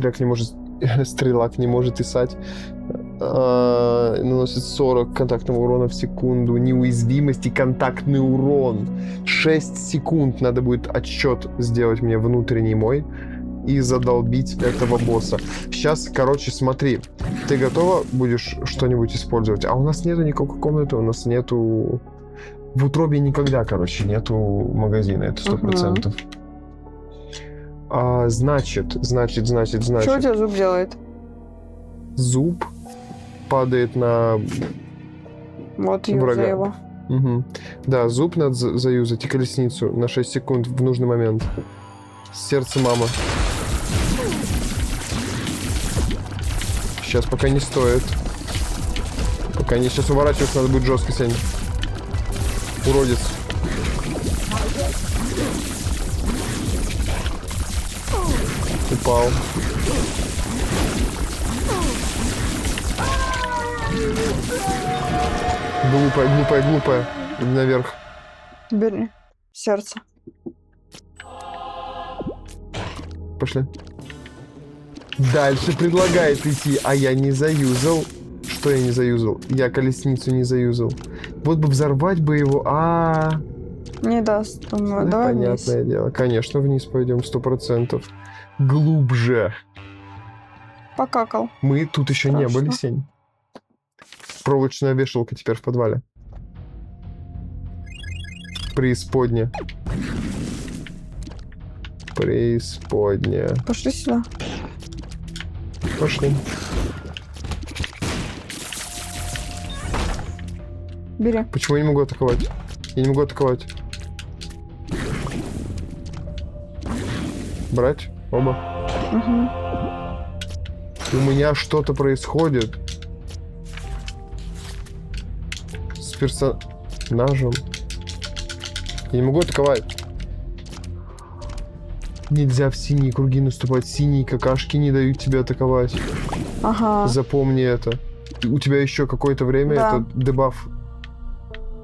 стрелок не может исать. Наносит 40 контактного урона в секунду. Неуязвимость и контактный урон. 6 секунд надо будет отсчет сделать мне внутренний мой и задолбить этого босса. Сейчас, короче, смотри. Ты готова будешь что-нибудь использовать? А у нас нету никакой комнаты, у нас нету... В утробе никогда, короче, нету магазина, это 100%. Значит. Что у тебя зуб делает? Зуб падает на Вот юзай врага. его. Угу. Да, зуб надо заюзать и колесницу на 6 секунд в нужный момент. Сердце мама. Сейчас пока не стоит. Пока не... Сейчас уворачиваться надо будет жестко, Сень. Уродец. Упал. Глупая. Иди наверх. Бери сердце. Пошли. Дальше предлагает идти, а я не заюзал. Что я не заюзал? Я колесницу не заюзал. Вот бы взорвать бы его. Не даст, думаю. Давай вниз. Понятное дело. Конечно, вниз пойдем, 100%. Глубже. Покакал. Мы тут еще не Страшно. были, Сень. Проволочная вешалка теперь в подвале. Преисподня. Преисподня. Пошли сюда. Пошли. Бери. Почему я не могу атаковать? Я не могу атаковать. Брать? Оба. Угу. У меня что-то происходит. С персонажем. Я не могу атаковать. Нельзя в синие круги наступать. Синие какашки не дают тебе атаковать. Ага. Запомни это. У тебя еще какое-то время Да. это дебаф.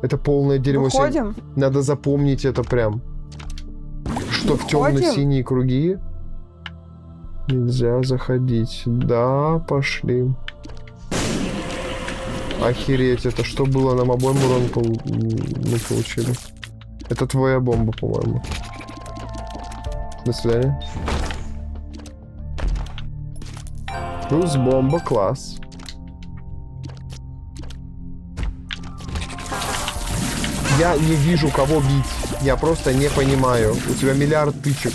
Это полное дерьмо. Сень. Выходим? Надо запомнить это прям. Что в темно-синие круги нельзя заходить. Да, пошли. Охереть, это что было? Нам обоим урон мы получили. Это твоя бомба, по-моему. До свидания. Плюс бомба, класс. Я не вижу, кого бить. Я просто не понимаю. У тебя миллиард тычек.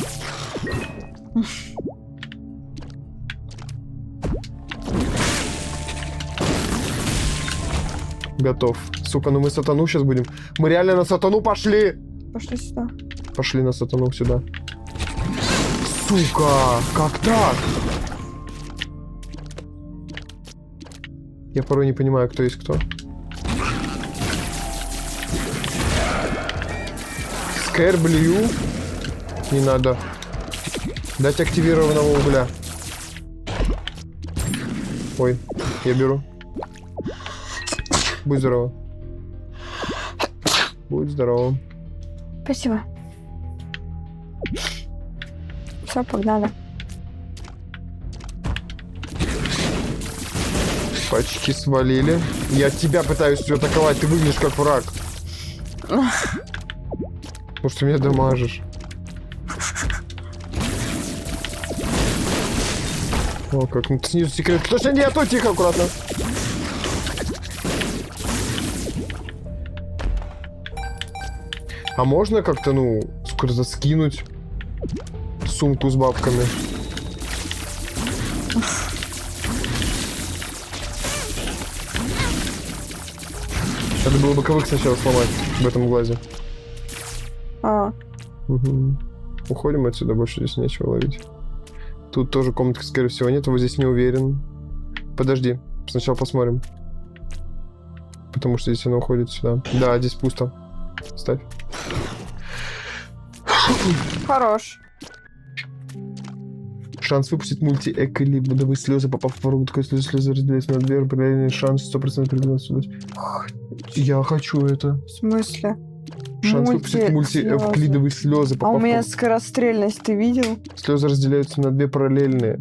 Готов. Сука, ну мы сатану сейчас будем. Мы реально на сатану пошли. Пошли сюда. Пошли на сатану сюда. Сука, как так? Я порой не понимаю, кто есть кто. Скэрблю. Не надо. Дать активированного угля. Ой, я беру. Будь здорова. Будь здорова. Спасибо. Все, погнали. Почти свалили. Я тебя пытаюсь все атаковать, ты выглядишь как враг. Потому что меня дамажишь. О, как, ну снизу секрет. Точно нету, тихо, аккуратно. А можно как-то, ну, сколько-то скинуть сумку с бабками? Надо было боковых сначала сломать в этом глазе. Угу. Уходим отсюда, больше здесь нечего ловить. Тут тоже комнатки, скорее всего, нет, вот здесь не уверен. Подожди, сначала посмотрим. Потому что здесь она уходит сюда. Да, здесь пусто. Ставь. Хорош. Шанс выпустить мульти-эко или водовые слезы, попав в порог, такой слезы разделяются на две, параллельный шанс 100% передавать сюда. Я хочу это. В смысле? Шанс выпустить мульти-эвклидовые слезы, А попав у меня в... скорострельность, ты видел? Слезы разделяются на две параллельные.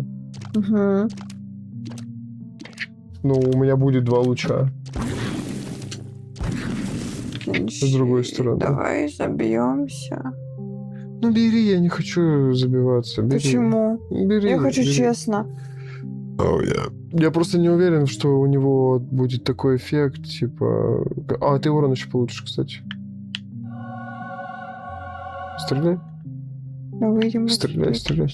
Угу. Ну, у меня будет два луча. С другой стороны. Давай забьемся. Ну, бери, я не хочу забиваться. Бери. Почему? Бери, Я хочу бери. честно. Я просто не уверен, что у него будет такой эффект, типа... А, ты урон еще получишь, кстати. Стреляй. Да выйдем. Стреляй, стреляй.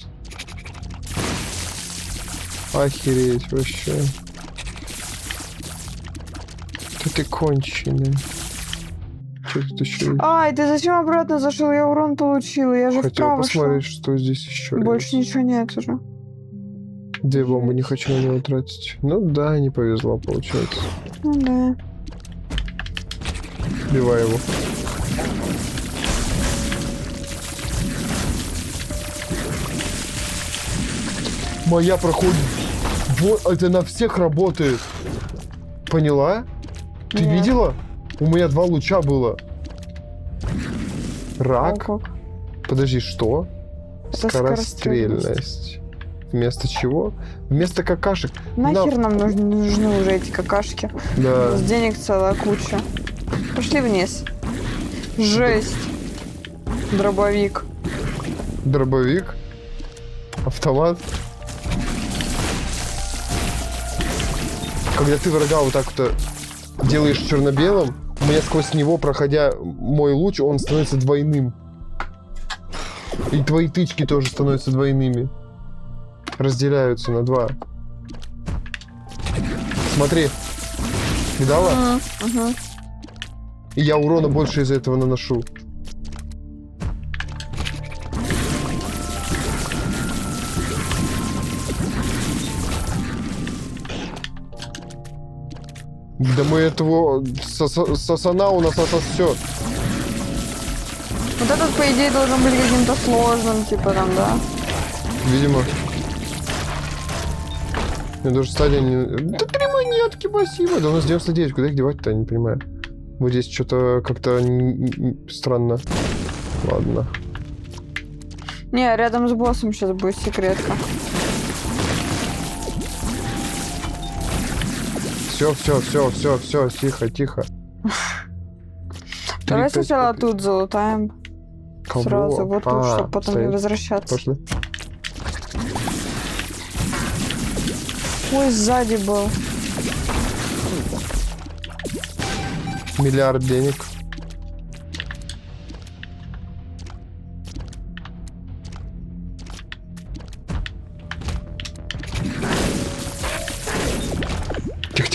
Охереть вообще. Да ты конченый. Что тут еще есть? Ай, ты зачем обратно зашел? Я урон получила. Я же Хотел вправо посмотреть, шла. что здесь еще Больше есть. ничего нет уже. Две бомбы, не хочу на него тратить. Ну да, не повезло, получается. Ну да. Убивай его. Моя проходит. Вот, это на всех работает. Поняла? Ты Нет. видела? У меня два луча было. О, Рак. как. Подожди, что? Это Скорострельность. Вместо чего? Вместо какашек. Нахер нам нужны уже эти какашки? Да. С денег целая куча. Пошли вниз. Жесть. Дробовик. Дробовик. Автомат. Когда ты врага вот так вот делаешь черно-белым, у меня сквозь него, проходя мой луч, он становится двойным. И твои тычки тоже становятся двойными. Разделяются на два. Смотри. Видала? Угу. И я урона больше из-за этого наношу. Да мы этого сосана у нас сосет. Вот этот, по идее, должен быть каким-то сложным, типа там, да? Видимо. Мне даже стадия не... Да 3 монетки, спасибо. Да у нас 99, куда их девать-то, я не понимаю. Вот здесь что-то как-то странно. Ладно. Не, рядом с боссом сейчас будет секретка. Все, тихо. Давай 3, 5, сначала 5. тут залутаем. Кого? Сразу, вот тут, чтобы потом не стоит. возвращаться. Пошли. Ой, сзади был. Миллиард денег. Тихо.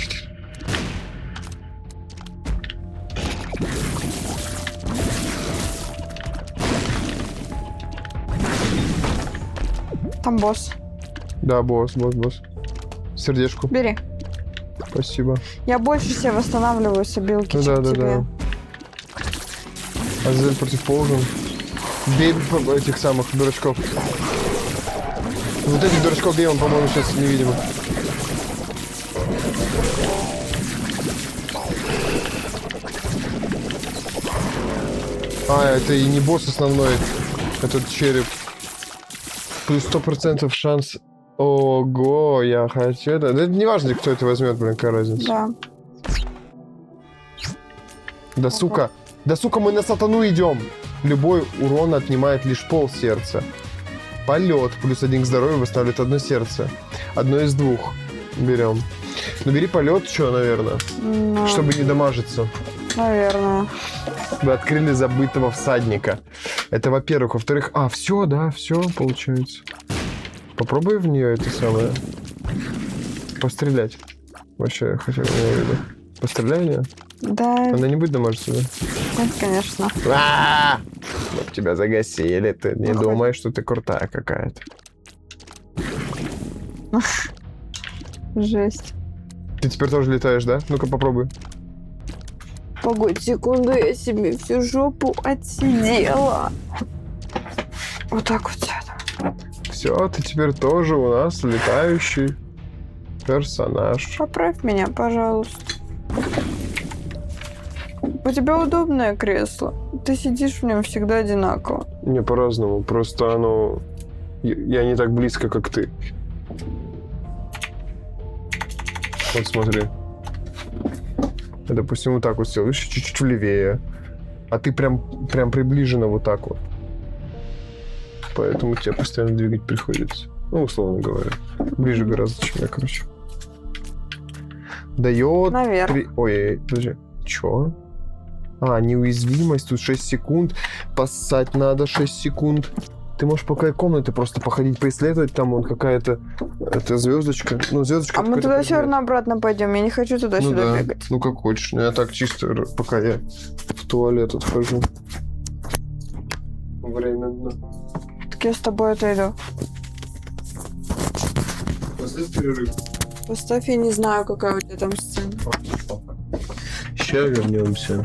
Там босс. Да, босс. Сердечку. Бери. Спасибо. Я больше себе восстанавливаю с обилки, Ну чем да. тебе. Азель против Ползен. Бей этих самых дурачков. Вот этих дурачков бей, он, по-моему, сейчас невидимо. А, это и не босс основной. Этот череп. Плюс 100% шанс. Ого, я хочу это. Да не важно, кто это возьмет, блин, какая разница. Да. Да сука, мы на сатану идем. Любой урон отнимает лишь пол сердца. Полет. Плюс 1 к здоровью восстанавливает 1 сердце. Одно из 2. Берем. Ну бери полет, что, наверное. Ну, Чтобы не дамажиться. наверное. Вы открыли забытого всадника. Это во-первых. Во-вторых, все, получается. Попробуй в нее это самое. Пострелять. Вообще, я хотел имел в виду. Постреляй в нее. Да, Она не будет дамажиться, да? нет, конечно. Вот тебя загасили. Ты не думаешь, что ты крутая какая-то. Жесть. Ты теперь тоже летаешь, да? Ну-ка попробуй. Погодь секунду, я себе всю жопу отсидела. Вот так вот сяду. Все, ты теперь тоже у нас летающий персонаж. Поправь меня, пожалуйста. У тебя удобное кресло. Ты сидишь в нем всегда одинаково. Не по-разному, просто оно... Я не так близко, как ты. Вот смотри. Я, допустим, вот так вот сделал, еще чуть-чуть левее. А ты прям приближенно вот так вот. Поэтому тебе постоянно двигать приходится. Ну, условно говоря. Ближе гораздо, чем я, короче. Дает... Наверх. Ой, подожди. Чё? Неуязвимость. Тут 6 секунд. Поссать надо 6 секунд. Ты можешь пока комнаты просто походить, поисследовать. Там вон какая-то... Это звездочка. Ну, звездочка... А мы туда все равно обратно пойдем. Я не хочу туда-сюда бегать. Ну, как хочешь. Ну, я так чисто, пока я в туалет отхожу. Временно. Так я с тобой отойду. Поставь перерыв. Поставь, я не знаю, какая у тебя там сцена. Сейчас вернемся.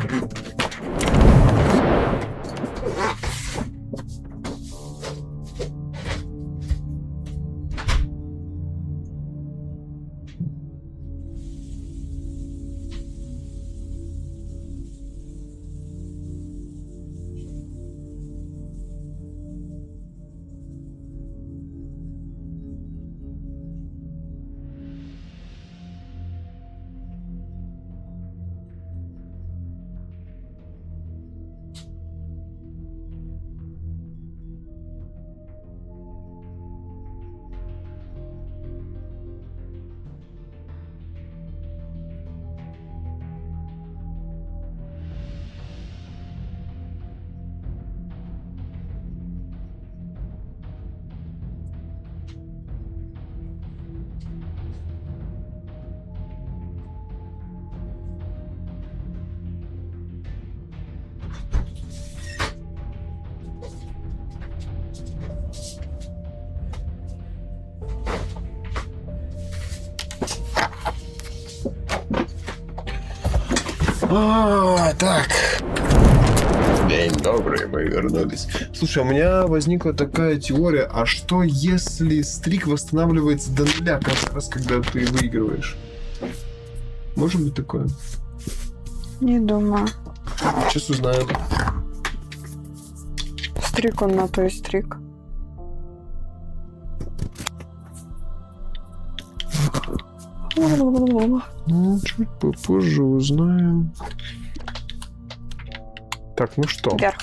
Так. День добрый, мы вернулись. Слушай, у меня возникла такая теория, а что если стрик восстанавливается до нуля каждый раз, когда ты выигрываешь? Может быть такое? Не думаю. Сейчас узнаем. Стрик он на то и стрик. Ну, чуть попозже узнаем. Так, ну что? Вверх.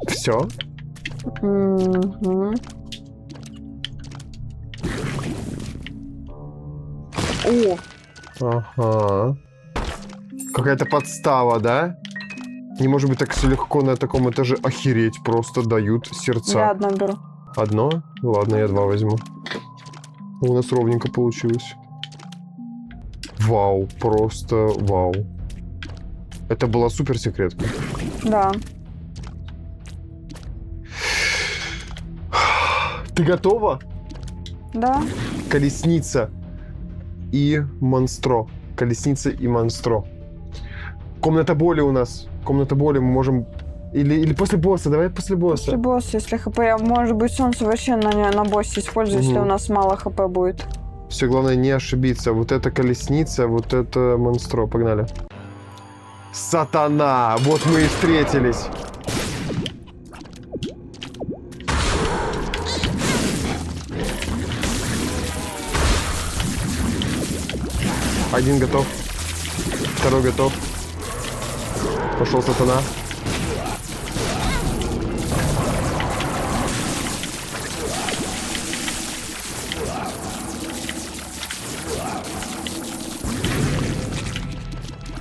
Все? Мгм. О, Ага. Какая-то подстава, да? Не может быть так все легко на таком этаже. Охереть, просто дают сердца. я одно беру. Одно? Ладно, я два возьму. У нас ровненько получилось. Вау, просто вау. Это была супер секретка. Да. Ты готова? Да. Колесница и монстро. Колесница и монстро. Комната боли у нас. Комната боли мы можем... Или после босса. Давай после босса. После босса, если хп. Может быть, солнце вообще на боссе использую, если у нас мало хп будет. Все, главное не ошибиться. Вот это колесница, вот это монстро. Погнали. Сатана! Вот мы и встретились. Один готов. Второй готов. Пошел сатана.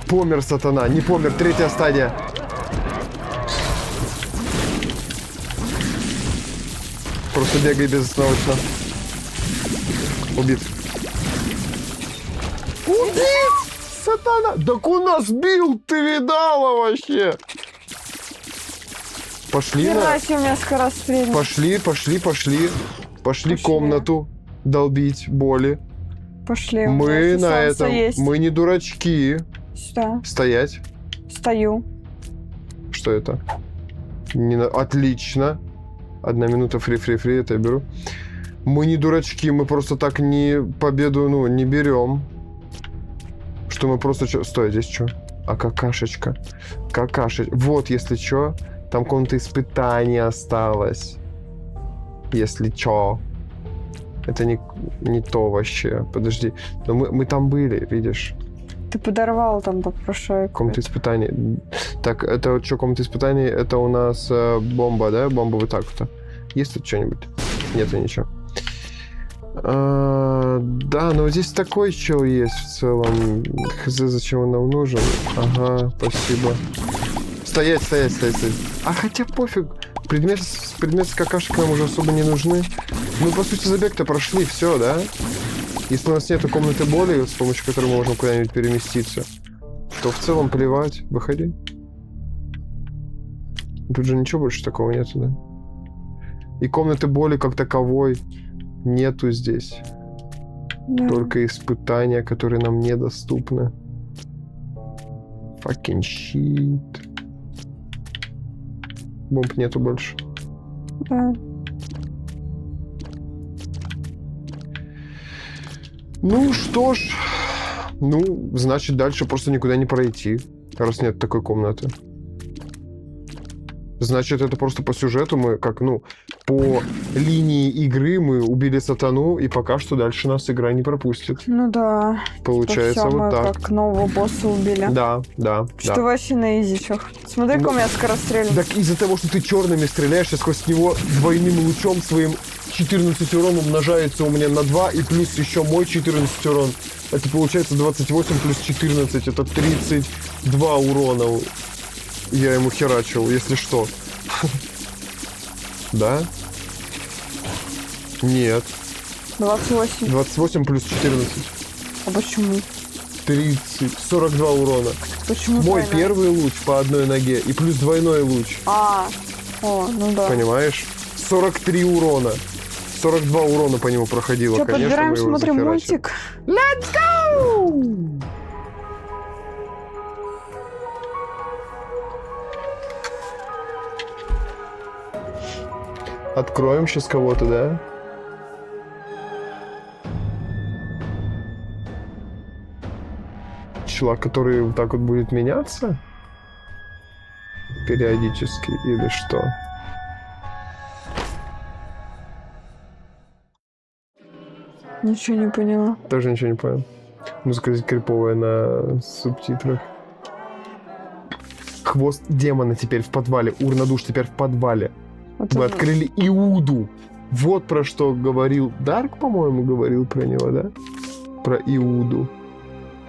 Помер сатана. Не помер. Третья стадия. Просто бегай безостановочно. Убит. Убит! Сатана! Так он нас бил! Ты видала вообще? Пошли на... Хера себе у меня скорострельность. Пошли Пошли. комнату долбить боли. Пошли. Мы у нас на солнце этом... есть. Мы не дурачки. Сюда. Стоять. Стою. Что это? Отлично. 1 минута фри, это я беру. Мы не дурачки, мы просто так не победу, не берем. Что мы просто... Стой, здесь что? А какашечка. Какашечка. Вот, если что, там комната испытаний осталась. Если что. Это не то вообще. Подожди. Но мы там были, видишь? Ты подорвал там попрошайку. Комната испытаний. Так, это вот что, комната испытаний? Это у нас бомба, да? Бомба вот так вот. Есть тут что-нибудь? Нет, ничего. Да, но здесь такой чел есть в целом. Хз, зачем он нам нужен? Ага, спасибо. Стоять. А хотя пофиг. Предмет с какашек нам уже особо не нужны. Мы, по сути, забег-то прошли, все, да? Если у нас нету комнаты боли, с помощью которой мы можем куда-нибудь переместиться, то в целом плевать. Выходи. Тут же ничего больше такого нету, да? И комнаты боли как таковой нету здесь. Да. Только испытания, которые нам недоступны. Fucking shit. Бомб нету больше. Да. Ну что ж. Ну, значит, дальше просто никуда не пройти, раз нет такой комнаты. Значит, это просто по сюжету мы, по линии игры мы убили сатану, и пока что дальше нас игра не пропустит. Ну да. Получается Всё, вот мы так. как нового босса убили. Да. Что вообще на изичах. Смотри-ка, Ну, у меня скорострельность. Так из-за того, что ты черными стреляешь, и сквозь него двойным лучом своим 14 урон умножается у меня на 2, и плюс еще мой 14 урон. Это получается 28 плюс 14, это 32 урона. Я ему херачил, если что. Да? Нет. 28. 28 плюс 14. А почему? 30, 42 урона. Почему Мой двойной? первый луч по одной ноге и плюс двойной луч. О, ну да. Понимаешь? 43 урона. 42 урона по нему проходило. Что, Конечно, подбираем, мы его смотрим захерачим. мультик? Let's go! Откроем сейчас кого-то, да? Чувак, который вот так вот будет меняться? Периодически или что? Ничего не поняла. Тоже ничего не понял. Музыка здесь криповая на субтитрах. Хвост демона теперь в подвале. Урна душ теперь в подвале. Вот Мы это- открыли Иуду. Вот про что говорил Дарк, по-моему, говорил про него, да? Про Иуду.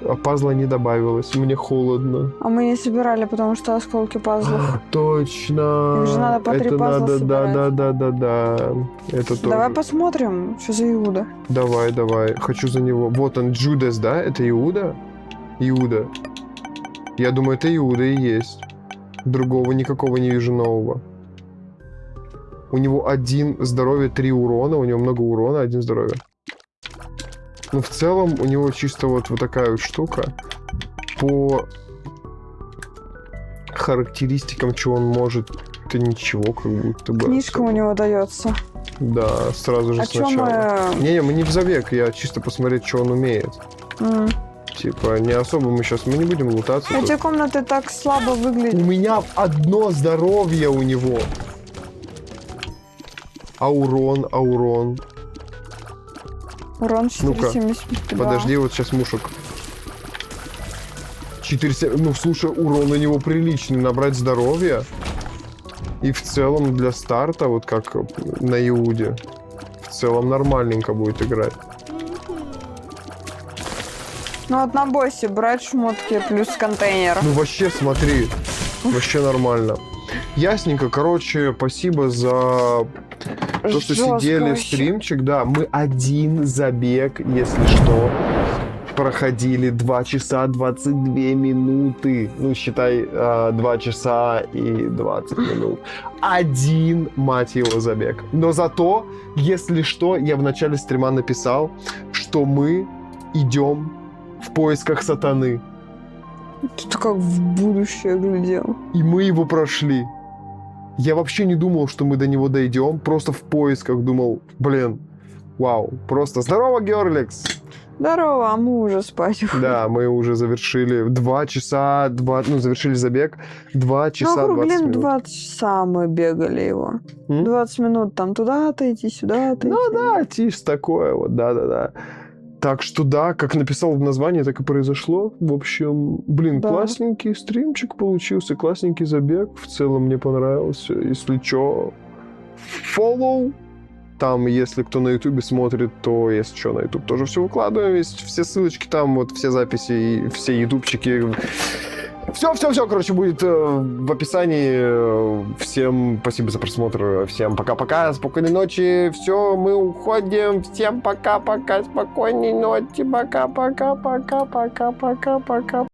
А пазла не добавилось. Мне холодно. А мы не собирали, потому что осколки пазлов. Точно. Их же надо по 3 Это пазла надо, собирать. да. Это тоже. Давай посмотрим, что за Иуда. Давай. Хочу за него. Вот он, Джудас, да? Это Иуда? Иуда. Я думаю, это Иуда и есть. Другого никакого не вижу нового. У него 1 здоровье, 3 урона. У него много урона, 1 здоровье. Ну, в целом, у него чисто вот такая вот штука. По характеристикам, что он может, это ничего, как будто бы. Книжка у него дается. Да, сразу же О чем сначала. мы... Не, мы не в забег, я чисто посмотреть, что он умеет. Типа, не особо мы сейчас, мы не будем лутаться. тут. Эти комнаты так слабо У выглядят. меня 1 здоровье у него. А урон. Урон Ну-ка, 472. Подожди, вот сейчас мушек. 4... Ну, слушай, урон у него приличный. Набрать здоровье. И в целом для старта, вот как на Иуде, в целом нормальненько будет играть. Ну вот на боссе брать шмотки плюс контейнер. Ну, вообще, смотри. Вообще нормально. Ясненько. Короче, спасибо за то, что Жёстко сидели вообще. стримчик. Да, мы 1 забег, если что, проходили 2 часа 22 минуты. Ну, считай, 2 часа и 20 минут. 1, мать его, забег. Но зато, если что, я в начале стрима написал, что мы идем в поисках сатаны. Тут как в будущее глядел. И мы его прошли. Я вообще не думал, что мы до него дойдем. Просто в поисках думал, блин, вау. Просто здорово, Герликс. Здорово, а мы уже спать уходим. Да, мы уже завершили 2 часа, завершили забег 2 Ну, часа 20 округлим минут. 2 часа мы бегали его. М? 20 минут там туда отойти, сюда отойти. Ну да, тишь такое вот, да. Так что да, как написал в названии, так и произошло. В общем, блин, Да. классненький стримчик получился, классненький забег. В целом мне понравился. Если чё, follow. Там, если кто на ютубе смотрит, то, если что, на ютуб тоже все выкладываем. Есть все ссылочки там, вот все записи, и все ютубчики. Все, короче, будет в описании. Всем спасибо за просмотр. Всем пока-пока, спокойной ночи. Все, мы уходим. Всем пока-пока, спокойной ночи. Пока-пока.